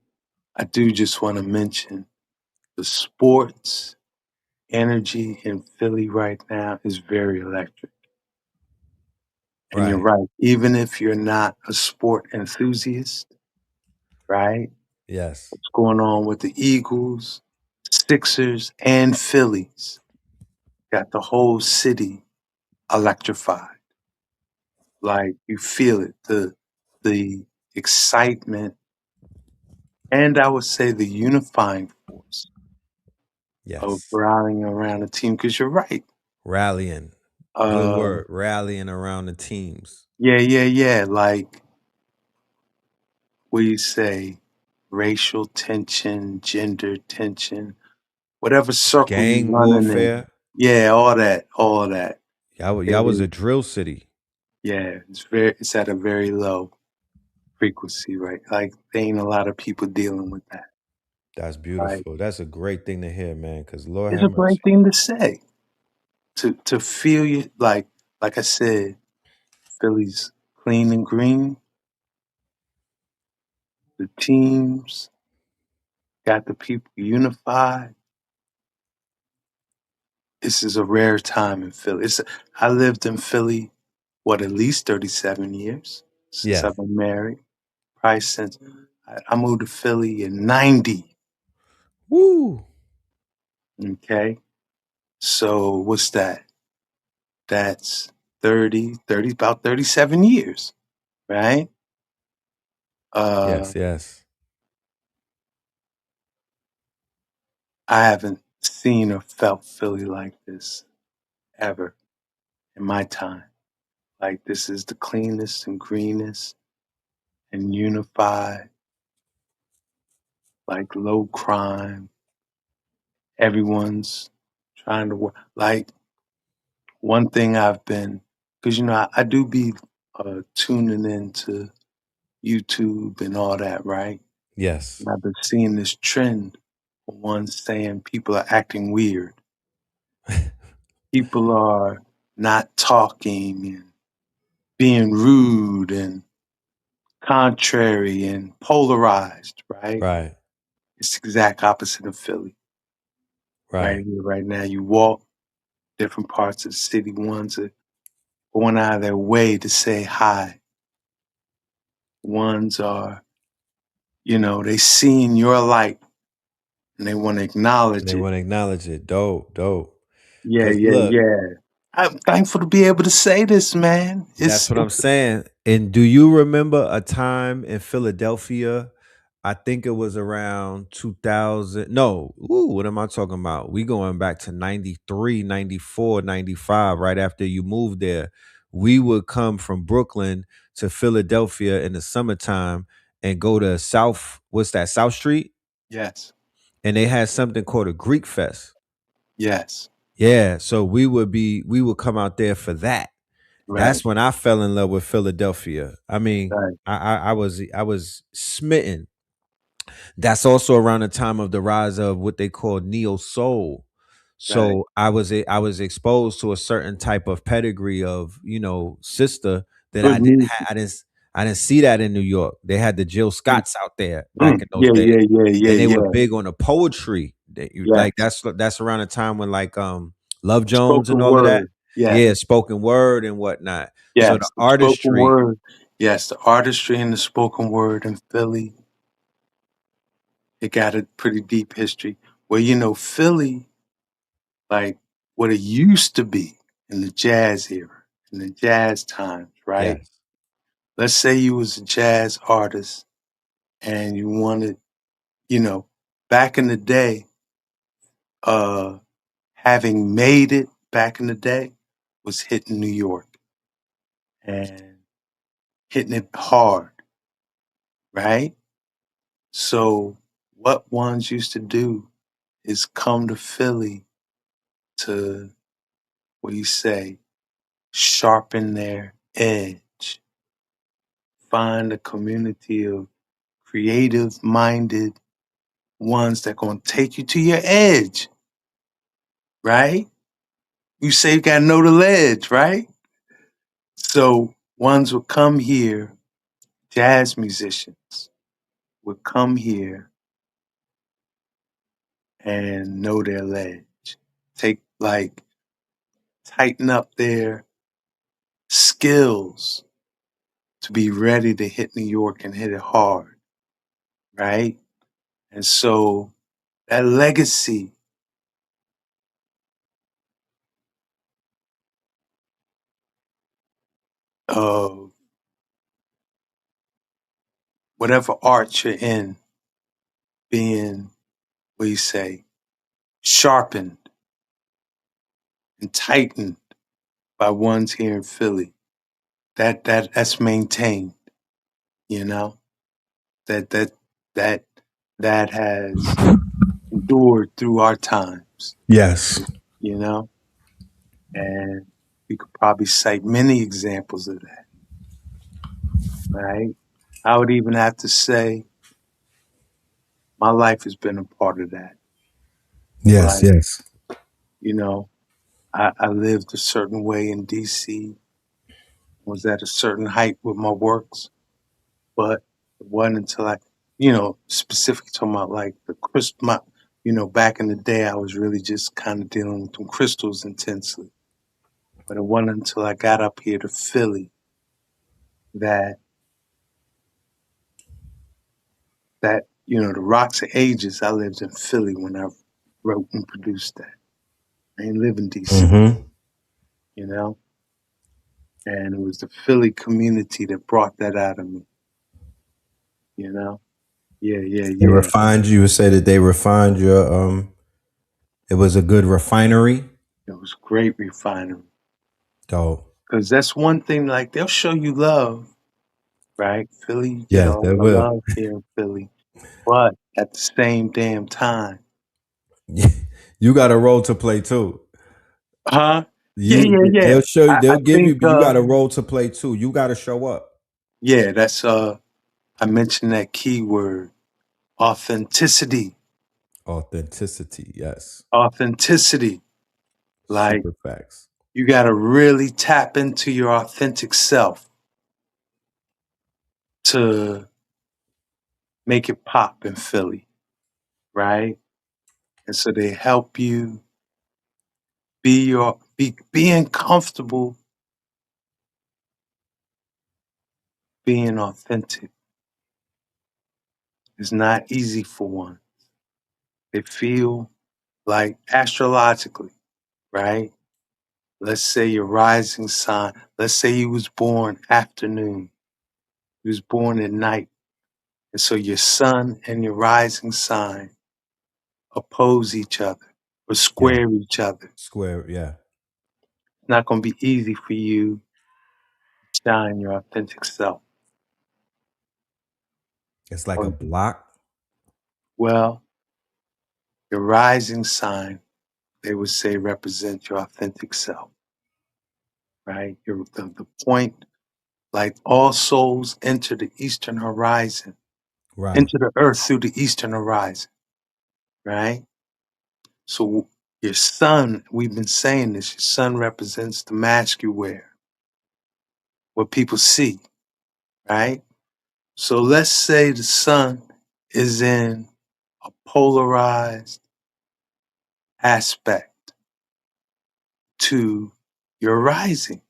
I do just want to mention the sports energy in Philly right now is very electric. And you're Right. right. Even if you're not a sport enthusiast, right? Yes. What's going on with the Eagles, Sixers, and Phillies got the whole city electrified. Like you feel it, the excitement, and I would say the unifying force of Yes. rallying around a team. Because you're right. Rallying. Good Uh, word. Rallying around the teams. yeah, yeah, yeah. Like what do you say? Racial tension, gender tension, whatever circle you Gang running in. warfare. Yeah, all that, all of that. It Y'all was is, a drill city. yeah, it's at a very low frequency, right? Like there ain't a lot of people dealing with that. That's Right. beautiful. That's a great thing to hear, man. Because Lord It's have a great mercy. thing to say. To feel you like I said, Philly's clean and green, the teams got the people unified. This is a rare time in Philly. I lived in Philly, what, at least 37 years since Yes. I've been married. Probably since I moved to Philly in 90. Woo. Okay. So what's that? That's 30, about 37 years, right? Uh, Yes. Yes. I haven't seen or felt Philly like this ever in my time. Like this is the cleanest and greenest and unified, like low crime. Everyone's trying to work. Like one thing I've been, because you know I do be tuning into YouTube and all that, right? Yes. And I've been seeing this trend of one saying people are acting weird. People are not talking and being rude and contrary and polarized, right? Right. It's the exact opposite of Philly. Right Right. here, right now. You walk different parts of the city, ones are going out of their way to say hi. Ones are, they seeing your light and they want to And acknowledge they it. want to acknowledge it. Dope. Dope. Yeah, Cause yeah, look, yeah. I'm thankful to be able to say this, man. that's what I'm saying. And do you remember a time in Philadelphia? I think it was around 2000. No, what am I talking about? We going back to 93, 94, 95. Right after you moved there. We would come from Brooklyn to Philadelphia in the summertime and go to what's that, South Street? Yes, And they had something called a Greek Fest. yes, Yeah. So we would come out there for that. right, That's when I fell in love with Philadelphia. I mean, right. I was smitten. That's also around the time of the rise of what they call neo soul. So I was exposed to a certain type of pedigree of, sister that Good music. I didn't see that in New York. They had the Jill Scotts out there back in those Yeah, days. yeah, yeah, yeah, And they were yeah. big on the poetry. Yes. Like that's around the time when like Love Jones and Spoken all of that. word. Yes. Yeah, spoken word and whatnot. So the Yes. The spoken artistry, word. Yes. The artistry and the spoken word in Philly, it got a pretty deep history. Well, Philly, like what it used to be in the jazz era, in the jazz times, right? yes. Let's say you was a jazz artist and you wanted, you know, back in the day, uh, having made it back in the day was hitting New York and hitting it hard, right? So what ones used to do is come to Philly to, what do you say, sharpen their edge, find a community of creative minded ones that gonna take you to your edge, right? You say you gotta know the ledge, right? So ones would come here, jazz musicians would come here and know their ledge. Take tighten up their skills to be ready to hit New York and hit it hard, right? And so that legacy of whatever art you're in being, what do you say, sharpened and tightened by ones here in Philly. That's maintained, you know? That that that that has endured through our times, Yes. you know? And we could probably cite many examples of that, right? I would even have to say my life has been a part of that. Yes, Like, yes. you know, I lived a certain way in DC, was at a certain height with my works, but it wasn't until specifically talking about like the crystal, back in the day, I was really just kind of dealing with them crystals intensely. But it wasn't until I got up here to Philly that the Rocks of Ages, I lived in Philly when I wrote and produced that. I ain't live in DC, Mm-hmm. you know? And it was the Philly community that brought that out of me, you know? Yeah, yeah, They yeah. refined you. You would say that they refined your it was a good refinery. It was great refinery. Dope. Because that's one thing, like, they'll show you love, right? Philly, you get Yes, a they lot of will. love here in Philly. But at the same damn time, You got a role to play too. huh? Yeah, You yeah, yeah. they'll show you, I they'll give think, you, but you got a role to play too. You got to show up. yeah, that's, I mentioned that keyword, authenticity. Authenticity, yes. Authenticity. Like, Super facts. you got to really tap into your authentic self to make it pop in Philly, right? And so they help you being comfortable, being authentic is not easy for one. They feel like astrologically, right? Let's say your rising sign, let's say you was born afternoon, you was born at night. And so your sun and your rising sign oppose each other or Yeah. square each other. Square, yeah. It's not going to be easy for you to shine your authentic self. It's like a Or, block. well, your rising sign, they would say, represents your authentic self, right? The point, like all souls enter the eastern horizon, Right. enter the earth through the eastern horizon, right? So Your sun, we've been saying this, your sun represents the mask you wear, what people see, right? So let's say the sun is in a polarized aspect to your rising.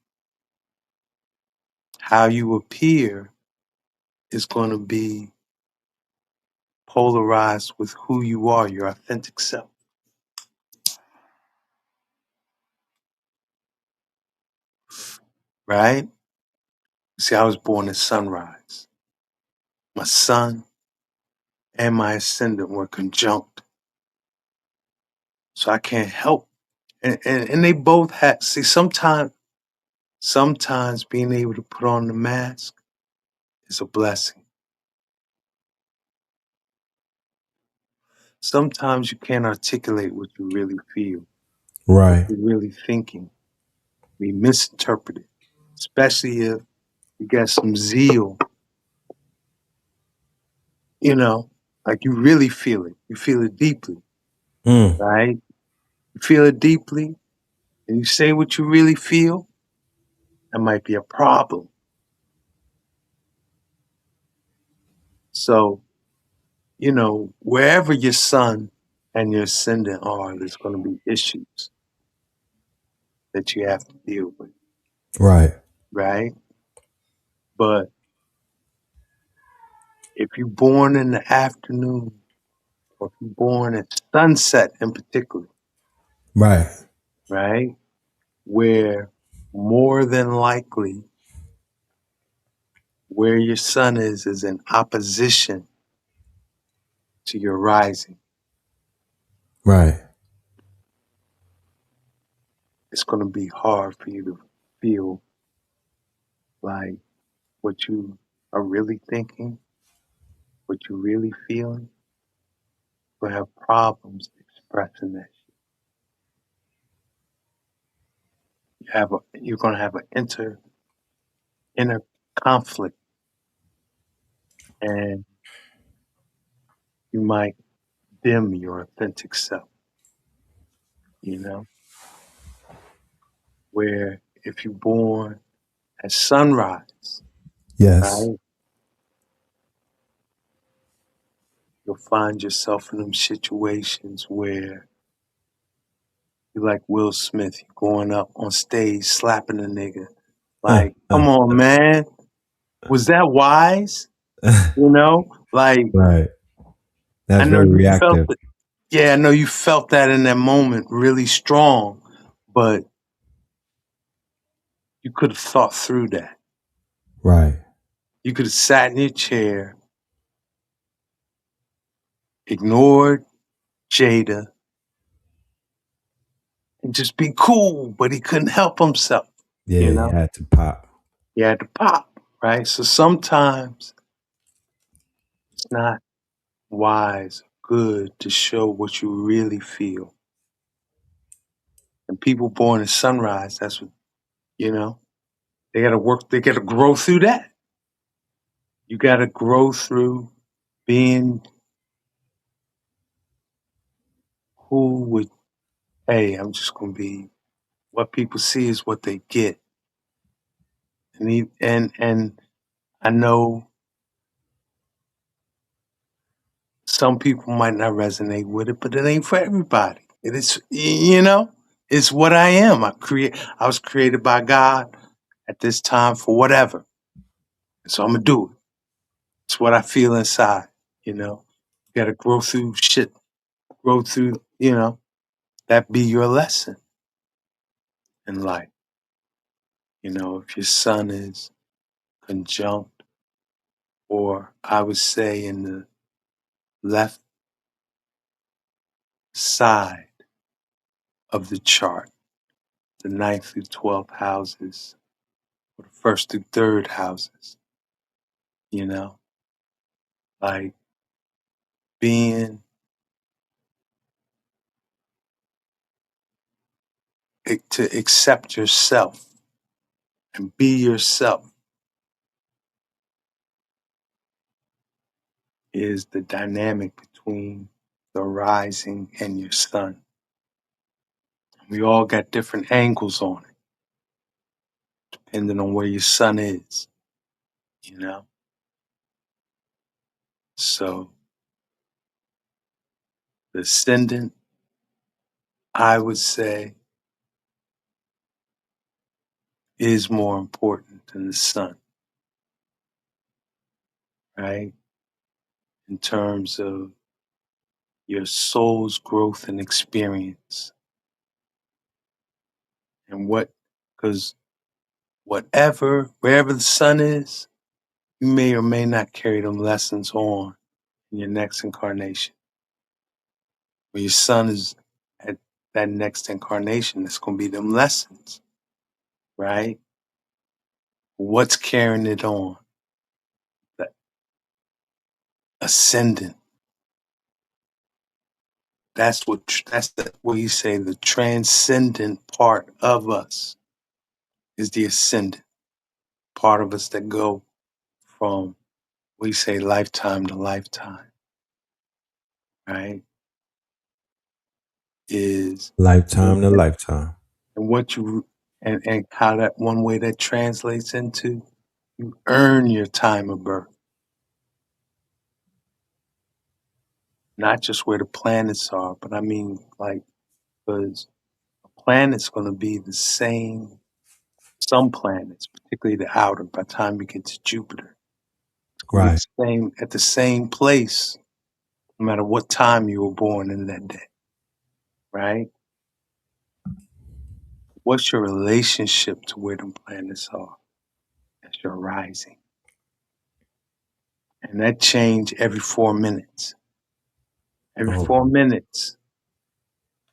How you appear is going to be polarized with who you are, your authentic self. Right? See, I was born at sunrise. My sun and my ascendant were conjunct. So I can't help. And they both have, see, sometimes being able to put on the mask is a blessing. Sometimes you can't articulate what you really feel, what Right. you're really thinking. We misinterpret it, especially if you got some zeal, you know, like you really feel it. You feel it deeply, Mm. right? You feel it deeply and you say what you really feel, that might be a problem. So, you know, wherever your sun and your ascendant are, there's going to be issues that you have to deal with, Right. right? But if you're born in the afternoon, or if you're born at sunset in particular, Right. right? Where more than likely where your sun is in opposition to your rising. Right. It's going to be hard for you to feel like what you are really thinking, what you really feeling. You're going to have problems expressing that shit. You're going to have an inner conflict, and you might dim your authentic self, you know? Where if you're born at sunrise, Yes. right, you'll find yourself in them situations where you're like Will Smith, you're going up on stage slapping a nigga. Like, come on, man. Was that wise? You know? Like, Right. I That's know very you felt reactive. it. Yeah, I know you felt that in that moment really strong, but you could have thought through that. Right. You could have sat in your chair, ignored Jada, and just be cool, but he couldn't help himself, Yeah, you you know? had to pop. He had to pop, right? So sometimes it's not wise, good to show what you really feel. And people born at sunrise, that's what, you know, they got to work, they got to grow through that. You got to grow through being who would, hey, I'm just going to be, what people see is what they get. And I know some people might not resonate with it, but it ain't for everybody. It is, you know, it's what I am. I was created by God at this time for whatever. So I'm gonna do it. It's what I feel inside, you know. You gotta grow through shit, grow through, you know, that be your lesson in life. You know, if your sun is conjunct, or I would say in the left side of the chart, the 9th through 12th houses, or the 1st through 3rd houses, you know, like being to accept yourself and be yourself is the dynamic between the rising and your sun. We all got different angles on it, depending on where your sun is, you know? So the ascendant, I would say, is more important than the sun, right? In terms of your soul's growth and experience. And because wherever the sun is, you may or may not carry them lessons on in your next incarnation. When your sun is at that next incarnation, it's going to be them lessons, right? What's carrying it on? The ascendant. That's what you say the transcendent part of us is the ascendant part of us that go from, we say, lifetime to lifetime, right? Is Lifetime to lifetime. and what you and how that one way that translates into you earn your time of birth, not just where the planets are, but I mean like because a planet's going to be the same. Some planets, particularly the outer, by the time you get to Jupiter, it's going to be Right. the same at the same place, no matter what time you were born in that day, right? What's your relationship to where the planets are as you're rising? And that change every 4 minutes. Every Oh. 4 minutes,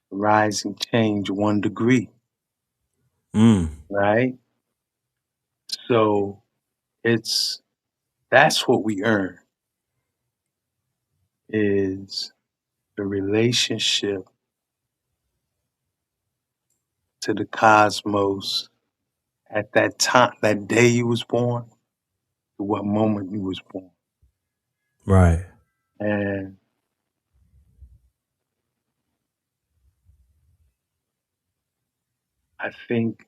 the rising change 1 degree, right? So that's what we earn is the relationship to the cosmos at that time, that day you was born, to what moment you was born. Right. And I think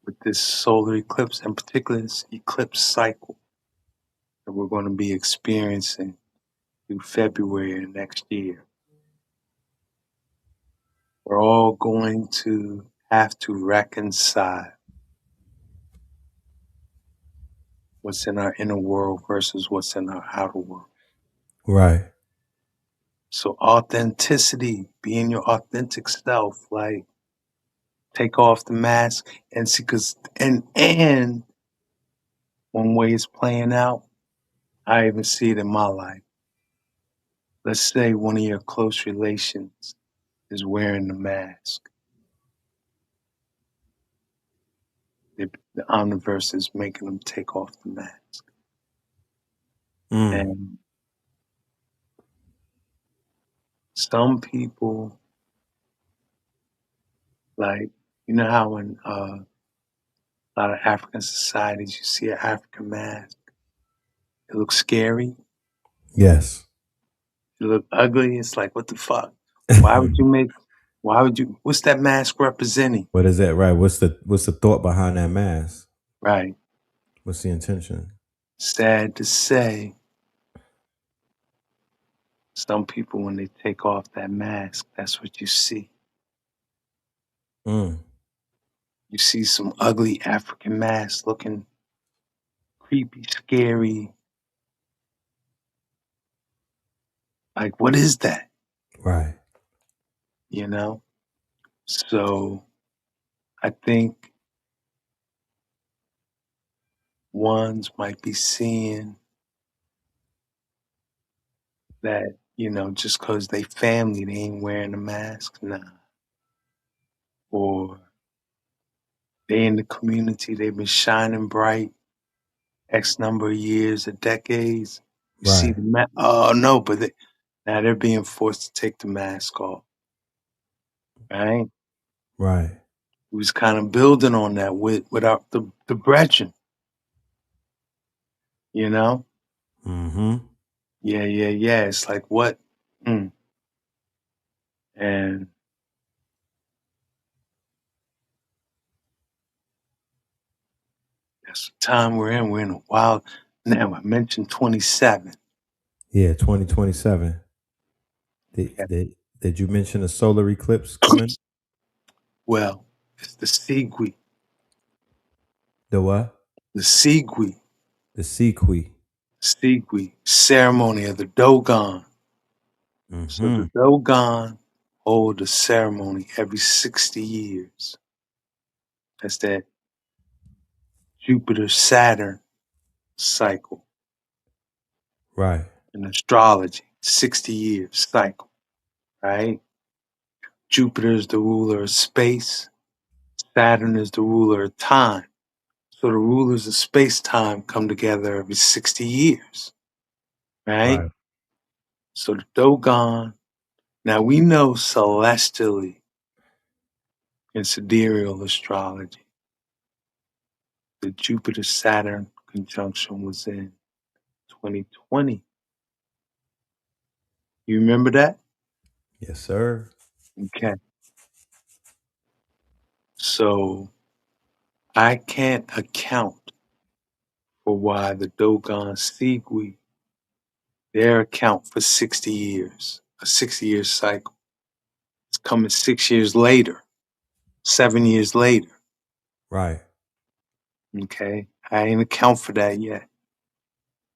with this solar eclipse, and particularly this eclipse cycle that we're going to be experiencing through February of next year, we're all going to have to reconcile what's in our inner world versus what's in our outer world. Right. So authenticity, being your authentic self, like take off the mask and see, and one way it's playing out, I even see it in my life. Let's say one of your close relations is wearing the mask. The omniverse is making them take off the mask. And some people, like, you know how in a lot of African societies you see an African mask, it looks scary, Yes. it look ugly, it's like, what the fuck? Why would you, what's that mask representing? What is that? Right. What's the thought behind that mask? Right. What's the intention? Sad to say, some people, when they take off that mask, that's what you see. You see some ugly African masks looking creepy, scary. Like, what is that? Right. You know? So I think ones might be seeing that, just because they family, they ain't wearing a mask. Nah. Or they in the community, they've been shining bright X number of years or decades. You see Right. the mask. Oh, no, but now they're being forced to take the mask off. Right? Right. We was kind of building on that with the brethren, you know? Yeah. It's like, what? And That's the time we're in. We're in a wild. Now, I mentioned 27. Yeah, 2027. Did you mention a solar eclipse coming? Well, it's the Sigui. The what? The Sigui. The Sequi. Sigui ceremony of the Dogon. So Mm-hmm. the Dogon hold a ceremony every 60 years. That's that Jupiter-Saturn cycle Right. in astrology. 60 years cycle, right? Jupiter is the ruler of space. Saturn is the ruler of time. So the rulers of space-time come together every 60 years, right? Right. So the Dogon, now we know celestially in sidereal astrology, the Jupiter-Saturn conjunction was in 2020. You remember that? Yes, sir. Okay. So I can't account for why the Dogon Sigui, their account for 60 years, a 60-year cycle. It's coming 6 years later, 7 years later. Right. Okay. I ain't account for that yet.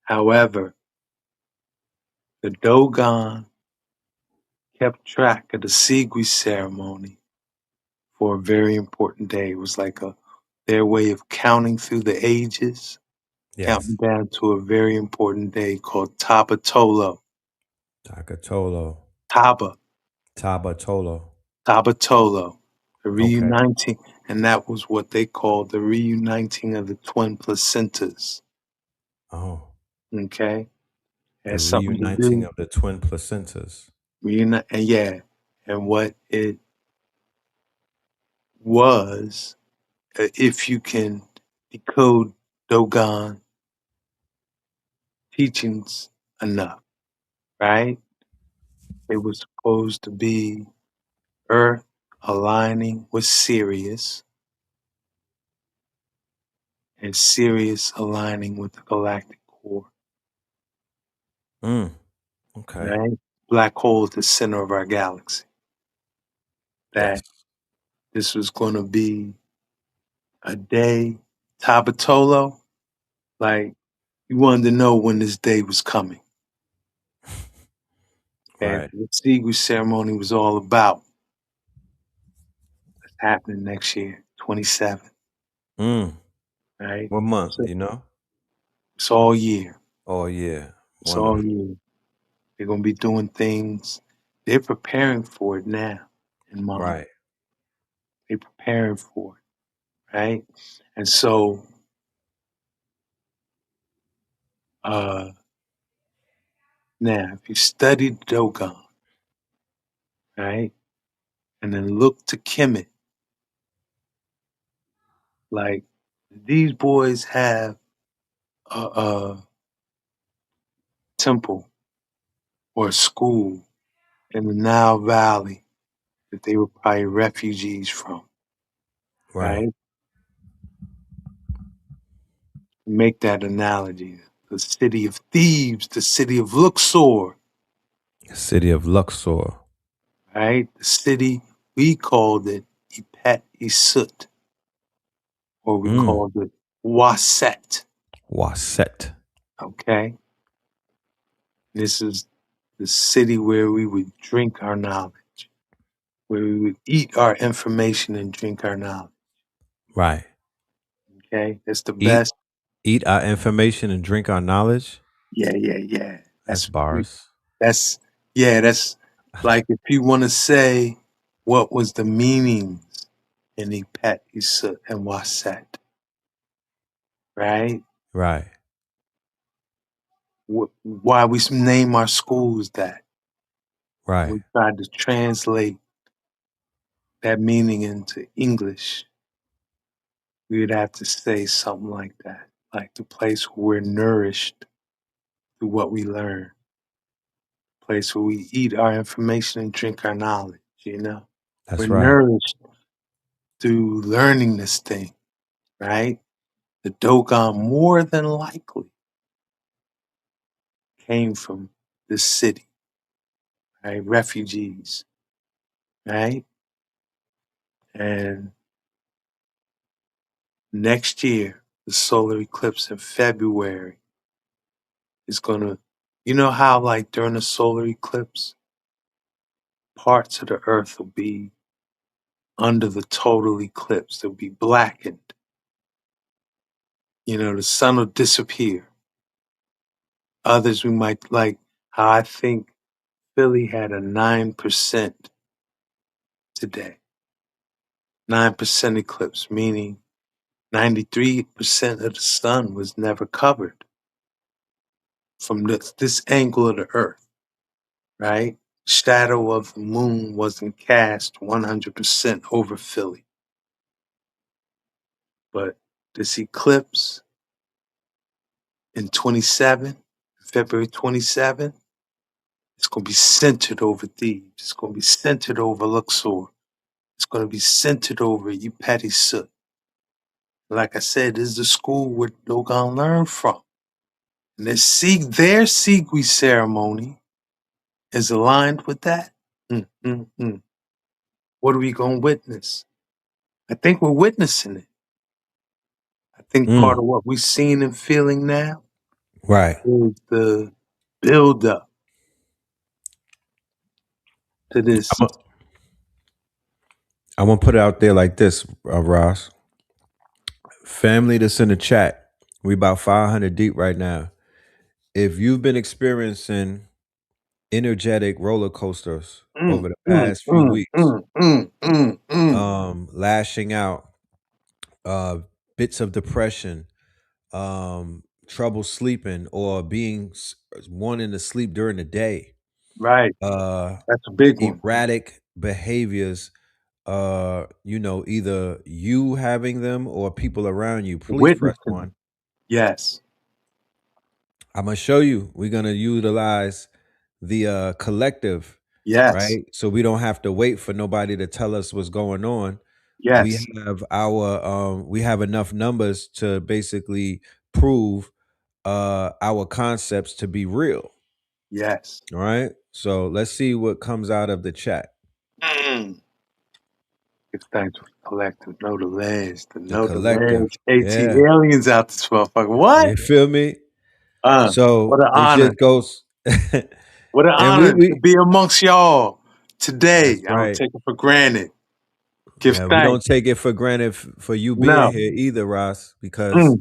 However, the Dogon kept track of the Sigui ceremony for a very important day. It was like their way of counting through the ages, counting Yes. down to a very important day called Tabatolo. Takatolo. Taba, Tabatolo. Tabatolo, the Okay. reuniting, and that was what they called the reuniting of the twin placentas. Oh. Okay, it The has something to reuniting do of the twin placentas. reunite, and yeah, and what it was, if you can decode Dogon teachings enough, right? It was supposed to be Earth aligning with Sirius, and Sirius aligning with the galactic core, Okay. right? Black hole at the center of our galaxy. Yes. That this was going to be a day, Tabatolo, like you wanted to know when this day was coming. And Right. the Sigrid ceremony was all about. It's happening next year, 27, Mm. right? What month? So You know? it's all year. Oh yeah. It's all Wonderful. year. They're going to be doing things. They're preparing for it now in mind. Right. They're preparing for it, right? And so, now, if you study Dogon, right, and then look to Kemet, like these boys have a temple or a school in the Nile Valley that they were probably refugees from, Right. right? Make that analogy. The city of Thebes, the city of Luxor, City of Luxor. right? The city, we called it Ipet Isut, or we Mm. called it Waset, Waset. okay? This is the city where we would drink our knowledge, where we would eat our information and drink our knowledge, Right. okay? That's the Eat best. eat our information and drink our knowledge. Yeah. That's bars. That's, yeah, that's like if you want to say what was the meanings in Ipet Isut and Waset, right? Right. Why we name our schools that. Right. We tried to translate that meaning into English. We would have to say something like that, like the place where we're nourished through what we learn, place where we eat our information and drink our knowledge, you know? We're That's right. nourished through learning this thing, right? the Dogon more than likely came from this city, right? Refugees, right? And next year, the solar eclipse in February is gonna, you know how like during the solar eclipse, parts of the earth will be under the total eclipse. They'll be blackened. You know, the sun will disappear. Others we might like how I think Philly had a 9% today. 9% eclipse, meaning 93% of the sun was never covered from this angle of the earth, right? Shadow of the moon wasn't cast 100% over Philly. But this eclipse in 27, February 27, it's going to be centered over Thebes. It's going to be centered over Luxor. It's going to be centered over you petty soot. Like I said, this is the school where Dogon learned from. And their Sigui ceremony is aligned with that. What are we going to witness? I think we're witnessing it. I think part of what we're seeing and feeling now Right. is the build-up to this. I'm gonna put it out there like this, Ross. Family that's in the chat, we about 500 deep right now. If you've been experiencing energetic roller coasters over the past few weeks, lashing out, bits of depression, trouble sleeping, or wanting to sleep during the day, Right. That's a big one. erratic behaviors, either you having them or people around you, please press Witnessing. 1. Yes. I'm gonna show you. We're gonna utilize the collective, Yes. right? So we don't have to wait for nobody to tell us what's going on. Yes. We have enough numbers to basically prove our concepts to be real. Yes. All right. So let's see what comes out of the chat. Give thanks for the collective. Know the ledge. The collective. AT Yeah. aliens out this motherfucker. What? You feel me? What So an it honor. just goes. What an And honor to be amongst y'all today. That's I don't right. take it for granted. Give Yeah, we thanks. don't take it for granted for you being No. here either, Ross, because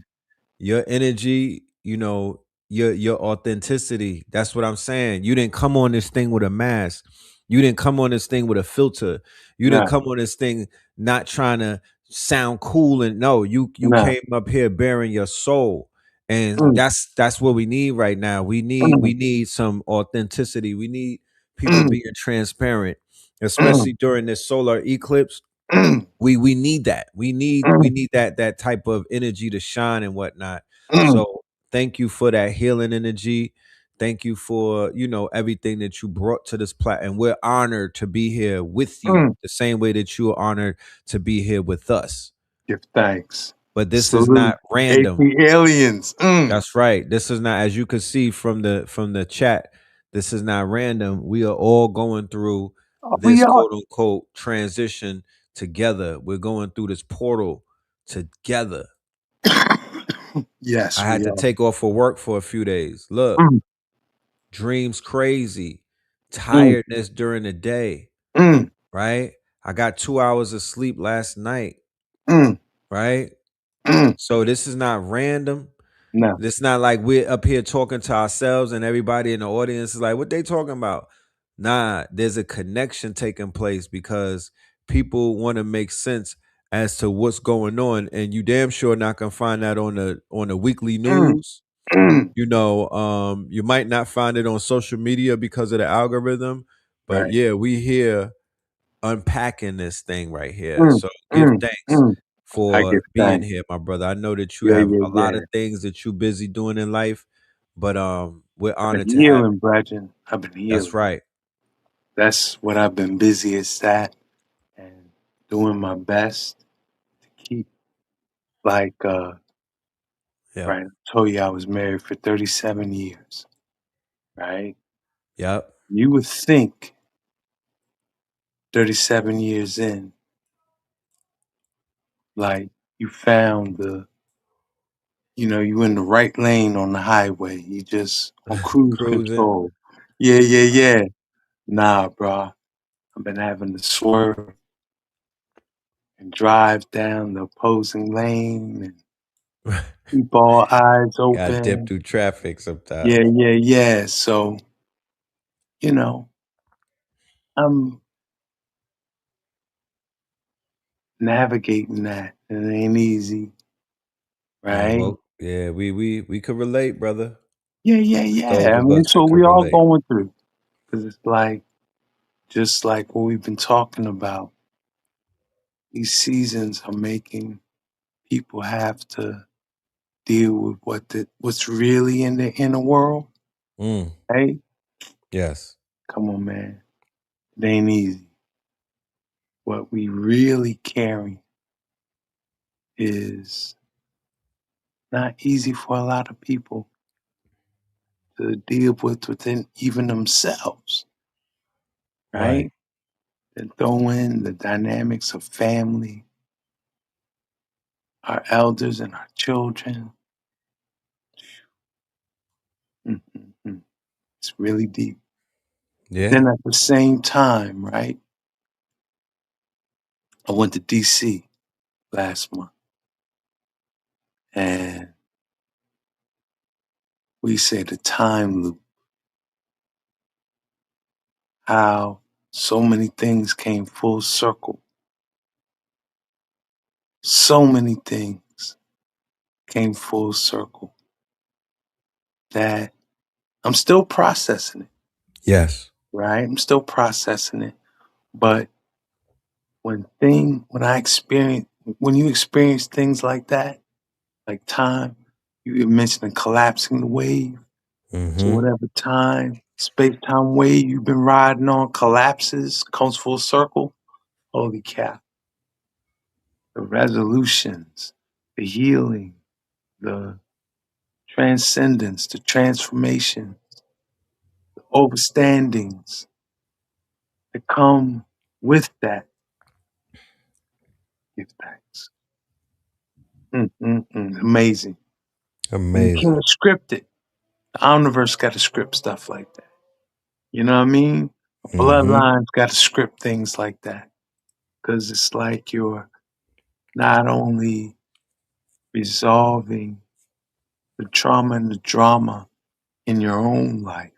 your energy, your authenticity, that's what I'm saying. You didn't come on this thing with a mask. You didn't come on this thing with a filter. You didn't come on this thing not trying to sound cool, and no, you came up here bearing your soul. And that's what we need right now. We need some authenticity. We need people being transparent, especially during this solar eclipse. We need that. We need that type of energy to shine and whatnot. So thank you for that healing energy. Thank you for everything that you brought to this platform. We're honored to be here with you, the same way that you're honored to be here with us. Give thanks. But this Salute. is not random. AT aliens. That's right. This is not, as you can see from the chat, this is not random. We are all going through this quote unquote transition together. We're going through this portal together. Yes. I had to take off for work for a few days. Look, dreams crazy, tiredness during the day, right? I got 2 hours of sleep last night, right? So this is not random. No. It's not like we're up here talking to ourselves and everybody in the audience is like, what they talking about? Nah, there's a connection taking place because people want to make sense as to what's going on, and you damn sure not gonna find that on the weekly news. You might not find it on social media because of the algorithm, but yeah, we here unpacking this thing right here. So give thanks for being here, my brother. I know that you have a lot of things that you're busy doing in life, but we're honored to have you. Brethren. I've been healing. That's right. That's what I've been busy at, and doing my best to keep Yep. right? I told you I was married for 37 years, right? Yep. You would think 37 years in, like you found you in the right lane on the highway. You just on cruise Cruising. control. Yeah. Nah, bro. I've been having to swerve and drive down the opposing lane and keep all eyes Gotta dip open. through traffic sometimes. Yeah. So, I'm navigating that. And it ain't easy, Yeah, right? well, yeah, we could relate, brother. Yeah. Those I of mean, us it's that what could we all relate. going through. Because it's like, just like what we've been talking about, these seasons are making people have to deal with what's really in the inner world, Mm, right? yes. Come on, man. It ain't easy. What we really carry is not easy for a lot of people to deal with within even themselves, Right. right? And throw in the dynamics of family, our elders and our children. Mm. It's really deep. Yeah. Then at the same time, right? I went to DC last month and we say the time loop, how so many things came full circle. So many things came full circle that I'm still processing it, Yes. right? I'm still processing it. But when you experience things like that, like time, you mentioned collapsing the wave. So Mm-hmm. whatever space-time wave you've been riding on collapses, comes full circle. Holy cow. The resolutions, the healing, the transcendence, the transformation, the overstandings that come with that. Give thanks. Amazing. And you Amazing. can't script it. The universe got to script stuff like that. You know what I mean? Mm-hmm. Bloodlines got to script things like that. Because it's like you're not only resolving the trauma and the drama in your own life,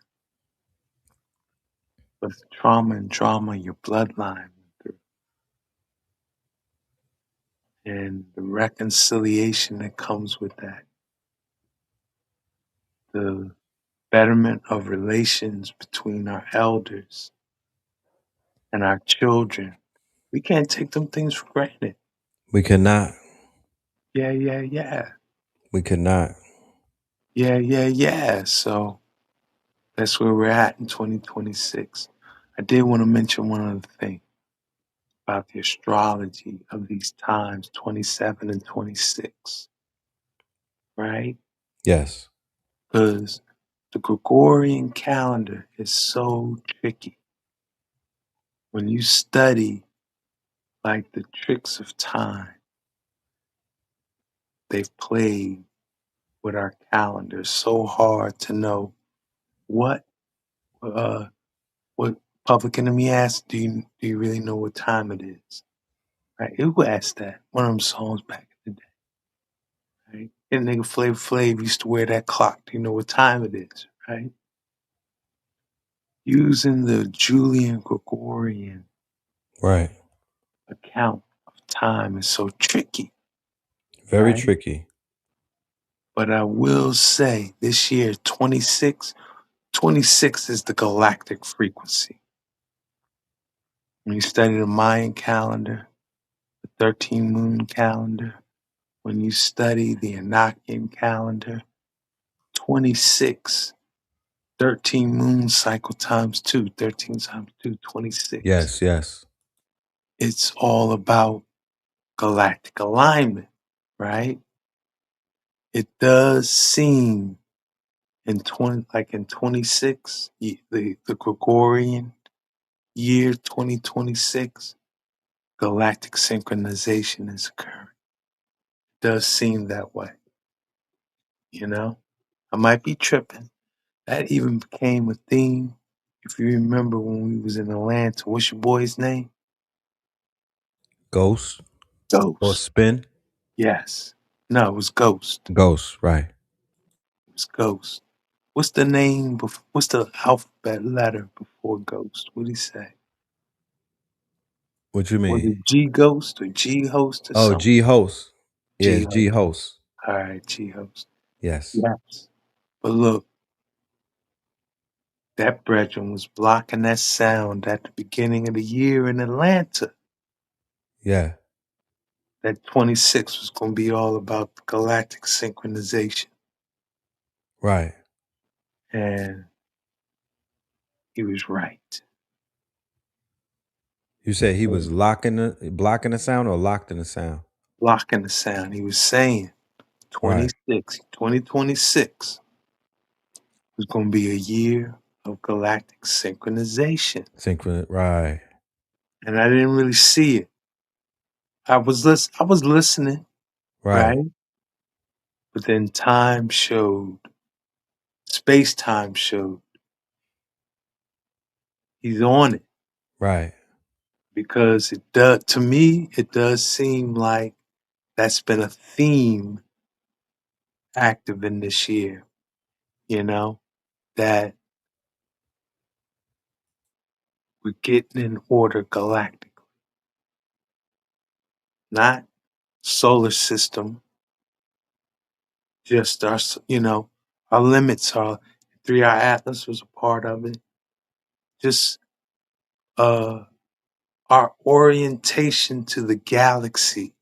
but the trauma and drama your bloodline went through. And the reconciliation that comes with that. The betterment of relations between our elders and our children. We can't take them things for granted. We cannot. Yeah. We cannot. Yeah. So that's where we're at in 2026. I did want to mention one other thing about the astrology of these times, 27 and 26, right? Yes. Because the Gregorian calendar is so tricky. When you study like the tricks of time they've played with our calendar, so hard to know what what Public Enemy asked, do you really know what time it is? Right? Who asked that? One of them songs back in the day. Right? And nigga Flav Flav used to wear that clock. Do you know what time it is? Right? Using the Julian Gregorian Right. account of time is so tricky. Very Right? tricky. But I will say this year, 26 is the galactic frequency. When you study the Mayan calendar, the 13 moon calendar, when you study the Enochian calendar, 26, 13 moon cycle times 2, 13 times 2, 26. Yes. It's all about galactic alignment, right? it does seem in 26, the Gregorian year 2026, galactic synchronization is occurring. It does seem that way. You know, I might be tripping. That even became a theme. If you remember when we was in Atlanta, what's your boy's name? Ghost or Ghost. Spin? Yes. No, it was Ghost. Ghost, right. It was Ghost. What's the name? What's the alphabet letter before Ghost? What did he say? What you Was mean? it G Ghost or G Host or Oh, something? G Host. G Yes, G Host. Host. All right, G Host. Yes. Yes. But look, that brethren was blocking that sound at the beginning of the year in Atlanta. Yeah. That 26 was going to be all about galactic synchronization. Right. And he was right. You said he was blocking the sound or locked in the sound? Blocking the sound. He was saying Right. 2026 was going to be a year of galactic synchronization. Synchron. Right. And I didn't really see it. I was listening, Right. right? But then time showed, space-time showed he's on it. Right. Because it does, to me, it does seem like that's been a theme active in this year, you know, that we're getting in order galactically, not solar system, just our, our limits are 3R Atlas was a part of it. Just our orientation to the galaxy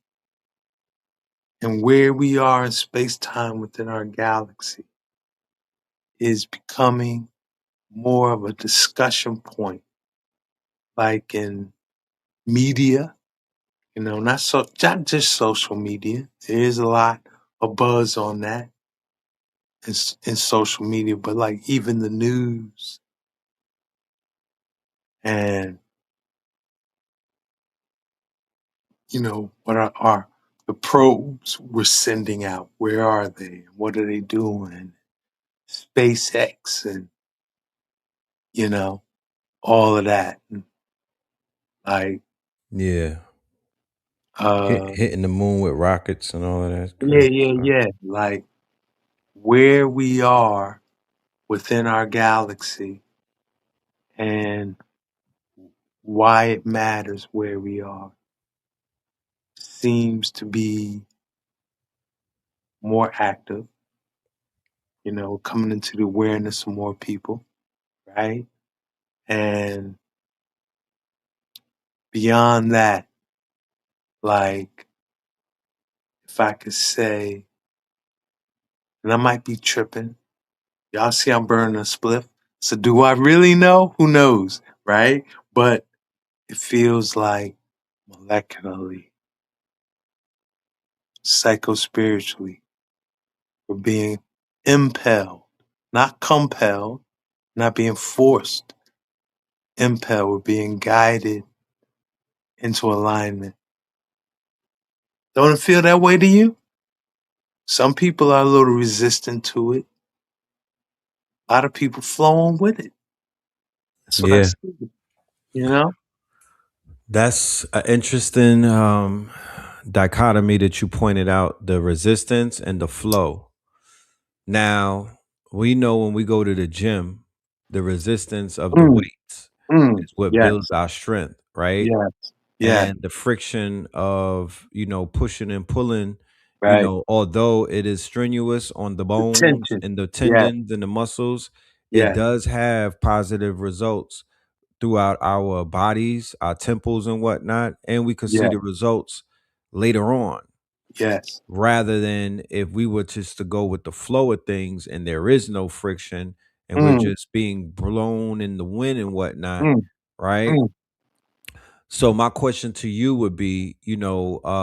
and where we are in space time within our galaxy is becoming more of a discussion point, like in media, not just social media. There is a lot of buzz on that in social media, but like even the news and what are the probes we're sending out? Where are they? What are they doing? SpaceX and all of that. And like Yeah. uh Hitting the moon with rockets and all of that. yeah, Crazy yeah, stuff. yeah. Like where we are within our galaxy and why it matters where we are seems to be more active, coming into the awareness of more people, right? And beyond that, like, if I could say, and I might be tripping, y'all see I'm burning a spliff. So do I really know? Who knows, right? But it feels like molecularly, psychospiritually, we're being impelled, not compelled, not being forced, impelled, we're being guided into alignment. Don't it feel that way to you? Some people are a little resistant to it. A lot of people flow on with it. That's what I Yeah. see, you know? That's an interesting dichotomy that you pointed out, the resistance and the flow. Now, we know when we go to the gym, the resistance of the Mm, weights is what builds yes, our strength, right? yes, yes, And the friction of, pushing and pulling, right. although it is strenuous on the The bones tension. and the Yes, tendons and the muscles, it yes, does have positive results throughout our bodies, our temples and whatnot. And we could see yes, the results later on, yes. rather than if we were just to go with the flow of things and there is no friction and we're Mm, just being blown in the wind and whatnot, mm, right? mm. So my question to you would be,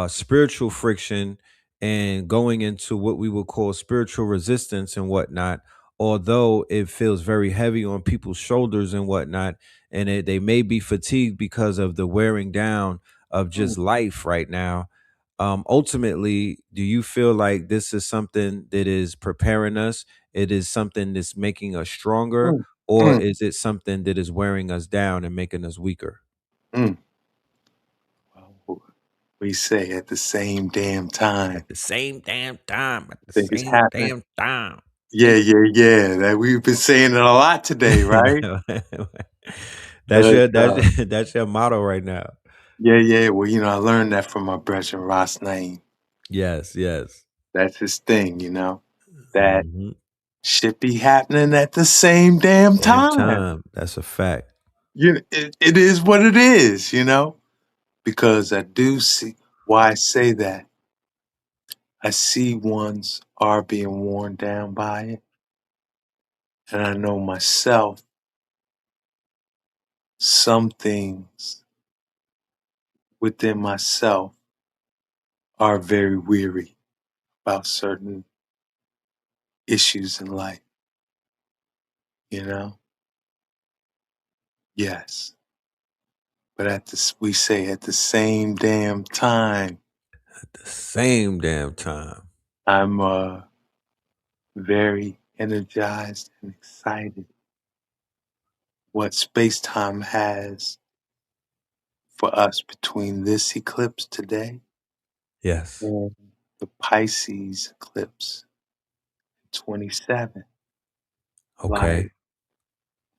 spiritual friction and going into what we would call spiritual resistance and whatnot, although it feels very heavy on people's shoulders and whatnot, and they may be fatigued because of the wearing down of Mm, just life right now. Ultimately, do you feel like this is something that is preparing us? It is something that's making us stronger, mm, or mm, is it something that is wearing us down and making us weaker? mm. Well, we say at the same damn time. At the same damn time, at the Think it's same happening. damn time. Yeah, yeah, yeah. That we've been saying it a lot today, right? That's But your that's your motto right now. yeah, yeah. Well, I learned that from my brother Ross name. Yes, yes. That's his thing, That Mhm. should be happening at the same damn Same time. time. That's a fact. It is what it is. Because I do see why I say that. I see ones are being worn down by it. And I know myself, some things within myself are very weary about certain issues in life, you know? Yes. But we say at the same damn time, At the same damn time. I'm very energized and excited what space time has for us between this eclipse today Yes. and the Pisces eclipse 27. Like, Okay.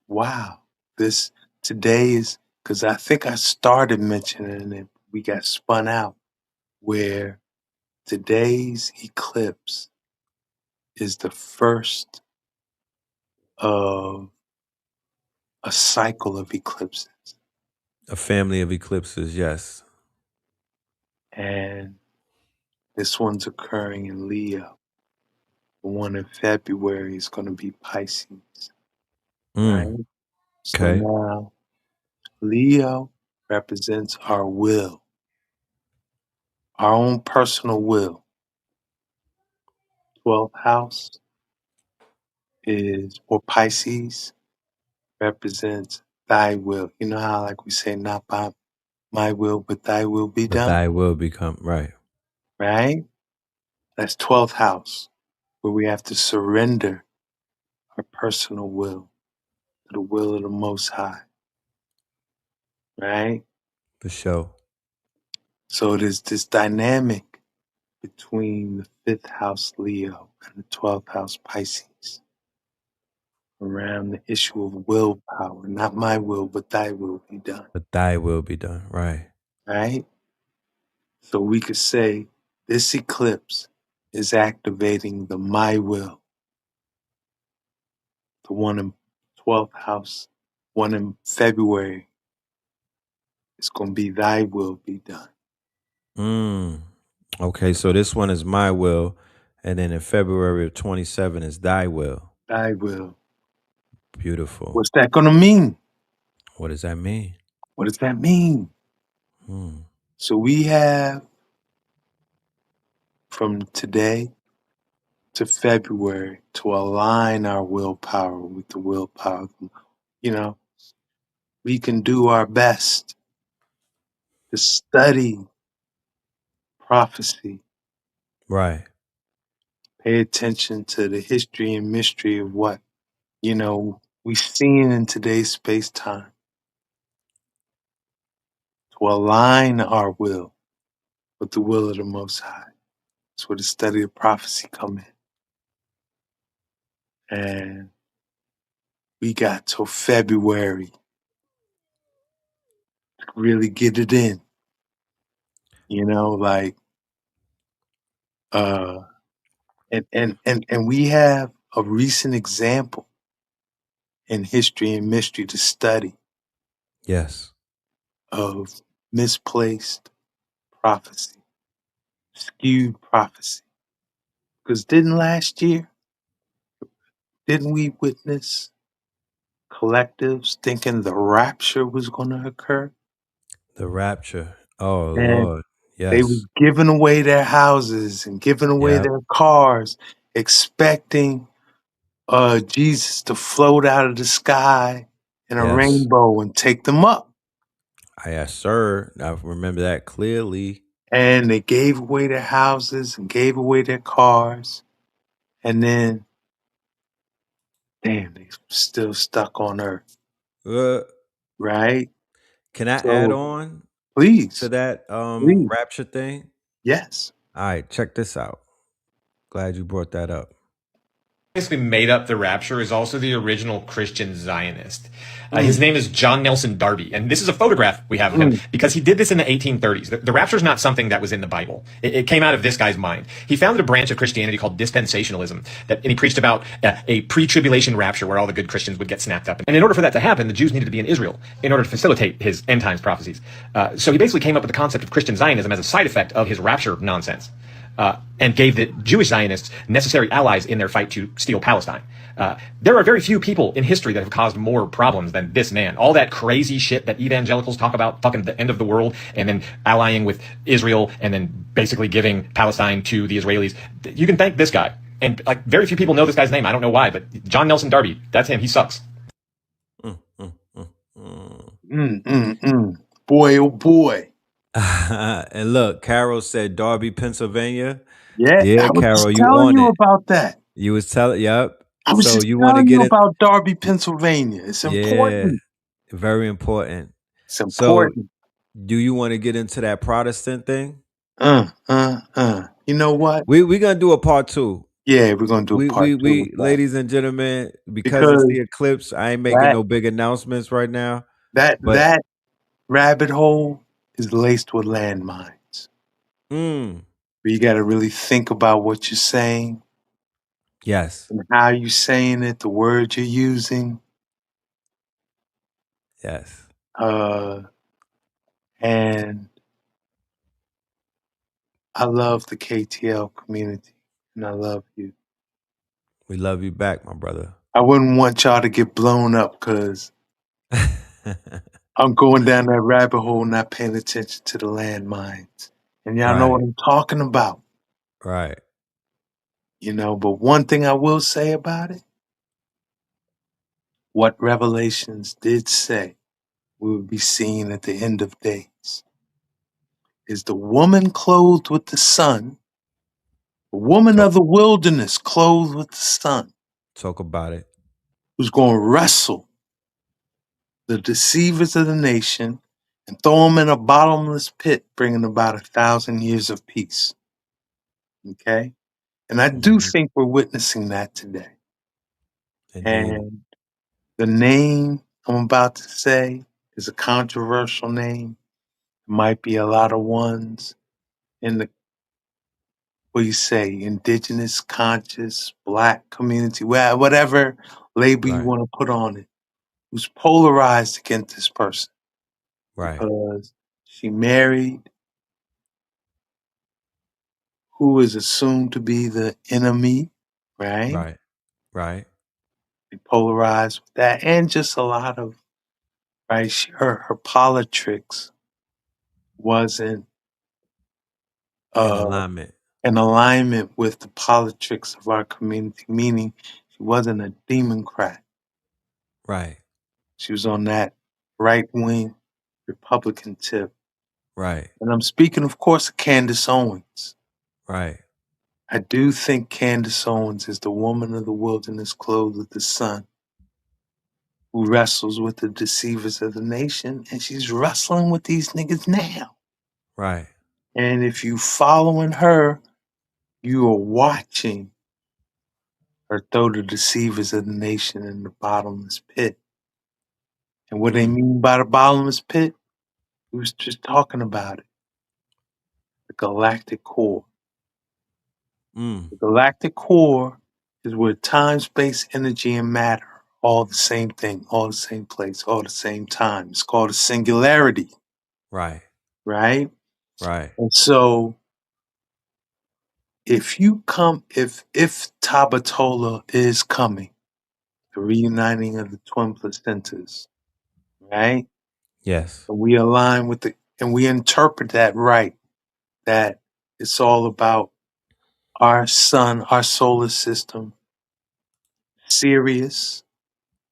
wow, this today is because I think I started mentioning it. We got spun out where today's eclipse is the first of a cycle of eclipses. A family of eclipses, yes. And this one's occurring in Leo. The one in February is going to be Pisces, right? Mm. So Okay. now Leo represents our will, our own personal will. 12th house or Pisces represents thy will. You know how, like we say, not by my will, but thy will be But done, thy will become right. right? That's 12th house, where we have to surrender our personal will to the will of the Most High, right? For sure. So there's this dynamic between the 5th house Leo and the 12th house Pisces around the issue of willpower. Not my will, but thy will be done, But thy will be done. Right. right? So we could say this eclipse is activating the my will, the one in 12th house, one in February. It's going to be thy will be done. Mm. Okay, so this one is my will, and then in February of 27 is thy will. Thy will. Beautiful. What's that going to mean? What does that mean? What does that mean? Mm. So we have from today to February to align our willpower with the willpower. We can do our best to study prophecy, Right. pay attention to the history and mystery of what, we seeing in today's space time to align our will with the will of the Most High. That's where the study of prophecy come in. And we got till February to really get it in, like, and we have a recent example in history and mystery to study Yes. of misplaced prophecy, skewed prophecy. Because didn't we witness collectives thinking the rapture was going to occur? The rapture. Oh And Lord. They was Yes. giving away their houses and giving away Yep. their cars, expecting Jesus to float out of the sky in a Yes. rainbow and take them up. Yes, sir. I remember that clearly. And they gave away their houses and gave away their cars. And then, damn, they still stuck on Earth, Uh, right? can I add So on to please, that please, rapture thing? yes. All right, check this out. Glad you brought that up. Basically made up the rapture is also the original Christian Zionist. Mm, His name is John Nelson Darby, and this is a photograph we have of him because he did this in the 1830s. The rapture is not something that was in the Bible. It came out of this guy's mind. He founded a branch of Christianity called dispensationalism, and he preached about a pre-tribulation rapture where all the good Christians would get snapped up. And in order for that to happen, the Jews needed to be in Israel in order to facilitate his end times prophecies. So he basically came up with the concept of Christian Zionism as a side effect of his rapture nonsense. And gave the Jewish Zionists necessary allies in their fight to steal Palestine. There are very few people in history that have caused more problems than this man. All that crazy shit that evangelicals talk about, fucking the end of the world, and then allying with Israel, and then basically giving Palestine to the Israelis. You can thank this guy. And like very few people know this guy's name. I don't know why, but John Nelson Darby, that's him. He sucks. Boy, oh boy. And look, Carol said Darby, Pennsylvania. Yeah, Yeah, I was Carol, just you telling on you it. about that. You was telling, yep. I was So just you want to telling get you it? about Darby, Pennsylvania. It's Yeah, important. very important. It's So, important. do you want to get into that Protestant thing? You know what? We gonna do a part 2. Yeah, we're gonna do a part 2 with that. Ladies and gentlemen, because it's Because the eclipse, I ain't making that no big announcements right now. that But that rabbit hole is laced with landmines. mm, Where you got to really think about what you're saying yes, and how you're saying it, the words you're using. yes, And I love the KTL community, and I love you. we love you back, my brother. I wouldn't want y'all to get blown up because I'm going down that rabbit hole, not paying attention to the landmines. And y'all know Right. what I'm talking about, Right. you know. But one thing I will say about it, what Revelations did say we will be seeing at the end of days is the woman clothed with the sun, the woman Talk, of the wilderness clothed with the sun, talk about it. who's going to wrestle the deceivers of the nation and throw them in a bottomless pit, bringing about 1,000 years of peace. Okay? And I do Mhm. think we're witnessing that today. Indeed. And the name I'm about to say is a controversial name. Might be a lot of ones in the, what do you say, indigenous, conscious, black community, whatever label you Right. want to put on it, who's polarized against this person Right. because she married who is assumed to be the enemy, right? Right. Right. They polarized with that, and just a lot of, right? Her politics wasn't In uh, alignment. in alignment with the politics of our community, meaning she wasn't a Democrat. Right. She was on that right wing Republican tip. Right. And I'm speaking, of course, of Candace Owens. Right. I do think Candace Owens is the woman of the wilderness clothed with the sun who wrestles with the deceivers of the nation, and she's wrestling with these niggas now. Right. And if you following her, you are watching her throw the deceivers of the nation in the bottomless pit. And what they mean by the bottomless pit, we was just talking about it. The galactic core. The galactic core is where time, space, energy, and matter are all the same thing, all the same place, all the same time. It's called a singularity, Right. right? Right. And so if Tabatola is coming, the reuniting of the twin placentas, right? Yes. And we align with and we interpret that right. that it's all about our sun, our solar system, Sirius,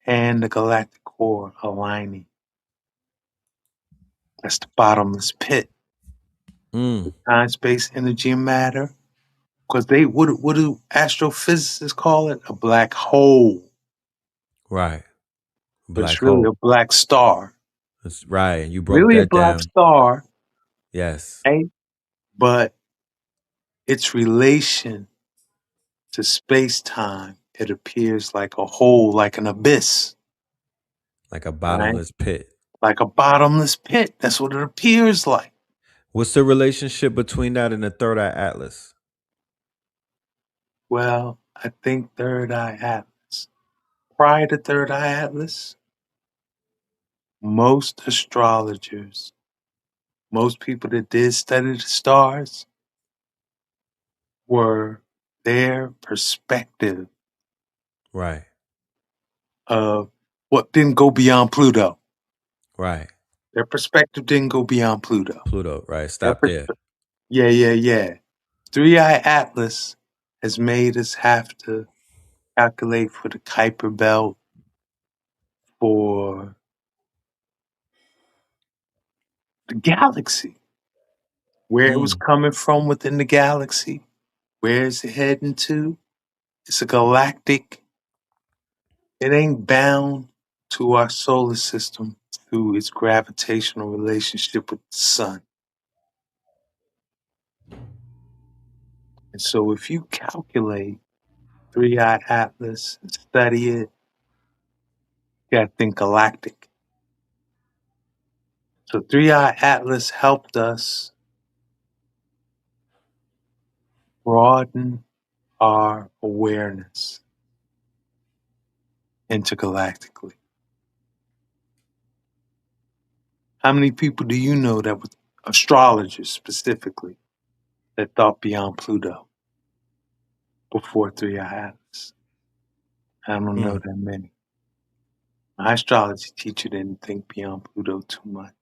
and the galactic core aligning. That's the bottomless pit. Mm. Time, space, energy, and matter. Because they what do astrophysicists call it? A black hole. Right. But Black it's really hole. a black star. That's right. You broke Really a that black down. star, Yes. right? But its relation to space-time, it appears like a hole, like an abyss, Like a right? bottomless pit. Like a bottomless pit. That's what it appears like. What's the relationship between that and the third eye atlas? Well, I think Third Eye Atlas. Prior to Third Eye Atlas, most astrologers, most people that did study the stars, were their perspective Right. of what didn't go beyond Pluto. Right. Their perspective didn't go beyond Pluto. Pluto. Right. Their Stop there. yeah. Three Eye Atlas has made us have to calculate for the Kuiper Belt, for the galaxy, where it was coming from within the galaxy, where is it heading to? It's a galactic. It ain't bound to our solar system through its gravitational relationship with the sun. And so if you calculate Three-Eyed Atlas and study it, you gotta think galactic. So Three-Eyed Atlas helped us broaden our awareness intergalactically. How many people do you know that were astrologers specifically that thought beyond Pluto before Three-Eyed Atlas? I don't know that many. My astrology teacher didn't think beyond Pluto too much.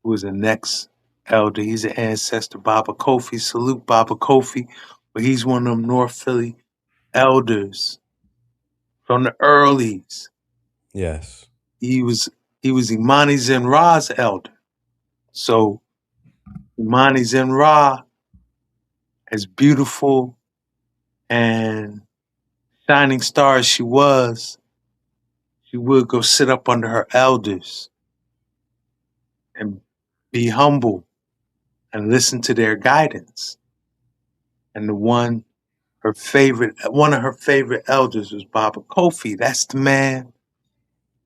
Who was the next elder? He's an ancestor, Baba Kofi. Salute Baba Kofi. But he's one of them North Philly elders from the earlies. Yes. He was Imani Zen Ra's elder. So Imani Zen Ra, as beautiful and shining star as she was, she would go sit up under her elders and be humble and listen to their guidance. And one of her favorite elders was Baba Kofi. That's the man.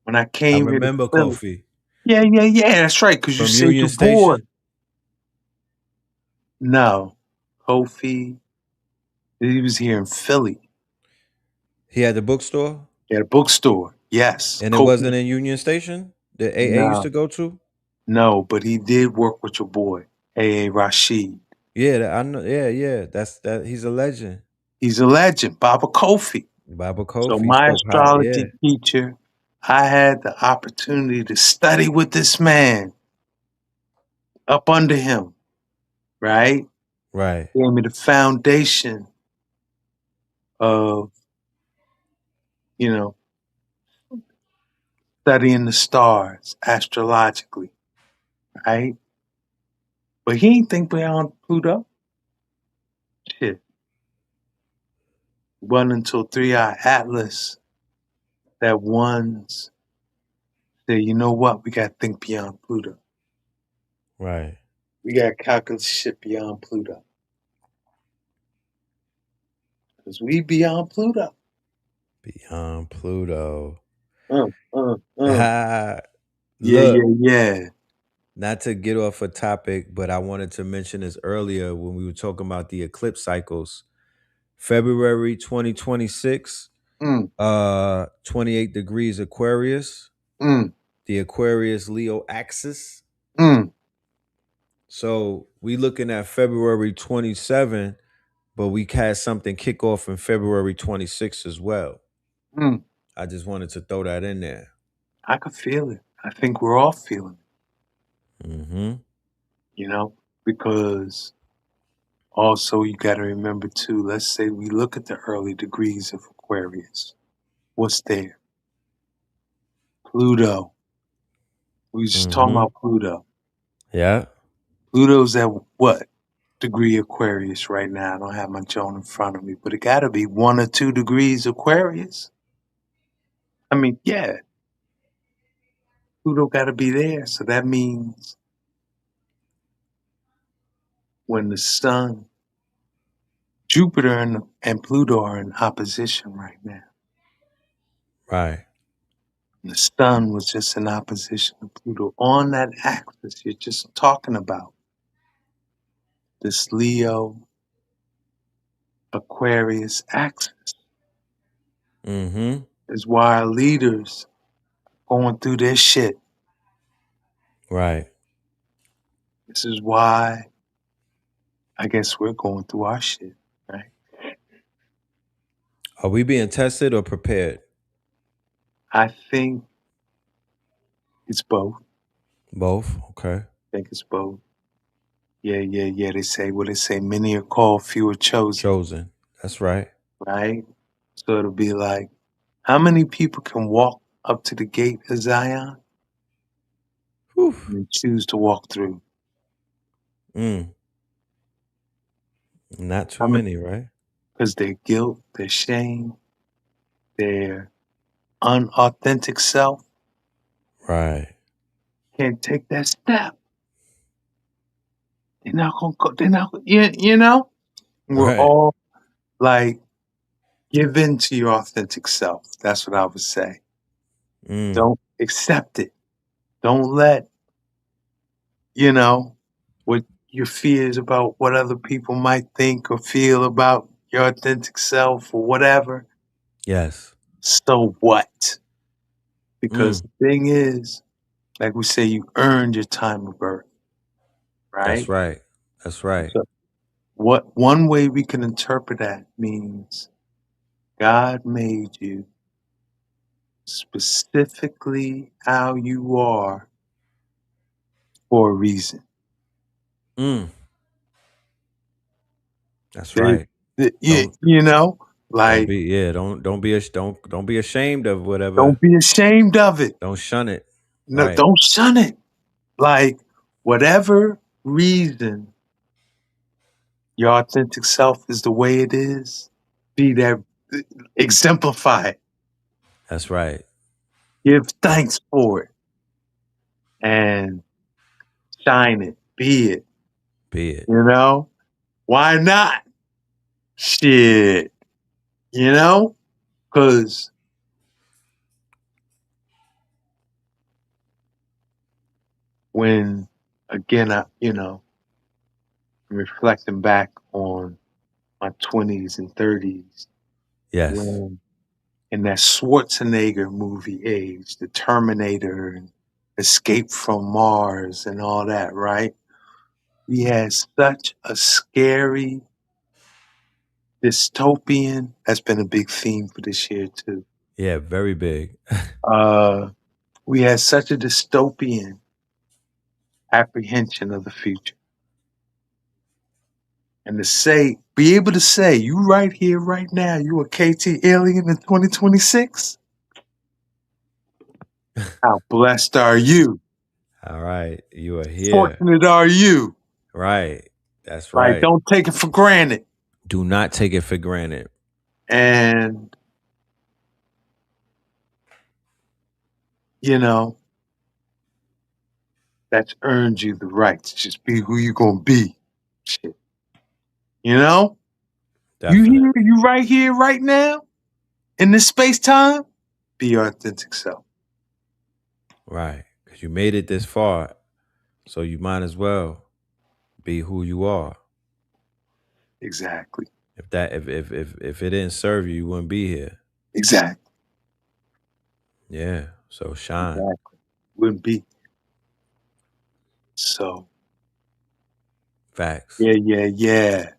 When I I came here to remember Philly. Kofi Yeah, that's right, because you from said Union you're bored. Station. No. Kofi, he was here in Philly. He had the bookstore, At a bookstore. Yes. and it Kofi. wasn't in Union Station that AA used to go to. No, but he did work with your boy, A.A. Rashid. Yeah, I know. Yeah. That's that. He's a legend. He's a legend, Baba Kofi. Baba So Kofi my spoke high. Yeah. astrology teacher, I had the opportunity to study with this man up under him, right? Right. Gave me the foundation of, studying the stars astrologically, right? But he ain't think beyond Pluto. Shit. It wasn't until Three-Eye Atlas that ones said, you know what, we gotta think beyond Pluto. Right. We gotta calculate shit beyond Pluto. Because we beyond Pluto. Beyond Pluto. Yeah. Look, not to get off a topic, but I wanted to mention this earlier when we were talking about the eclipse cycles. February 2026, 28 degrees Aquarius, the Aquarius Leo axis. So we looking at February 27, but we had something kick off in February 26 as well. I just wanted to throw that in there. I could feel it. I think we're all feeling it. because also you got to remember too, let's say we look at the early degrees of Aquarius. What's there? Pluto. We was just talking about Pluto. Yeah. Pluto's at what degree Aquarius right now? I don't have my chart in front of me, but it got to be 1 or 2 degrees Aquarius. I mean, yeah, Pluto got to be there. So that means when the sun, Jupiter and Pluto are in opposition right now. Right. And the sun was just in opposition to Pluto on that axis you're just talking about. This Leo Aquarius axis is why our leaders going through their shit. Right. This is why I guess we're going through our shit, right? Are we being tested or prepared? I think it's both. Both. Okay. I think it's both. Yeah. They say many are called, few are chosen. Chosen. That's right. Right? So it'll be like, how many people can walk up to the gate of Zion Whew. and choose to walk through? Not too many, right? Because their guilt, their shame, their unauthentic self Right. can't take that step. They're not gonna go. They're not. You know. We're Right. all like, give in to your authentic self. That's what I would say. Don't accept it. Don't let what your fears about what other people might think or feel about your authentic self or whatever. Yes. So what? Because the thing is, like we say, you earned your time of birth. Right? That's right. That's right. So one way we can interpret that means God made you specifically how you are for a reason. That's right. Like, don't be ashamed of whatever. don't be ashamed of it. Don't shun it. No, Right. don't shun it. Like, whatever reason your authentic self is the way it is, be that, exemplify it. That's right. Give thanks for it. And shine it. Be it. Be it. Why not? Shit. Because when, again, I'm reflecting back on my 20s and 30s. Yes. When in that Schwarzenegger movie age, the Terminator and Escape from Mars and all that, right? We had such a scary dystopian. That's been a big theme for this year too. Yeah, very big. We had such a dystopian apprehension of the future. And be able to say, you right here, right now, you a KT alien in 2026? How blessed are you? All right. You are here. Fortunate are you? Right. That's right. Like, don't take it for granted. Do not take it for granted. And, that's earned you the right to just be who you gonna be. Shit. Definitely. You right here, right now, in this space-time, be your authentic self. Right. Because you made it this far. So you might as well be who you are. Exactly. If it didn't serve you, you wouldn't be here. Exactly. Yeah. So shine. Exactly. Wouldn't be. So. Facts. Yeah.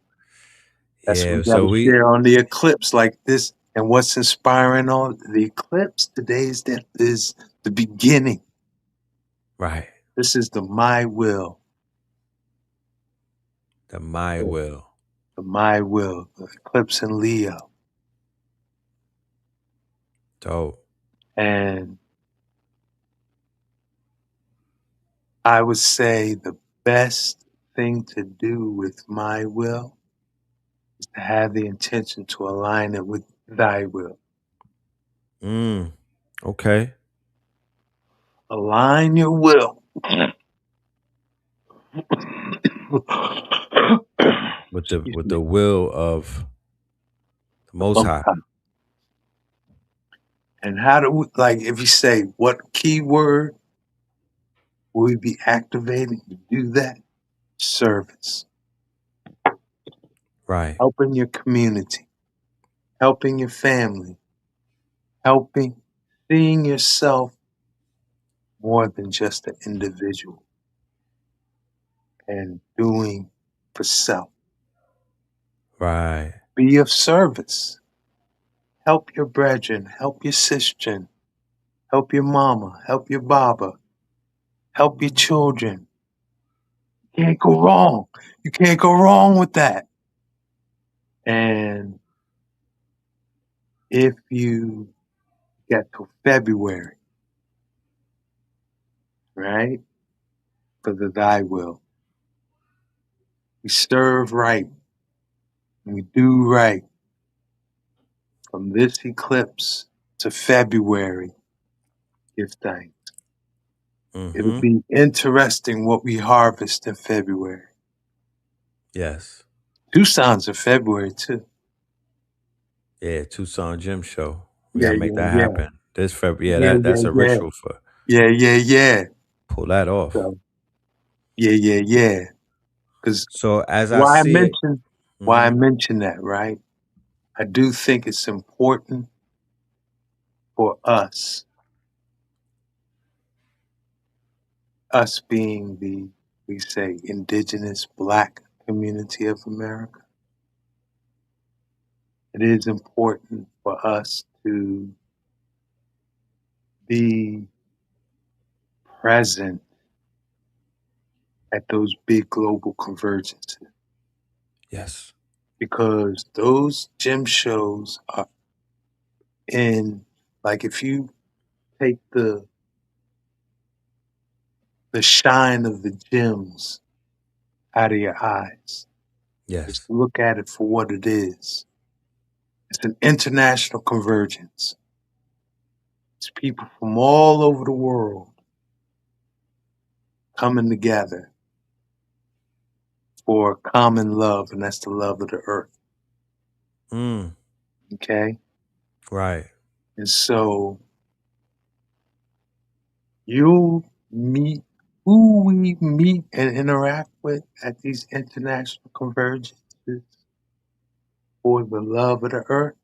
That's what we so gotta share on the eclipse like this. And what's inspiring on the eclipse today is the beginning. Right. This is the my will The My Will. The My Will, the Eclipse in Leo. Dope. And I would say the best thing to do with my will is to have the intention to align it with thy will. Okay. Align your will. With the will of the Most High. And how do we, like, if you say, what keyword will we be activating to do that? Service. Right. Helping your community, helping your family, seeing yourself more than just an individual, and doing for self. Right. Be of service. Help your brethren, help your sister, help your mama, help your baba, help your children. You can't go wrong. You can't go wrong with that. And if you get to February, right, for the thy will, we serve right, and we do right. From this eclipse to February, give thanks. It'll be interesting what we harvest in February. Yes. Tucson's in February too. Yeah, Tucson Gym Show. We Yeah, gotta make that yeah. happen. This February. Yeah, that's a ritual for Yeah. pull that off. So, yeah. Because So as I why I see it, mention that, right? I do think it's important for us being the, we say, indigenous Black community of America. It is important for us to be present at those big global convergences. yes. Because those gym shows are in, like, if you take the shine of the gems out of your eyes, Yes. just look at it for what it is. It's an international convergence. It's people from all over the world coming together for a common love, and that's the love of the earth. Okay? Right. And so you'll meet who we meet and interact with at these international convergences for the love of the earth.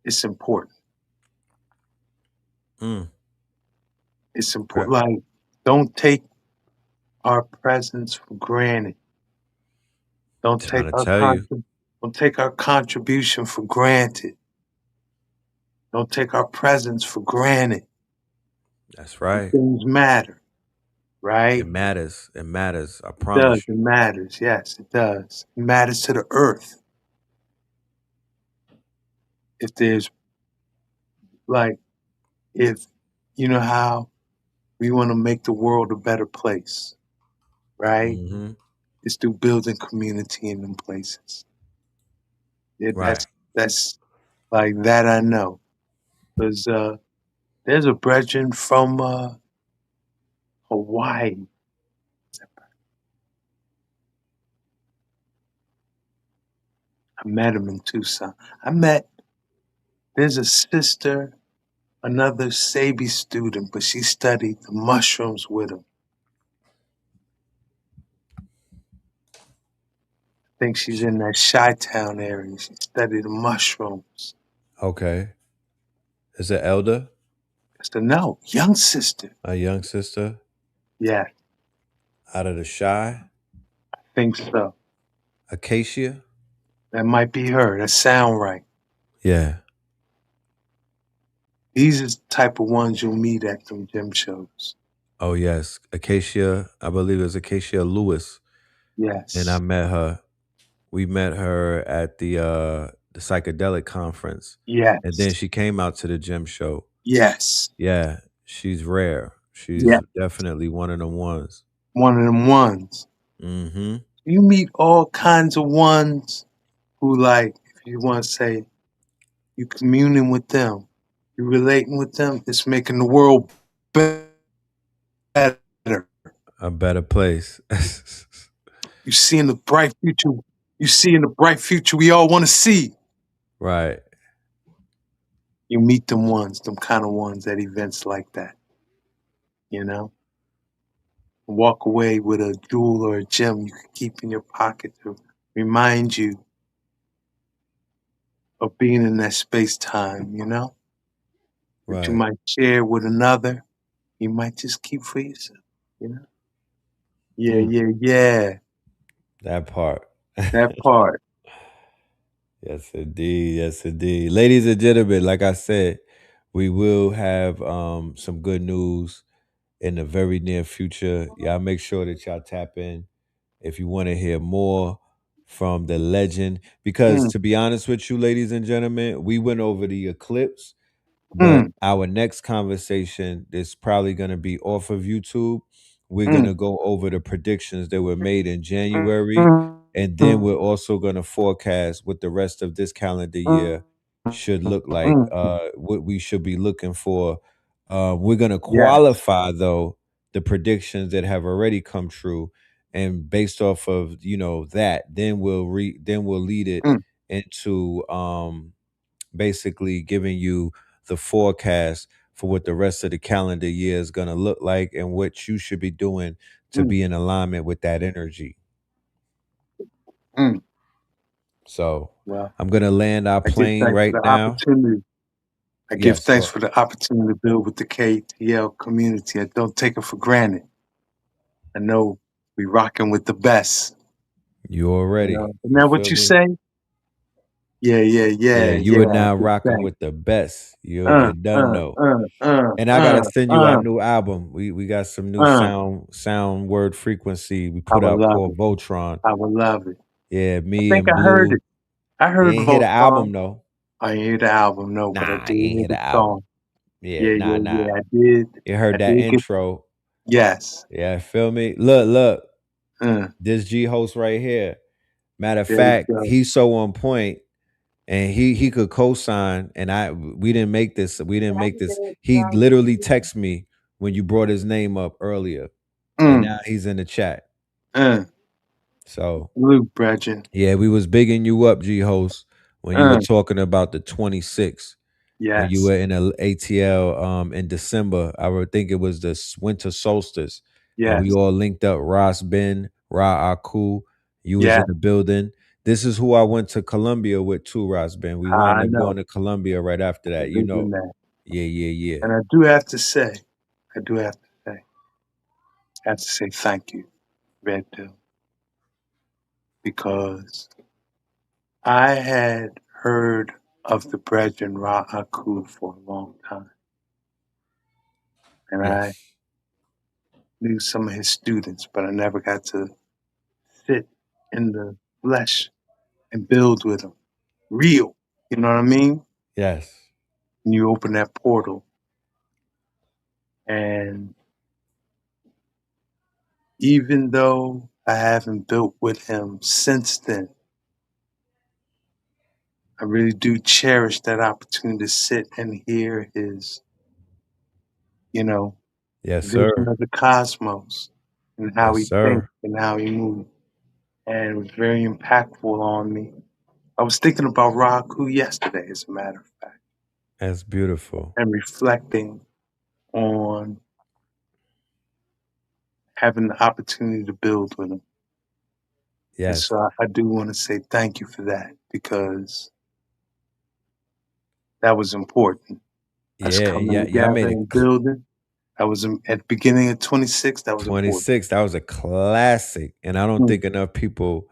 It's important. It's important. Like, don't take our presence for granted. Don't take our contribution for granted. Don't take our presence for granted. That's right. Things matter, right? It matters. It matters. I It promise does. you. It matters. Yes, it does. It matters to the earth. If there's, like, if you know how we want to make the world a better place, right? It's through building community in them places. Yeah, Right. that's like that. I know, because there's a brethren from Hawaii. I met him in Tucson. There's a sister, another Sabi student, but she studied the mushrooms with him. I think she's in that Chi-Town area. She studied the mushrooms. Okay. Is it elder? No, young sister. A young sister? Yeah. Out of the Shy? I think so. Acacia? That might be her. That sound right. Yeah. These are the type of ones you'll meet at them gym shows. Oh yes, Acacia. I believe it was Acacia Lewis, and I Yes. met her. We met her at the psychedelic conference, and then Yes. she came out to the gym show. Yes. Yeah, she's rare. She's Yeah. definitely one of them ones. One of them ones. Mm-hmm. You meet all kinds of ones who, like, if you want to say, you communing with them, you relating with them, it's making the world better. A better place. You seeing the bright future. You seeing the bright future we all want to see. Right. You meet them ones, them kind of ones at events like that. You know, walk away with a jewel or a gem you can keep in your pocket to remind you of being in that space time. You know, that you Right. might share with another. You might just keep for yourself. You know. Yeah, Mm, yeah, yeah. that part. That part. Yes, indeed. Yes, indeed. Ladies and gentlemen, like I said, we will have some good news in the very near future. Y'all make sure that y'all tap in if you want to hear more from the legend. Because Mm, to be honest with you, ladies and gentlemen, we went over the eclipse, but mm, our next conversation is probably going to be off of YouTube. We're going mm, to go over the predictions that were made in January, mm, and then mm, we're also going to forecast what the rest of this calendar mm, year should look like, mm. what we should be looking for. We're going to Yes. qualify, though, the predictions that have already come true. And based off of, that, then we'll lead it Mm, into basically giving you the forecast for what the rest of the calendar year is going to look like and what you should be doing to mm, be in alignment with that energy. mm. So Well, I'm going to land our I give plane thanks for right the now. opportunity. I give Yes, thanks go. for the opportunity to build with the KTL community. I don't take it for granted. I know we rocking with the best. You You already. know, isn't You that what feel you me? say? Yeah, yeah, Yeah, yeah, you yeah. are I now give rocking thanks. with the best. You done know. Uh, uh, And I uh, gotta send you our uh, new album. We got some new uh. sound word frequency we I put would out love called it. Voltron. I would love it. Yeah, I me think and I heard Blue. it. I You heard ain't hear the Voltron. album though. I ain't hear the album, no, but I Nah, did you ain't hear hear the the album. song. Yeah, Yeah, nah, yeah, nah. yeah. I did. You I heard that did get. intro. Yes. Yeah, feel me? Look. Uh, This G host right here. Matter of there you fact, go. he's so on point, and he could co-sign. And we didn't make this. We didn't make this. He literally texted me when you brought his name up earlier, and Mm, now he's in the chat. uh, So Luke Brethren. yeah, we was bigging you up, G host, when you were Uh, talking about the 26th. When you yes. were in a ATL in December, I would think it was the winter solstice, and we Yes. all linked up. Ross Ben, Ra Aku, you was Yeah. in the building. This is who I went to Columbia with too, Ross Ben. We wound I up know. going to Columbia right after I that. You vision know, that. yeah. And I do have to say, I do have to say thank you, Red Pill, because I had heard of the Brethren Ra Aku for a long time. And I Yes, knew some of his students, but I never got to sit in the flesh and build with him. Real. You know what I mean? yes, And you open that portal. And even though I haven't built with him since then, I really do cherish that opportunity to sit and hear his, you know, yes, vision sir. of the cosmos and how Yes, he thinks sir. and how he moves. And it was very impactful on me. I was thinking about Raku yesterday, as a matter of fact, That's beautiful. and reflecting on having the opportunity to build with him. And Yes, so I do want to say thank you for that, because that was important. Us coming yeah. Y'all together made it and building. That was at the beginning of 26. That was important. 26. That was a classic, and I don't Mm, think enough people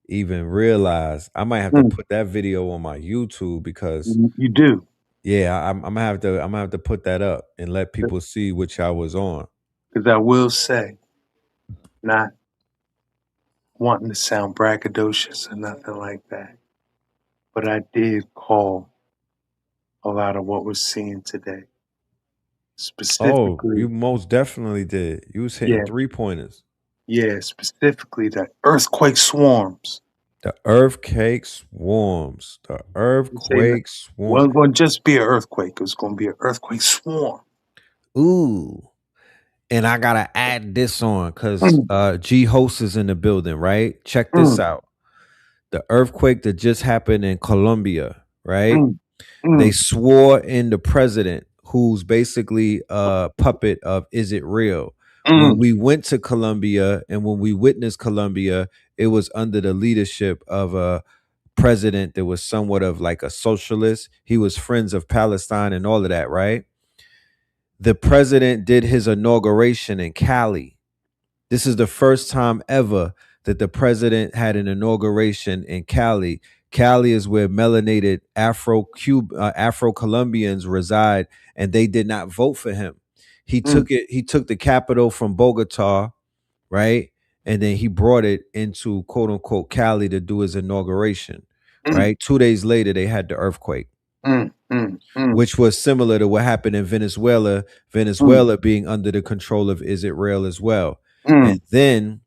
even realize. I might have to mm. put that video on my YouTube because You do. yeah, I'm gonna have to put that up and let people see which I was on. Because I will say, not wanting to sound braggadocious or nothing like that, but I did call a lot of what we're seeing today. Oh, you Specifically, most definitely did. You was hitting yeah, 3-pointers. yeah, specifically the earthquake swarms. The earthquake swarms. The You say that earthquake swarm. wasn't going to just be an earthquake. It was going to be an earthquake swarm. Ooh. And I gotta add this on because Mm, G Host is in the building, right? Check this mm, out. The earthquake that just happened in Colombia, right? mm, They mm, swore in the president, who's basically a puppet of Is It Real? When mm, we went to Colombia and when we witnessed Colombia, it was under the leadership of a president that was somewhat of like a socialist. He was friends of Palestine and all of that, right? The president did his inauguration in Cali. This is the first time ever that the president had an inauguration in Cali. Cali is where melanated Afro Colombians reside, and they did not vote for him. He mm, took it. He took the capital from Bogota, right, and then he brought it into quote unquote Cali to do his inauguration. mm, Right. 2 days later, they had the earthquake, mm, mm, mm, which was similar to what happened in Venezuela. mm, Venezuela being under the control of Is It Real as well, mm, and then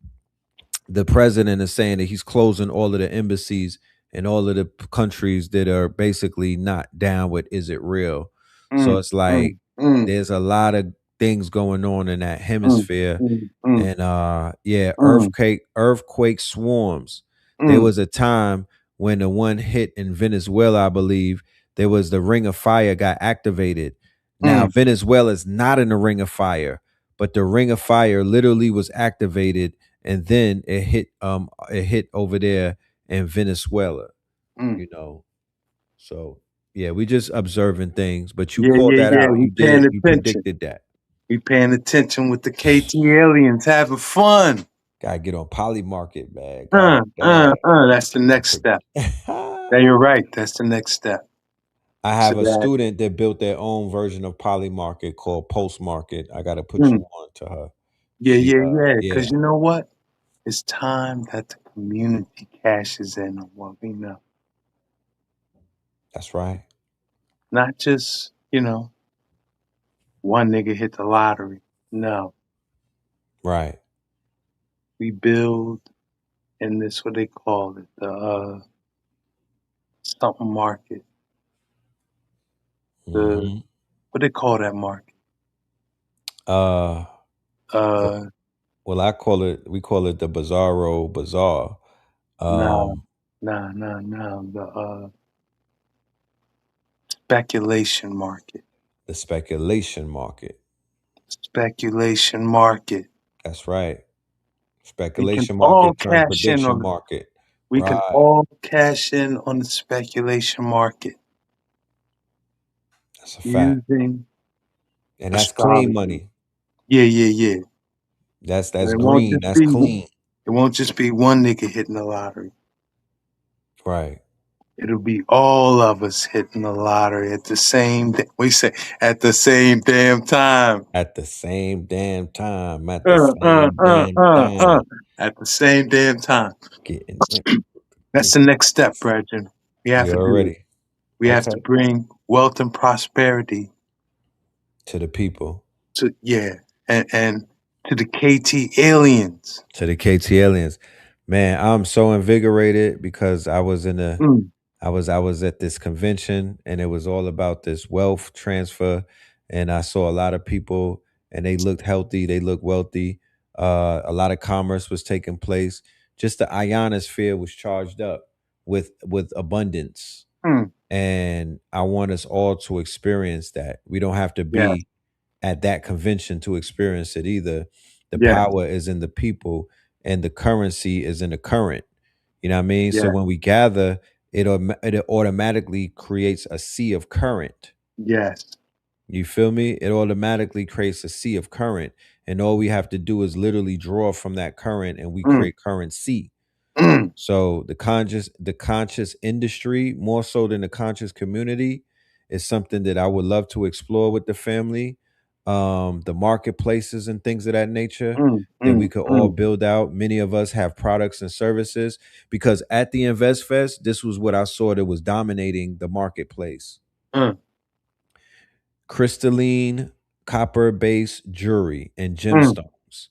the president is saying that he's closing all of the embassies in all of the countries that are basically not down with Is It Real? So mm, it's like mm, mm, there's a lot of things going on in that mm, hemisphere. mm, mm, And yeah, mm, earthquake swarms. There mm, was a time when the one hit in Venezuela, I believe, there was the ring of fire got activated. Now mm, Venezuela's not in the ring of fire, but the ring of fire literally was activated and then it hit over there in Venezuela, mm. you know. So yeah, we just observing things, but you Yeah, called yeah, that yeah. out. We You paying did, you attention. predicted that. We paying attention with the KT aliens having fun. Gotta get on Poly Market, man. God damn. That's the next step. Yeah, you're right. That's the next step. I So have a that, student that built their own version of Poly Market called Post Market. I gotta put you mm, on to her. yeah, She yeah, yeah. yeah, Because you know what? It's time that the community cashes in on what we know. that's right. Not just, one nigga hit the lottery. No, Right. we build in this, what they call it, the something market. The, Hmm. what they call that market? Uh well, Uh, we call it the Bizarro Bazaar. nah, Um nah. The speculation market. the speculation market. Speculation market. That's right. We can Speculation all market turned cash in prediction on market. we can Right. all cash in on the speculation market That's a fact. using And that's clean astrology. money. Yeah. And That's green. That's clean. it won't just be one nigga hitting the lottery. Right. It'll be all of us hitting the lottery at the same we say at the same damn time. At the same damn time. At the Uh, uh, same uh, damn uh, uh. time. At the same damn time. Getting That's the next step, Brethren. We have you to do it. already. We have Okay. to bring wealth and prosperity To the people. to and to the KT aliens. To the KT aliens. Man, I'm so invigorated because I was in a Mm, I was at this convention and it was all about this wealth transfer, and I saw a lot of people and they looked healthy, they looked wealthy. A lot of commerce was taking place. Just the ionosphere was charged up with abundance, mm, and I want us all to experience that. We don't have to yes, be at that convention to experience it either. The yes, power is in the people, and the currency is in the current. You know what I mean? So yes, when we gather, it automatically creates a sea of current. yes. You feel me? It automatically creates a sea of current, and all we have to do is literally draw from that current, and we Mm, create currency. mm, So the conscious industry, more so than the conscious community, is something that I would love to explore with the family. the marketplaces and things of that nature that we could all build out. Many of us have products and services, because at the Invest Fest, this was what I saw that was dominating the marketplace. Crystalline copper-based jewelry and gemstones,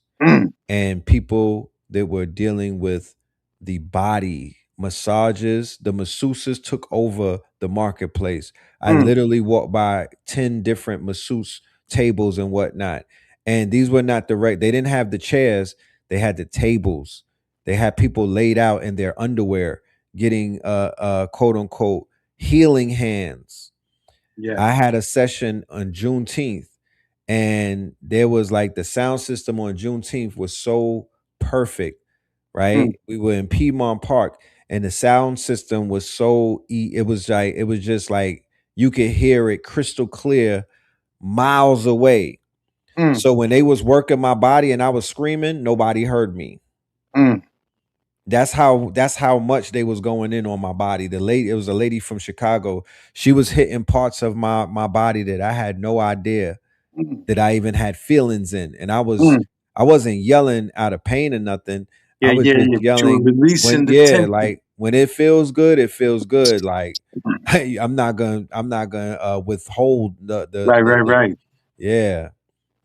and people that were dealing with the body massages. The masseuses took over the marketplace. I literally walked by 10 different masseuse tables and whatnot, and these were not they didn't have the chairs, they had the tables. They had people laid out in their underwear getting quote unquote healing hands. I had a session on Juneteenth, and there was like the sound system on Juneteenth was so perfect, right? We were in Piedmont Park, and the sound system was so it was just like you could hear it crystal clear miles away. So when they was working my body and I was screaming, nobody heard me. That's how much they was going in on my body. It was a lady from Chicago. She was hitting parts of my body that I had no idea that I even had feelings in. And I wasn't yelling out of pain or nothing. I was just yelling releasing the tension. like when it feels good, it feels good. Like hey, I'm not gonna withhold Right. Yeah.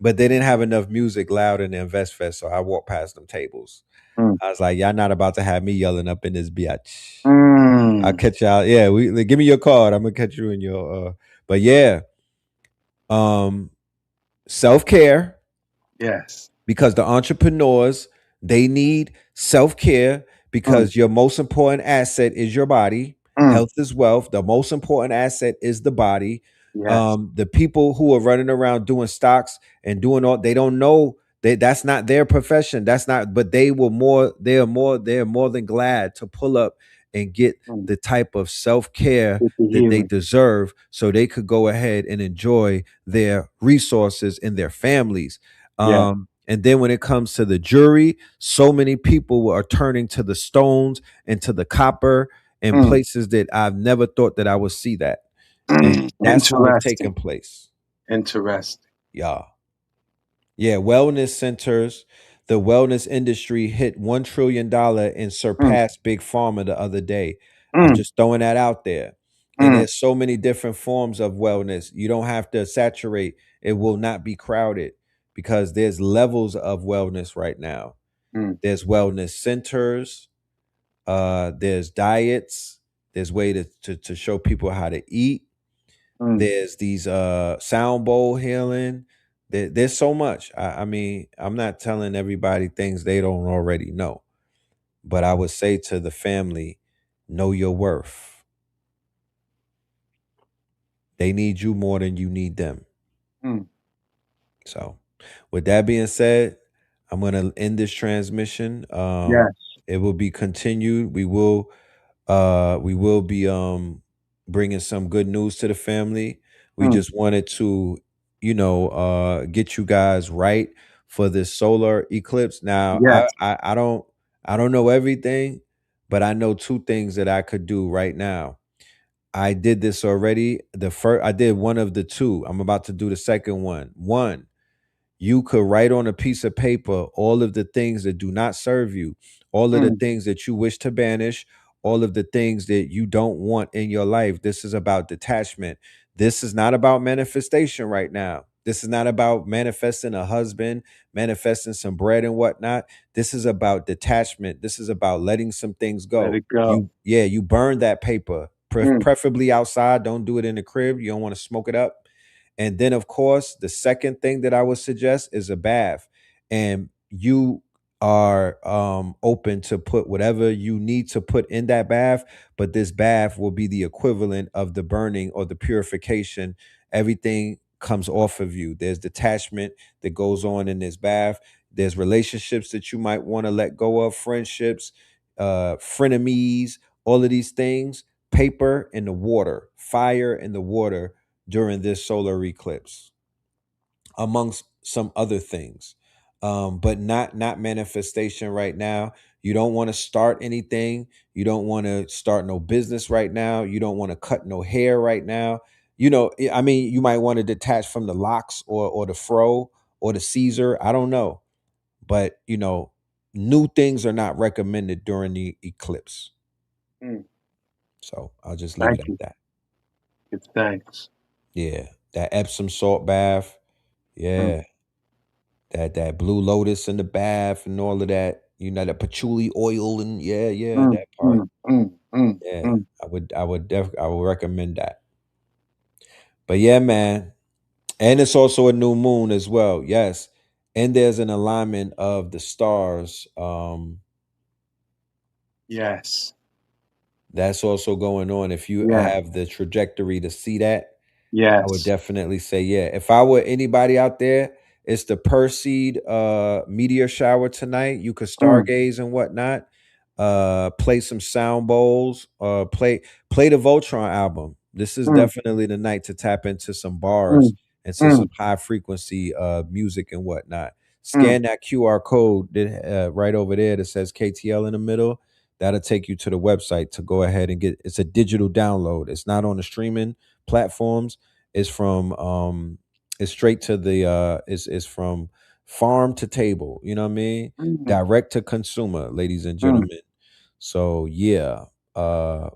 But they didn't have enough music loud in the Invest Fest, so I walked past them tables. I was like, y'all not about to have me yelling up in this bitch. I'll catch y'all. Yeah, give me your card. I'm gonna catch you in your but yeah. Self-care. Yes. Because the entrepreneurs, they need self-care, because your most important asset is your body. Health is wealth. The most important asset is the body. The people who are running around doing stocks and doing all, they don't know that's not their profession. That's not, but they're more than glad to pull up and get the type of self-care that they deserve, so they could go ahead and enjoy their resources and their families. And then when it comes to the jewelry, so many people are turning to the stones and to the copper in places that I've never thought that I would see that. And that's how it's taking place. Interesting. Yeah, wellness centers. The wellness industry hit $1 trillion and surpassed Big Pharma the other day. I'm just throwing that out there. And there's so many different forms of wellness. You don't have to saturate. It will not be crowded, because there's levels of wellness right now. There's wellness centers. There's diets. There's way to show people how to eat. There's these sound bowl healing. There's so much. I mean, I'm not telling everybody things they don't already know, but I would say to the family, know your worth. They need you more than you need them. So with that being said, I'm going to end this transmission. It will be continued. We will be bringing some good news to the family. We just wanted to, get you guys right for this solar eclipse. Now, I don't know everything, but I know two things that I could do right now. I did this already. I did one of the two. I'm about to do the second one. One, you could write on a piece of paper all of the things that do not serve you, all of the things that you wish to banish, all of the things that you don't want in your life. This is about detachment. This is not about manifestation right now. This is not about manifesting a husband, manifesting some bread and whatnot. This is about detachment. This is about letting some things go. Let it go. You burn that paper, preferably outside. Don't do it in the crib. You don't want to smoke it up. And then, of course, the second thing that I would suggest is a bath. And you are open to put whatever you need to put in that bath, but this bath will be the equivalent of the burning or the purification. Everything comes off of you. There's detachment that goes on in this bath. There's relationships that you might want to let go of, friendships, frenemies, all of these things. Paper in the water, fire in the water during this solar eclipse, amongst some other things, but not manifestation right now. You don't want to start anything. You don't want to start no business right now. You don't want to cut no hair right now. you know, I mean, you might want to detach from the locks or the fro or the Caesar. I don't know. But, you know, new things are not recommended during the eclipse. Mm. So I'll just leave it Thank at you. that. Give thanks. Yeah. That Epsom salt bath. Mm. Yeah. That blue lotus in the bath and all of that. You know, the patchouli oil and Mm, that part. mm, mm, mm, Yeah. mm. I would recommend that. But yeah, man. And it's also a new moon as well. Yes. And there's an alignment of the stars. Yes. That's also going on. If you Yeah. have the trajectory to see that, I would Yes. definitely say, yeah. If I were anybody out there, it's the Perseid meteor shower tonight. You could Mm, stargaze and whatnot. Play some sound bowls. Play the Voltron album. This is mm, definitely the night to tap into some bars mm, and to some mm, high frequency music and whatnot. mm, Scan that QR code that, right over there that says KTL in the middle. That'll take you to the website to go ahead and get. It's a digital download. It's not on the streaming platforms. It's from it's straight to the it's from farm to table, you know what I mean? mm, Direct to consumer, ladies and mm. gentlemen. So yeah,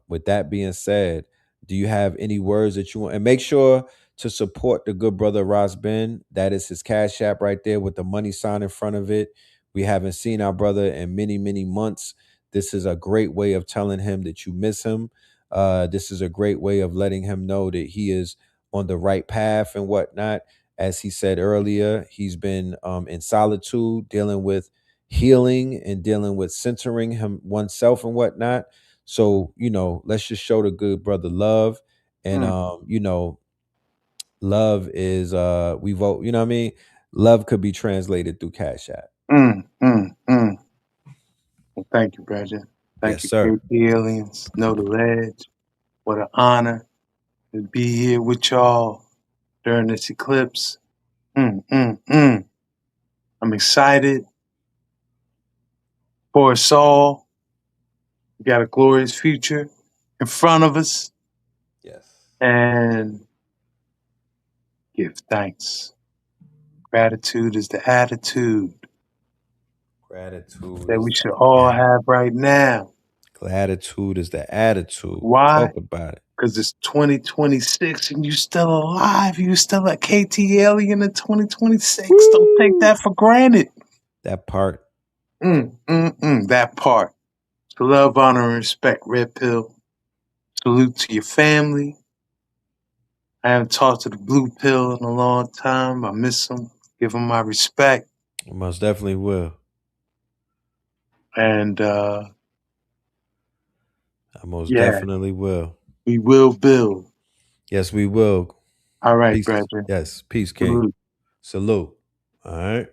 with that being said, do you have any words that you want? And make sure to support the good brother Ross Ben. That is his cash app right there with the money sign in front of it. We haven't seen our brother in many, many months. This is a great way of telling him that you miss him. This is a great way of letting him know that he is on the right path and whatnot. As he said earlier, he's been in solitude, dealing with healing and dealing with centering him oneself and whatnot. So, you know, let's just show the good brother love. And Mm, you know, love is we vote, you know what I mean? Love could be translated through Cash App. mm, mm, mm. Well, thank you, brother. Thank Yes, you, sir. KP Aliens. Know the ledge. What an honor to be here with y'all during this eclipse. Mm, mm, mm. I'm excited for us all. We got a glorious future in front of us. Yes. And give thanks. Gratitude is the attitude Gratitude that is we should all the have right now. gratitude is the attitude. Why? Talk about it. Because it's 2026 and you still alive. You still a KT alien in 2026. Don't take Woo! that for granted. That part. That part. To love, honor, and respect, Red Pill. Salute to your family. I haven't talked to the Blue Pill in a long time. I miss them. Give them my respect. Most definitely will. And I most yeah, definitely will. we will build. Yes, we will. All right, Peace. brethren. Yes, peace, King. Salute. Salute. All right.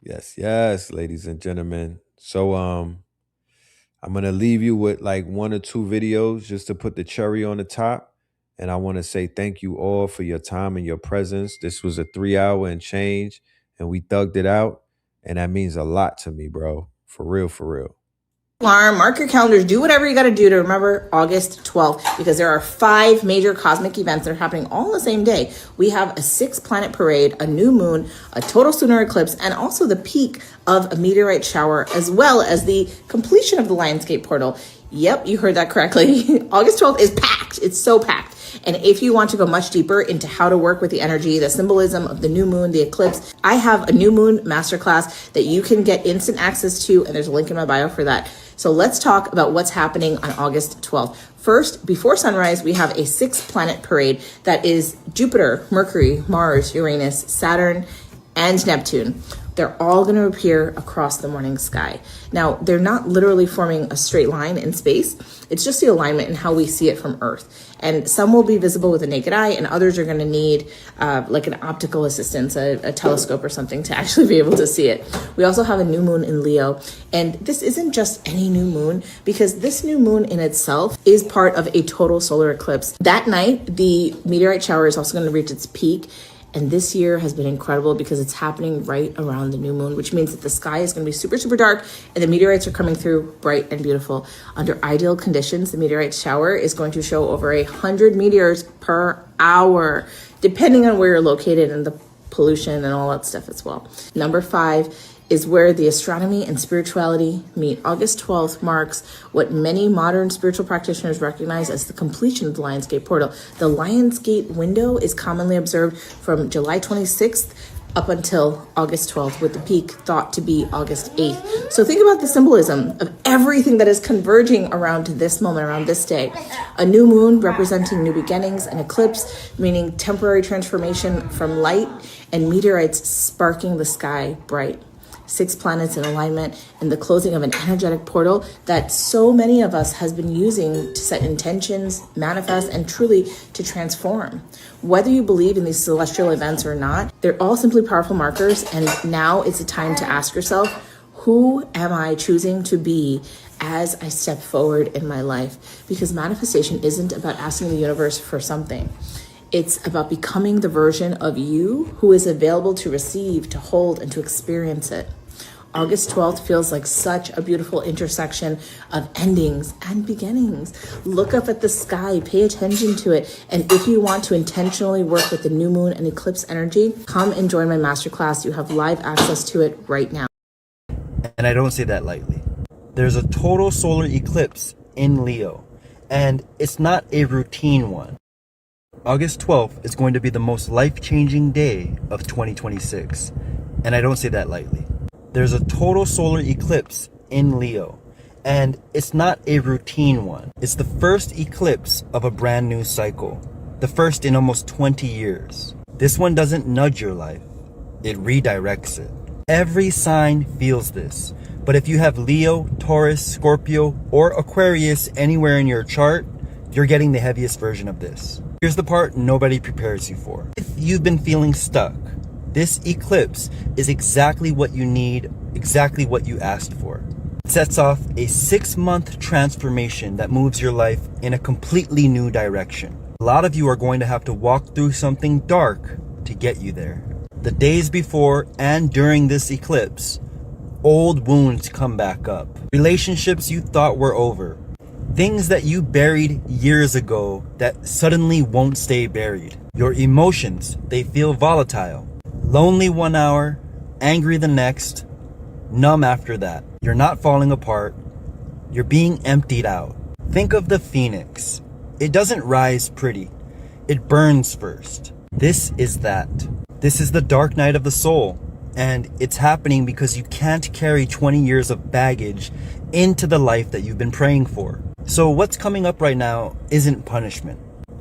Yes, yes, ladies and gentlemen. So I'm gonna leave you with like one or two videos just to put the cherry on the top. And I want to say thank you all for your time and your presence. This was a 3 hour and change, and we thugged it out. And that means a lot to me, bro. For real, for real. Alarm, mark your calendars, do whatever you got to do to remember August 12th, because there are 5 major cosmic events that are happening all on the same day. We have a 6-planet parade, a new moon, a total solar eclipse, and also the peak of a meteorite shower, as well as the completion of the Lionsgate portal. Yep, you heard that correctly. August 12th is packed. It's so packed. And if you want to go much deeper into how to work with the energy, the symbolism of the new moon, the eclipse, I have a new moon masterclass that you can get instant access to, and there's a link in my bio for that. So let's talk about what's happening on August 12th. First, before sunrise, we have a 6-planet parade that is Jupiter, Mercury, Mars, Uranus, Saturn, and Neptune. They're all going to appear across the morning sky. Now, they're not literally forming a straight line in space. It's just the alignment and how we see it from Earth. And some will be visible with the naked eye, and others are going to need like an optical assistance, a telescope or something to actually be able to see it. We also have a new moon in Leo. And this isn't just any new moon, because this new moon in itself is part of a total solar eclipse. That night, the meteorite shower is also going to reach its peak. And this year has been incredible because it's happening right around the new moon, which means that the sky is going to be super, super dark and the meteorites are coming through bright and beautiful. Under ideal conditions, the meteorite shower is going to show over 100 meteors per hour, depending on where you're located and the pollution and all that stuff as well. Number 5 is where the astronomy and spirituality meet. August 12th marks what many modern spiritual practitioners recognize as the completion of the Lionsgate portal. The Lionsgate window is commonly observed from July 26th up until August 12th, with the peak thought to be August 8th. So think about the symbolism of everything that is converging around this moment, around this day. A new moon representing new beginnings, an eclipse meaning temporary transformation from light, and meteorites sparking the sky bright. 6 planets in alignment, and the closing of an energetic portal that so many of us has been using to set intentions, manifest, and truly to transform. Whether you believe in these celestial events or not, they're all simply powerful markers, and now it's a time to ask yourself, who am I choosing to be as I step forward in my life? Because manifestation isn't about asking the universe for something. It's about becoming the version of you who is available to receive, to hold, and to experience it. August 12th feels like such a beautiful intersection of endings and beginnings. Look up at the sky, pay attention to it. And if you want to intentionally work with the new moon and eclipse energy, come and join my masterclass. You have live access to it right now. And I don't say that lightly. There's a total solar eclipse in Leo, and it's not a routine one. August 12th is going to be the most life-changing day of 2026, and I don't say that lightly. There's a total solar eclipse in Leo, and it's not a routine one. It's the first eclipse of a brand new cycle, the first in almost 20 years. This one doesn't nudge your life, it redirects it. Every sign feels this, but if you have Leo, Taurus, Scorpio, or Aquarius anywhere in your chart, you're getting the heaviest version of this. Here's the part nobody prepares you for. If you've been feeling stuck, this eclipse is exactly what you need, exactly what you asked for. It sets off a 6-month transformation that moves your life in a completely new direction. A lot of you are going to have to walk through something dark to get you there. The days before and during this eclipse, old wounds come back up. Relationships you thought were over. Things that you buried years ago that suddenly won't stay buried. Your emotions, they feel volatile. Lonely 1 hour, angry the next, numb after that. You're not falling apart. You're being emptied out. Think of the phoenix. It doesn't rise pretty. It burns first. This is that. This is the dark night of the soul. And it's happening because you can't carry 20 years of baggage into the life that you've been praying for. So what's coming up right now isn't punishment.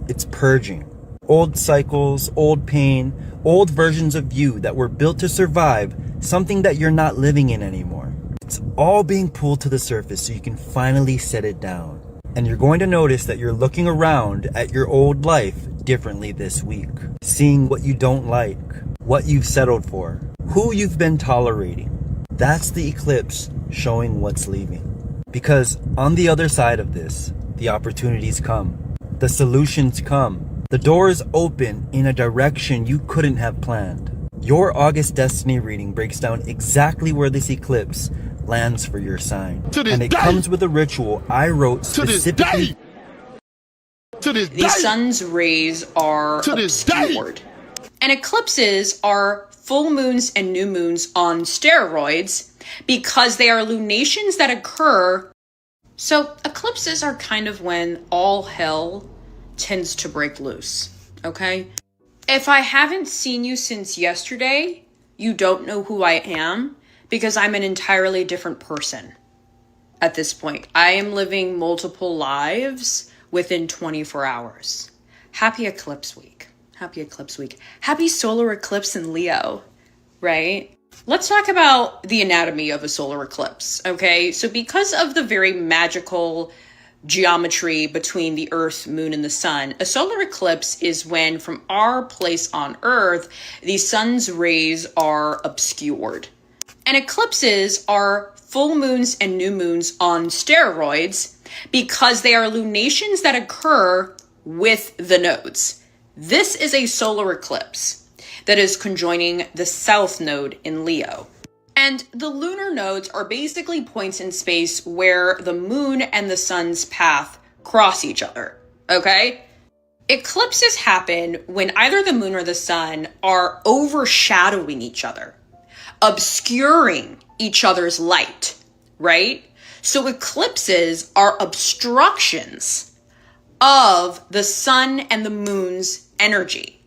It's purging. Old cycles, old pain, old versions of you that were built to survive something that you're not living in anymore. It's all being pulled to the surface so you can finally set it down. And you're going to notice that you're looking around at your old life differently this week. Seeing what you don't like, what you've settled for, who you've been tolerating. That's the eclipse showing what's leaving. Because on the other side of this, the opportunities come. The solutions come. The doors open in a direction you couldn't have planned. Your August destiny reading breaks down exactly where this eclipse lands for your sign. And it comes with a ritual I wrote specifically. The sun's rays are obscured. And eclipses are full moons and new moons on steroids because they are lunations that occur. So eclipses are kind of when all hell tends to break loose, okay? If I haven't seen you since yesterday, you don't know who I am because I'm an entirely different person at this point. I am living multiple lives within 24 hours. Happy eclipse week. Happy eclipse week. Happy solar eclipse in Leo, right? Let's talk about the anatomy of a solar eclipse, okay? So because of the very magical geometry between the Earth, Moon, and the Sun, a solar eclipse is when, from our place on Earth, the sun's rays are obscured. And eclipses are full moons and new moons on steroids because they are lunations that occur with the nodes. This is a solar eclipse. that is conjoining the south node in Leo. And the lunar nodes are basically points in space where the moon and the sun's path cross each other, okay? Eclipses happen when either the moon or the sun are overshadowing each other, obscuring each other's light, right? So eclipses are obstructions of the sun and the moon's energy.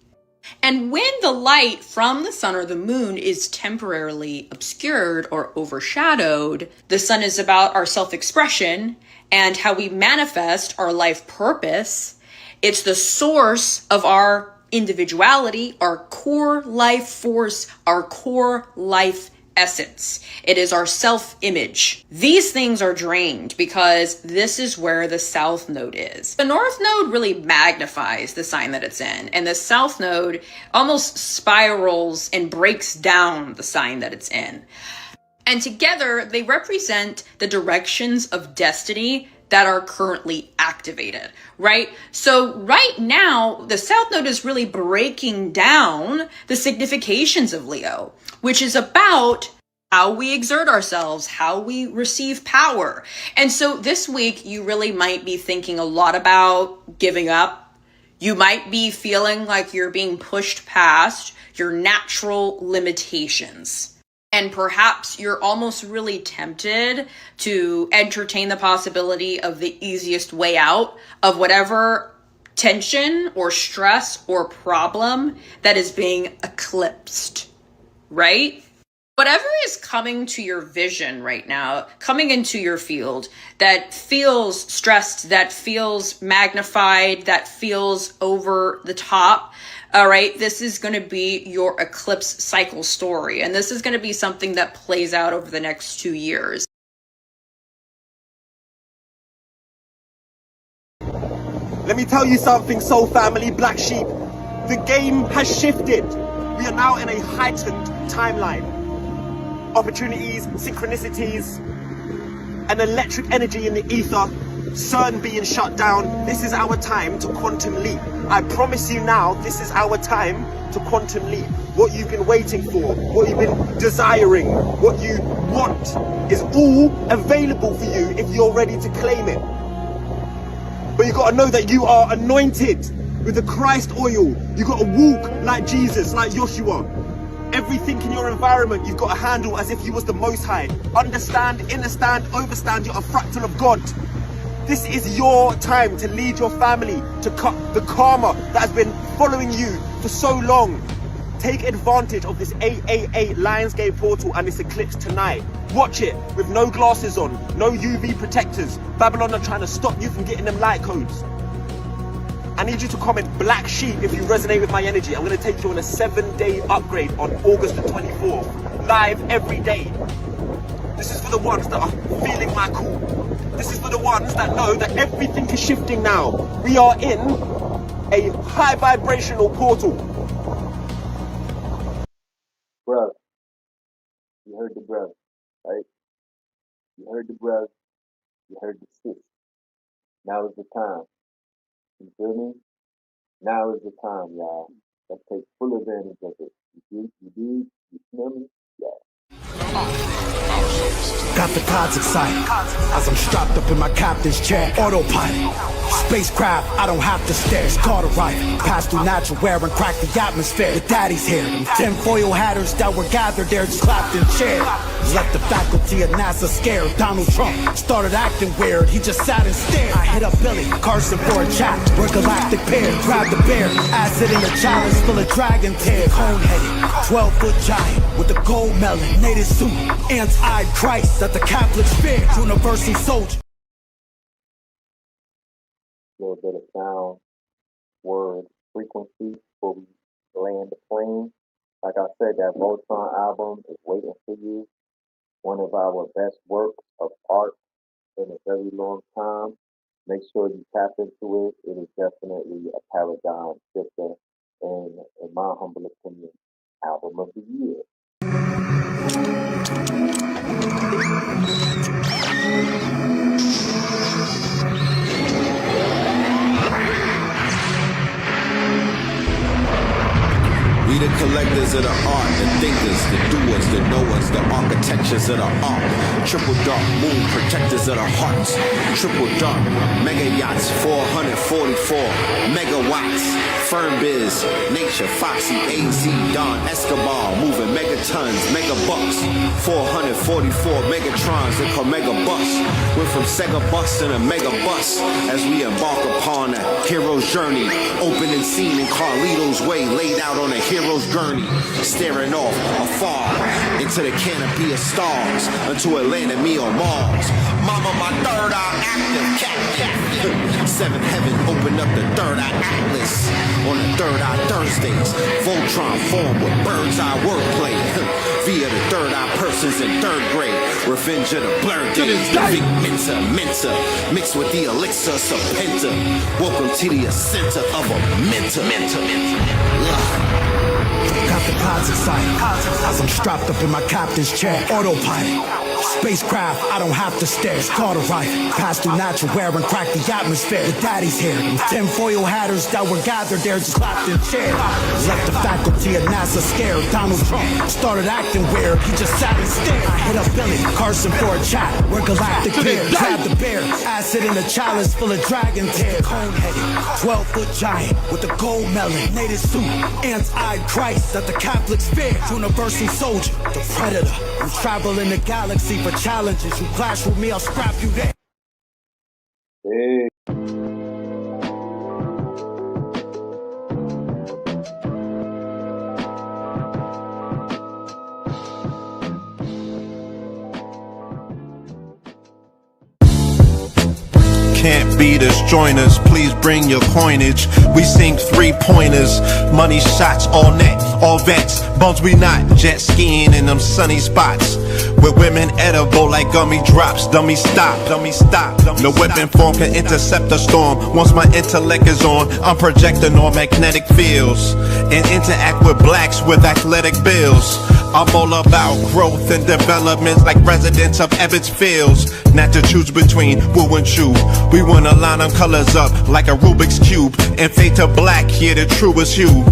And when the light from the sun or the moon is temporarily obscured or overshadowed, the sun is about our self-expression and how we manifest our life purpose. It's the source of our individuality, our core life force, our core life essence. It is our self-image. These things are drained because this is where the south node is. The north node really magnifies the sign that it's in, and the south node almost spirals and breaks down the sign that it's in. And together, they represent the directions of destiny that are currently activated, right? So right now, the south node is really breaking down the significations of Leo, which is about how we exert ourselves, how we receive power. And so this week, you really might be thinking a lot about giving up. You might be feeling like you're being pushed past your natural limitations. And perhaps you're almost really tempted to entertain the possibility of the easiest way out of whatever tension or stress or problem that is being eclipsed, right? Whatever is coming to your vision right now, coming into your field that feels stressed, that feels magnified, that feels over the top, all right, this is going to be your eclipse cycle story. And this is going to be something that plays out over the next 2 years. Let me tell you something, soul family, black sheep. The game has shifted. We are now in a heightened timeline. Opportunities, synchronicities, an electric energy in the ether, CERN being shut down. This is our time to quantum leap. I promise you now, this is our time to quantum leap. What you've been waiting for, what you've been desiring, what you want is all available for you if you're ready to claim it. But you gotta know that you are anointed with the Christ oil. You gotta walk like Jesus, like Joshua. Everything in your environment you've got to handle as if you was the Most High. Understand, understand, overstand, you're a fractal of God. This is your time to lead your family, to cut the karma that has been following you for so long. Take advantage of this 888 Lionsgate portal and this eclipse tonight. Watch it with no glasses on, no UV protectors. Babylon are trying to stop you from getting them light codes. I need you to comment black sheep if you resonate with my energy. I'm going to take you on a 7-day upgrade on August the 24th. Live every day. This is for the ones that are feeling my cool. This is for the ones that know that everything is shifting now. We are in a high vibrational portal. Bruh, you heard the bruh, right? You heard the bruh, you heard the sis. Now is the time. You feel me? Now is the time, y'all. Let's take full advantage of it. You smell me? Yeah. Got the gods excited as I'm strapped up in my captain's chair. Autopilot, spacecraft, I don't have to stare. It's called arrival. Pass through natural wear and crack the atmosphere. The daddy's here. Them tinfoil hatters that were gathered there just clapped in chairs. Left the faculty at NASA scared. Donald Trump started acting weird. He just sat and stared. I hit up Billy Carson for a chat. We're galactic pair. Grab the bear. Acid in the chalice full of dragon tears. Cone-headed, 12-foot giant with the gold melon. Native suit. Ants-eyed Christ that the Catholics fear. Universal soldier. A little bit of sound, word, frequency before we land the plane. Like I said, that Voltron album is waiting for you. One of our best works of art in a very long time. Make sure you tap into it. It is definitely a paradigm shifter and, in my humble opinion, album of the year. We the collective of the art, the thinkers, the doers, the knowers, the architectures of the art. Triple dark, moon protectors of the hearts. Triple dark, mega yachts, 444 megawatts. Firm biz, nature, Foxy, AZ, Don Escobar, moving megatons, mega bucks. 444 megatrons, they call mega bus. Went from Sega bus to a mega bus as we embark upon a hero's journey. Opening scene in Carlito's Way, laid out on a hero's journey. Staring off afar into the canopy of stars, until it landed me on Mars. Mama, my third eye active, cat. Seventh heaven opened up the third eye atlas. On the third eye Thursdays, Voltron formed with bird's eye wordplay. Via the third eye persons in third grade. Revenge of the blurred days, the big Mensa, mixed with the elixir Serpenta. Welcome to the center of a mentor. Got the clouds excited as I'm strapped up in my captain's chair. Autopilot. Spacecraft, I don't have to stare. It's called a rifle. Pass through natural wear and crack the atmosphere. The daddy's here. Them tinfoil hatters that were gathered there just clapped in chairs. Left the faculty of NASA scared. Donald Trump started acting weird. He just sat and stared. I hit up Billy Carson for a chat. We're galactic bears. Grab the bear. Acid in a chalice full of dragon tears. Cone-headed, 12-foot giant with a gold melon. Native suit, ants-eyed Christ that the Catholics fear. Universal soldier, the predator. You travel in the galaxy for challenges. You clash with me, I'll scrap you there. Hey. Can't beat us, join us, please bring your coinage. We sink 3-pointers, money shots, all net, all vets. Bumps we not, jet skiing in them sunny spots. With women edible like gummy drops. Dummy stop. No weapon form can intercept a storm. Once my intellect is on, I'm projecting on magnetic fields. And interact with blacks with athletic bills. I'm all about growth and development like residents of Ebbets Fields. Not to choose between woo and chew. We wanna line them colors up like a Rubik's Cube. And fade to black, yeah, the truest hue.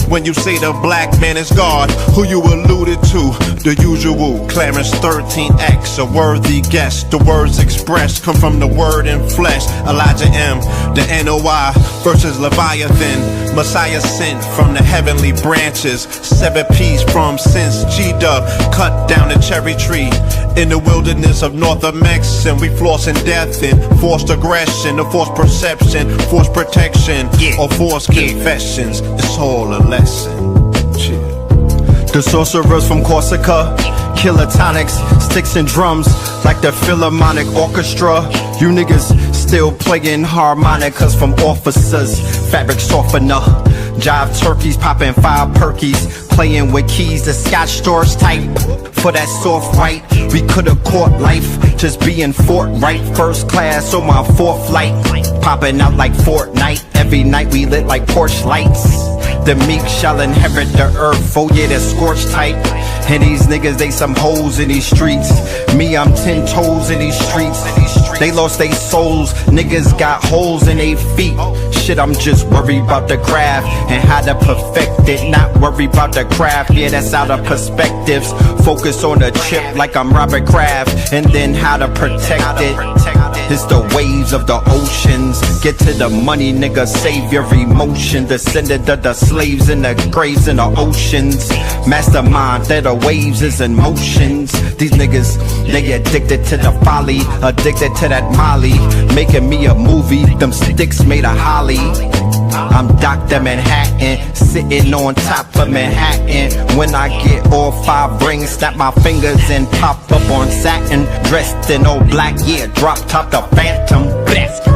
When you say the black man is God, who you alluded to? The usual, Clarence 13X, a worthy guess. The words expressed come from the word in flesh. Elijah M, the NOI versus Leviathan. Messiah sent from the heavenly branches. 7 P's from since G-Dub cut down the cherry tree. In the wilderness of North Mex, and we flossing death and forced aggression, or forced perception, forced protection, or forced confessions. It's all a lesson. The sorcerers from Corsica, killer tonics, sticks and drums like the Philharmonic Orchestra. You niggas still playing harmonicas from officers, fabric softener. Jive turkeys popping 5 perkies, playing with keys, the Scotch stores type. For that soft white, we could've caught life, just being forthright. First class on my 4th flight, popping out like Fortnite. Every night we lit like Porsche lights. The meek shall inherit the earth, oh yeah, they're scorched type. And these niggas, they some hoes in these streets. Me, I'm 10 toes in these streets. They lost their souls, niggas got holes in their feet. Shit, I'm just worried about the craft and how to perfect it. Not worried about the craft, yeah, that's out of perspectives. Focus on the chip like I'm Robert Kraft, and then how to protect it. It's the waves of the oceans. Get to the money, nigga, save your emotion. Descendant of the slaves in the graves in the oceans. Mastermind that the waves is in motions. These niggas, they addicted to the folly, addicted to that molly. Making me a movie, them sticks made of holly. I'm Dr. Manhattan, sitting on top of Manhattan. When I get all 5 rings, snap my fingers and pop up on satin. Dressed in all black, yeah, drop top the Phantom. Blessed.